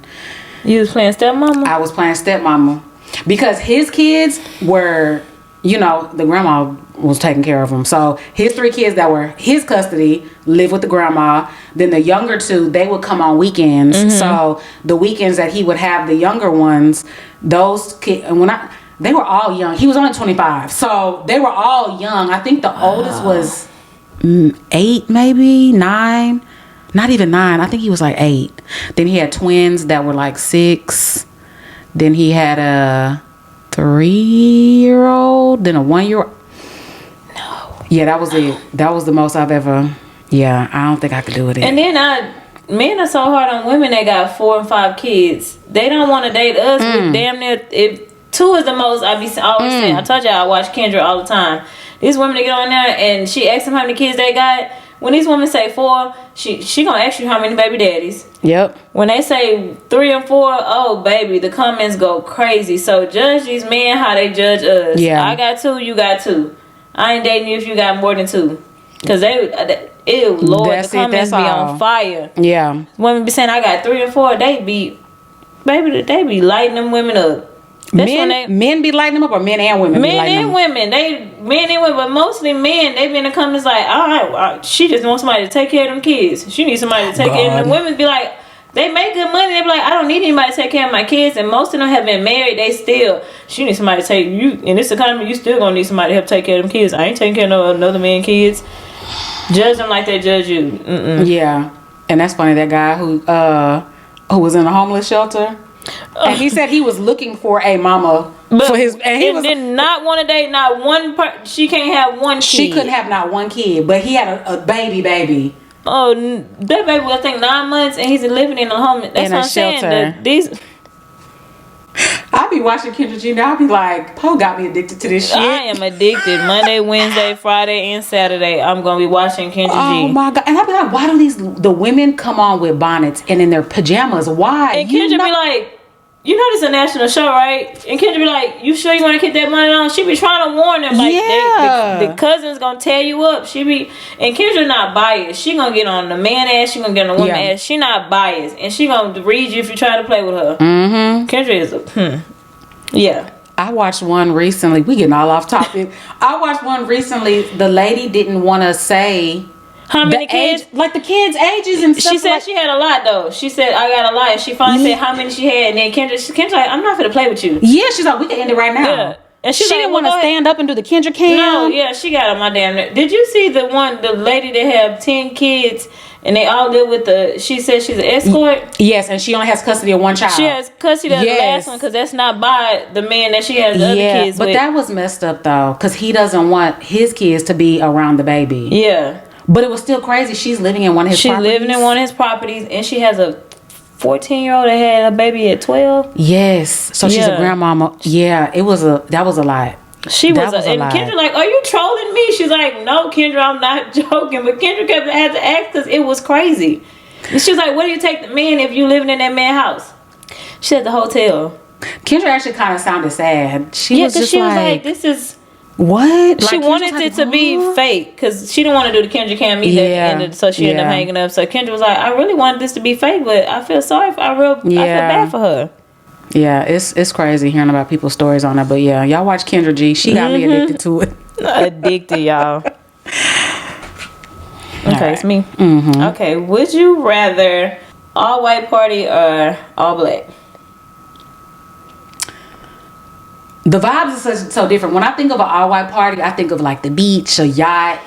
Speaker 2: you was playing stepmama?
Speaker 1: I was playing stepmama. Because his kids were, you know, the grandma was taking care of him. So his 3 kids that were his custody lived with the grandma. Then the younger 2, they would come on weekends. So the weekends that he would have the younger ones, those kids, and they were all young. He was only 25, so they were all young. I think the oldest was 8, maybe 9. Not even 9. I think he was like 8. Then he had twins that were like 6. Then he had a 3-year-old. Then a 1-year-old. No. Yeah, that was it. That was the most I've ever. Yeah, I don't think I could do it.
Speaker 2: And then men are so hard on women that got 4 and 5 kids. They don't want to date us. With damn near, if 2 is the most, I be always saying. I told y'all I watch Kendra all the time. These women that get on there and she asks them how many kids they got. When these women say 4, she gonna ask you how many baby daddies.
Speaker 1: Yep.
Speaker 2: When they say 3 and 4, oh baby, the comments go crazy. So judge these men how they judge us.
Speaker 1: Yeah.
Speaker 2: I got 2, you got 2. I ain't dating you if you got more than 2. Cause ew, Lord,
Speaker 1: That's
Speaker 2: the comments be
Speaker 1: all.
Speaker 2: on fire.
Speaker 1: Yeah.
Speaker 2: Women be saying I got 3 and 4, they be lighting them women up.
Speaker 1: Men be lighting them up, or men and women?
Speaker 2: Men and women, but mostly men. They be in the comments like, all right, she just wants somebody to take care of them kids. She needs somebody to take care of them. The women be like, they make good money. They be like, I don't need anybody to take care of my kids. And most of them have been married. She needs somebody to take you. In this economy, you still gonna need somebody to help take care of them kids. I ain't taking care of no another man's kids. Judge them like they judge you.
Speaker 1: Yeah, and that's funny. That guy who was in a homeless shelter. And he said he was looking for a mama for his. And he
Speaker 2: did not want to date not one. She can't have one kid.
Speaker 1: She couldn't have not one kid, but he had a baby.
Speaker 2: Oh, that baby was I think 9 months, and he's living in a home. That's what I'm saying. These.
Speaker 1: I be watching Kendra G now. I be like, Poe got me addicted to this shit.
Speaker 2: I am addicted. Monday, Wednesday, Friday, and Saturday. I'm gonna be watching Kendra G.
Speaker 1: Oh my god! And I be like, why do the women come on with bonnets and in their pajamas? Why?
Speaker 2: And Kendra be like, you know this is a national show, right? And Kendra be like, you sure you want to keep that money on? She be trying to warn them, like, the cousin's gonna tear you up. And Kendra not biased. She gonna get on the man ass. She gonna get on the woman ass. She not biased, and she gonna read you if you try to play with her. Kendra is yeah.
Speaker 1: I watched one recently. We getting all off topic. I watched one recently. The lady didn't want to say
Speaker 2: how many kids?
Speaker 1: Like the kids' ages and stuff.
Speaker 2: She said she had a lot though. She said I got a lot. And she finally said how many she had. And then Kendra's like, I'm not gonna play with you.
Speaker 1: Yeah, she's like, we can end it right now.
Speaker 2: Yeah. And
Speaker 1: she didn't want to stand up and do the Kendra cam.
Speaker 2: No, yeah, she got on my damn. Did you see the lady that have 10 kids and they all live with she said she's an escort?
Speaker 1: Yes, and she only has custody of one child.
Speaker 2: She has custody of the last one because that's not by the man that she has the other kids with.
Speaker 1: But that was messed up though, because he doesn't want his kids to be around the baby.
Speaker 2: Yeah.
Speaker 1: But it was still crazy. She's living in one of his properties.
Speaker 2: She's living in one of his properties, and she has a 14-year-old that had a baby at 12.
Speaker 1: Yes. So she's a grandmama. Yeah, that was a lot.
Speaker 2: And Kendra like, are you trolling me? She's like, no, Kendra, I'm not joking. But Kendra had to ask because it was crazy. And she's like, where do you take the man if you living in that man's house? She at the hotel.
Speaker 1: Kendra actually kind of sounded sad. She was like,
Speaker 2: this is...
Speaker 1: What?
Speaker 2: She wanted it to be fake because she didn't want to do the Kendra cam either, so she ended up hanging up. So Kendra was like, I really wanted this to be fake, but I feel sorry I feel bad for her. Yeah,
Speaker 1: it's crazy hearing about people's stories on that, but yeah, y'all watch Kendra G. She got me addicted to it.
Speaker 2: Addicted, y'all. Okay, it's me. Okay, would you rather all white party or all black?
Speaker 1: The vibes are so different. When I think of an all-white party, I think of like the beach, a yacht,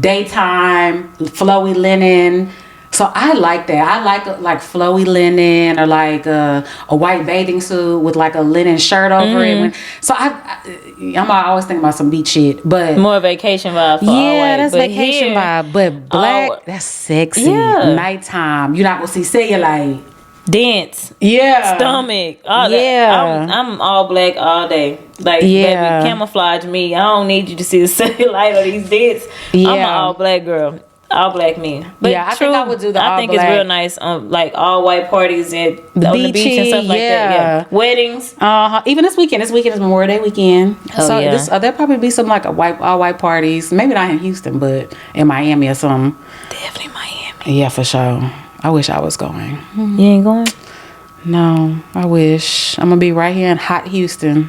Speaker 1: daytime, flowy linen. So I like that. I like flowy linen or like a white bathing suit with like a linen shirt over it. I'm always thinking about some beach shit, but
Speaker 2: more vacation vibe. For all white.
Speaker 1: That's vacation vibe. But black, that's sexy. Yeah. Nighttime, you're not gonna see cellulite.
Speaker 2: Dance, stomach, all that. I'm all black all day. Like, baby, camouflage me. I don't need you to see the cellulite or these dents. I'm an all black girl, all black me. But
Speaker 1: I think I would do the all black. I think
Speaker 2: it's real nice, like all white parties and on the beach and stuff like that. Yeah, weddings.
Speaker 1: Even this weekend. This weekend is Memorial Day weekend. There'll probably be some like all white parties. Maybe not in Houston, but in Miami or something.
Speaker 2: Definitely Miami.
Speaker 1: Yeah, for sure. I wish I was going.
Speaker 2: You ain't going?
Speaker 1: No, I wish. I'm gonna be right here in hot Houston.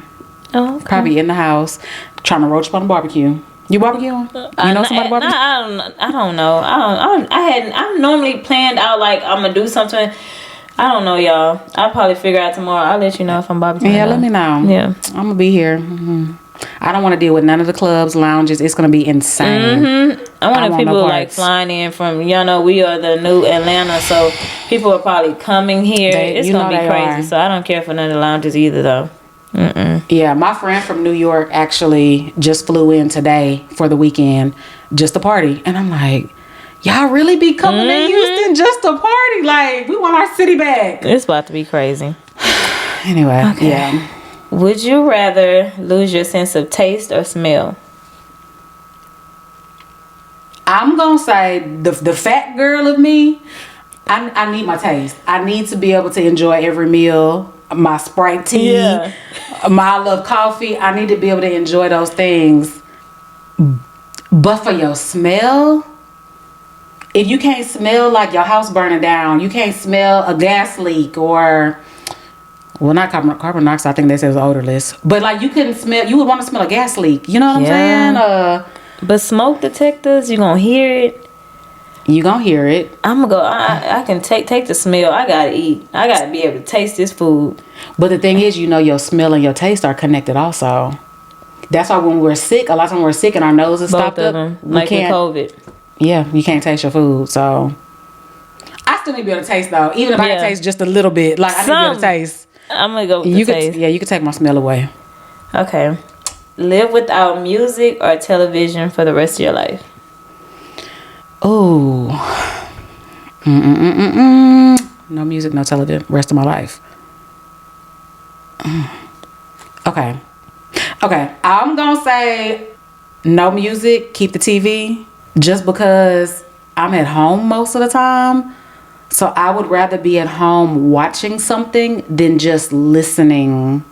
Speaker 2: Oh, okay.
Speaker 1: Probably in the house, trying to roach up on the barbecue. You barbecuing? You know somebody barbecue?
Speaker 2: I don't know. I normally planned out like I'm gonna do something. I don't know, y'all. I'll probably figure out tomorrow. I'll let you know if I'm barbecuing.
Speaker 1: Yeah, let me know.
Speaker 2: Yeah,
Speaker 1: I'm gonna be here. I don't want to deal with none of the clubs, lounges. It's gonna be insane.
Speaker 2: I wonder if people
Speaker 1: no
Speaker 2: like
Speaker 1: parts.
Speaker 2: flying in from. Y'all know we are the new Atlanta, so people are probably coming here. It's gonna be crazy. So I don't care for none of the lounges either, though.
Speaker 1: Yeah, my friend from New York actually just flew in today for the weekend just to party. And I'm like, y'all really be coming to Houston just to party? Like, we want our city back.
Speaker 2: It's about to be crazy.
Speaker 1: Anyway,
Speaker 2: Okay.
Speaker 1: yeah.
Speaker 2: Would you rather lose your sense of taste or smell?
Speaker 1: I'm going to say the fat girl of me, I need my taste. I need to be able to enjoy every meal. My Sprite tea, I love coffee. I need to be able to enjoy those things. But for your smell, if you can't smell like your house burning down, you can't smell a gas leak or, well, not carbon monoxide. I think they say it's odorless. But like you couldn't smell, you would want to smell a gas leak. You know what I'm saying?
Speaker 2: But smoke detectors, you gonna hear it.
Speaker 1: You gonna hear it.
Speaker 2: I'm gonna go. I can take the smell. I gotta eat. I gotta be able to taste this food.
Speaker 1: But the thing is, your smell and your taste are connected also. That's why when we're sick, a lot of times we're sick and our nose is stopped up.
Speaker 2: Both of them, like with COVID.
Speaker 1: Yeah, you can't taste your food. So I still need to be able to taste though, even if I can taste just a little bit. Like I need to be able to taste.
Speaker 2: I'm gonna go with the taste.
Speaker 1: You could take my smell away.
Speaker 2: Okay. Live without music or television for the rest of your life.
Speaker 1: Oh. No music, no television, rest of my life. Okay. I'm gonna say no music, keep the TV, just because I'm at home most of the time. So I would rather be at home watching something than just listening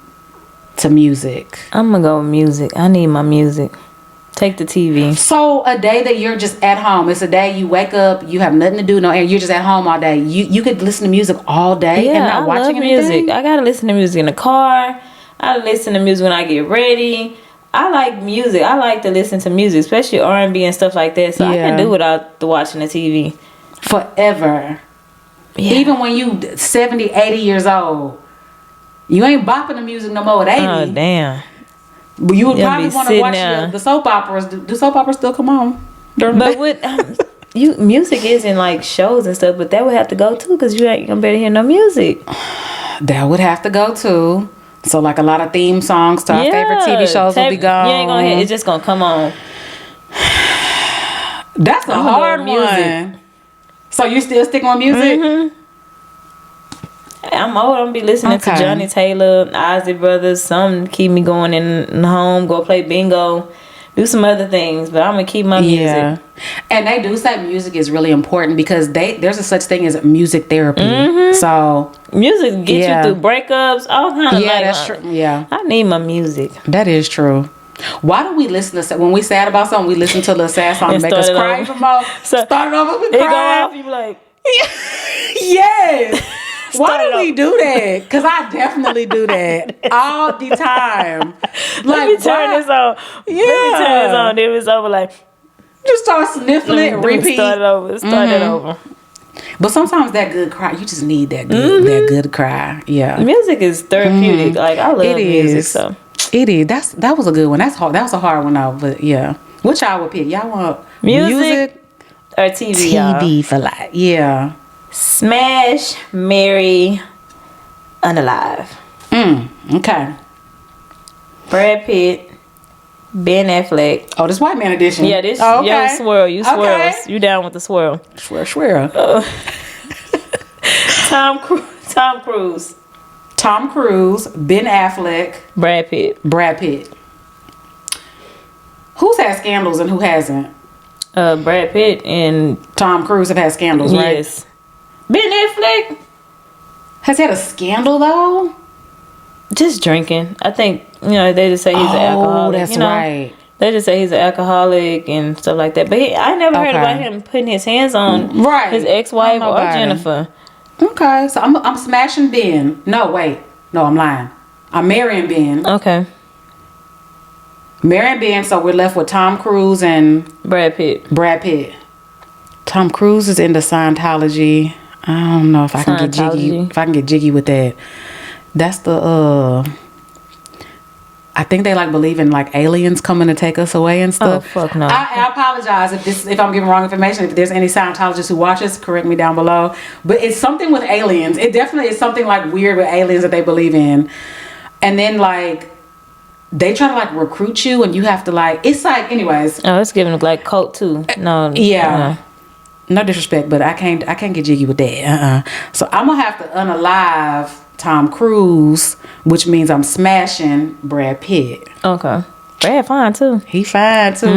Speaker 1: to music.
Speaker 2: I'm gonna go with music. I need my music. Take the TV.
Speaker 1: So a day that you're just at home, it's a day you wake up, you have nothing to do, you're just at home all day. You could listen to music all day and not watching anything?
Speaker 2: Music. I gotta listen to music in the car. I listen to music when I get ready. I like music. I like to listen to music, especially R&B and stuff like that. So I can do without watching the TV.
Speaker 1: Forever. Yeah. Even when you 70, 80 years old, you ain't bopping the music no more at 80.
Speaker 2: Oh, damn.
Speaker 1: But you would probably want to watch the soap operas. Do soap operas still come on?
Speaker 2: But with music isn't like shows and stuff, but that would have to go too because you ain't gonna be able to hear no music.
Speaker 1: That would have to go too. So like a lot of theme songs to our favorite TV shows will be gone.
Speaker 2: You ain't gonna hear, it's just gonna come on.
Speaker 1: That's a hard one. So you still sticking with music?
Speaker 2: Mm-hmm. I'm old. I'm be listening to Johnny Taylor, Ozzy Brothers. Some keep me going in home. Go play bingo, do some other things. But I'm gonna keep my music. Yeah.
Speaker 1: And they do say music is really important because there's a such thing as music therapy. Mm-hmm. So
Speaker 2: music gets you through breakups, all kind of.
Speaker 1: Yeah, that's true. Yeah,
Speaker 2: I need my music.
Speaker 1: That is true. Why do we listen to when we sad about something? We listen to a little sad song to make us cry even more. Start it over, we cry.
Speaker 2: Off, you be like,
Speaker 1: yes. Why do we do that? Because I definitely do that all the time.
Speaker 2: Let me turn this on. Yeah. Let me turn this on. Then it's over. Like,
Speaker 1: just start sniffling it. Repeat.
Speaker 2: Start it over. Start it over.
Speaker 1: But sometimes that good cry, you just need that good cry. Yeah.
Speaker 2: Music is therapeutic. Like I love music. So
Speaker 1: it is. That was a good one. That was a hard one though. But yeah, what y'all would pick? Y'all want music
Speaker 2: or TV?
Speaker 1: TV for life. Yeah.
Speaker 2: Smash, marry, unalive.
Speaker 1: Okay.
Speaker 2: Brad Pitt, Ben Affleck.
Speaker 1: Oh, this white man edition.
Speaker 2: Yeah, this. Oh, okay. Yeah, swirl. You swirl. Okay. You down with the swirl?
Speaker 1: Swirl.
Speaker 2: Tom Cruise.
Speaker 1: Tom Cruise, Ben Affleck,
Speaker 2: Brad Pitt.
Speaker 1: Who's had scandals and who hasn't?
Speaker 2: Brad Pitt and
Speaker 1: Tom Cruise have had scandals, right?
Speaker 2: Yes. Ben Affleck
Speaker 1: has had a scandal though.
Speaker 2: Just drinking. I think they just say he's an alcoholic.
Speaker 1: That's right.
Speaker 2: They just say he's an alcoholic and stuff like that. But I never heard about him putting his hands on his ex-wife or Jennifer.
Speaker 1: Okay, so I'm smashing Ben. No, wait. No, I'm lying. I'm marrying Ben.
Speaker 2: Okay.
Speaker 1: Mary and Ben. So we're left with Tom Cruise and
Speaker 2: Brad Pitt.
Speaker 1: Tom Cruise is into Scientology. I don't know if I can get jiggy. If I can get jiggy with that. That's the I think they like believe in like aliens coming to take us away and stuff.
Speaker 2: Oh fuck no!
Speaker 1: I apologize if I'm giving wrong information. If there's any Scientologists who watch us, correct me down below. But it's something with aliens. It definitely is something like weird with aliens that they believe in. And then like they try to like recruit you, and you have to like. It's like anyways.
Speaker 2: Oh, it's giving like cult too. No.
Speaker 1: Yeah. No disrespect, but I can't get jiggy with that. So I'm gonna have to unalive Tom Cruise, which means I'm smashing Brad Pitt.
Speaker 2: Okay. Brad fine too.
Speaker 1: He fine too.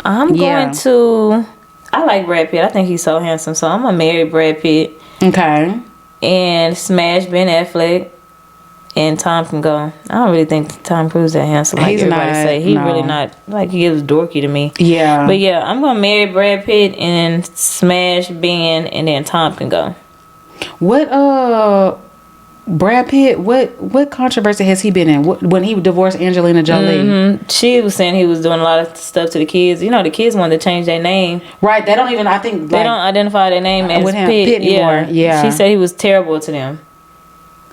Speaker 2: I'm going to. I like Brad Pitt. I think he's so handsome. So I'm gonna marry Brad Pitt.
Speaker 1: Okay.
Speaker 2: And smash Ben Affleck. And Tom can go. I don't really think Tom Cruise that handsome like
Speaker 1: He's
Speaker 2: everybody
Speaker 1: not,
Speaker 2: say. He
Speaker 1: no.
Speaker 2: really not. Like he is dorky to me.
Speaker 1: Yeah.
Speaker 2: But yeah, I'm gonna marry Brad Pitt and smash Ben, and then Tom can go.
Speaker 1: What Brad Pitt? What controversy has he been in? When he divorced Angelina Jolie?
Speaker 2: She was saying he was doing a lot of stuff to the kids. You know, the kids wanted to change their name.
Speaker 1: Right. They don't even. I think
Speaker 2: They don't identify their name as
Speaker 1: with him,
Speaker 2: Pitt
Speaker 1: anymore. Yeah.
Speaker 2: She said he was terrible to them.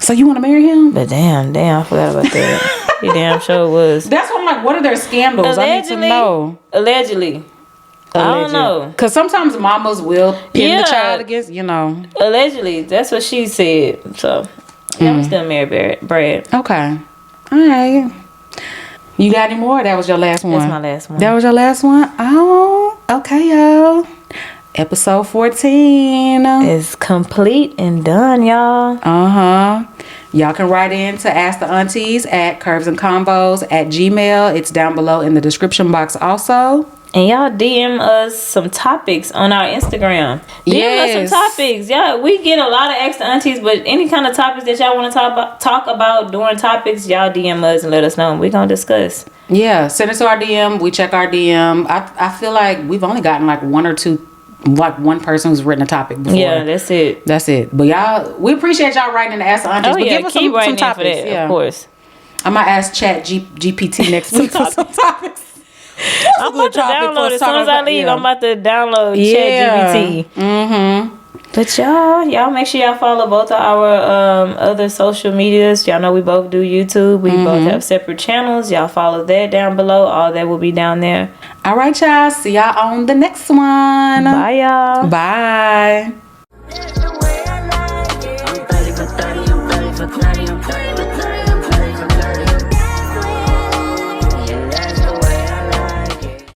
Speaker 1: So you want to marry him?
Speaker 2: But damn, I forgot about that. He damn sure was.
Speaker 1: That's what I'm like. What are their scandals? I need to know.
Speaker 2: Allegedly. I don't know.
Speaker 1: Because sometimes mamas will pin the child against,
Speaker 2: Allegedly. That's what she said. So, yeah, I'm still married Brad.
Speaker 1: Okay. All right. You got any more? That was your last one?
Speaker 2: That's my last one.
Speaker 1: That was your last one? Oh, okay, y'all. Episode 14
Speaker 2: is complete and done, y'all.
Speaker 1: Y'all can write in to Ask the Aunties at curvesandcombos@gmail. It's down below in the description box also.
Speaker 2: And y'all DM us some topics on our Instagram. DM us some topics. Yeah, we get a lot of extra aunties, but any kind of topics that y'all want to talk about during topics, y'all DM us and let us know. We're going to discuss. Yeah,
Speaker 1: send us our DM. We check our DM. I feel like we've only gotten like one or two, like one person who's written a topic before.
Speaker 2: Yeah, that's it.
Speaker 1: But y'all, we appreciate y'all writing in the Ask the Aunties.
Speaker 2: But give us some topics. For that, of course.
Speaker 1: I might ask GPT next week for some topics.
Speaker 2: I'm about to download as soon as I leave. I'm about to download ChatGPT. But y'all make sure y'all follow both of our other social medias. Y'all know we both do YouTube. We both have separate channels. Y'all follow that down below. All that will be down there.
Speaker 1: All right, y'all. See y'all on the next one.
Speaker 2: Bye, y'all.
Speaker 1: Bye.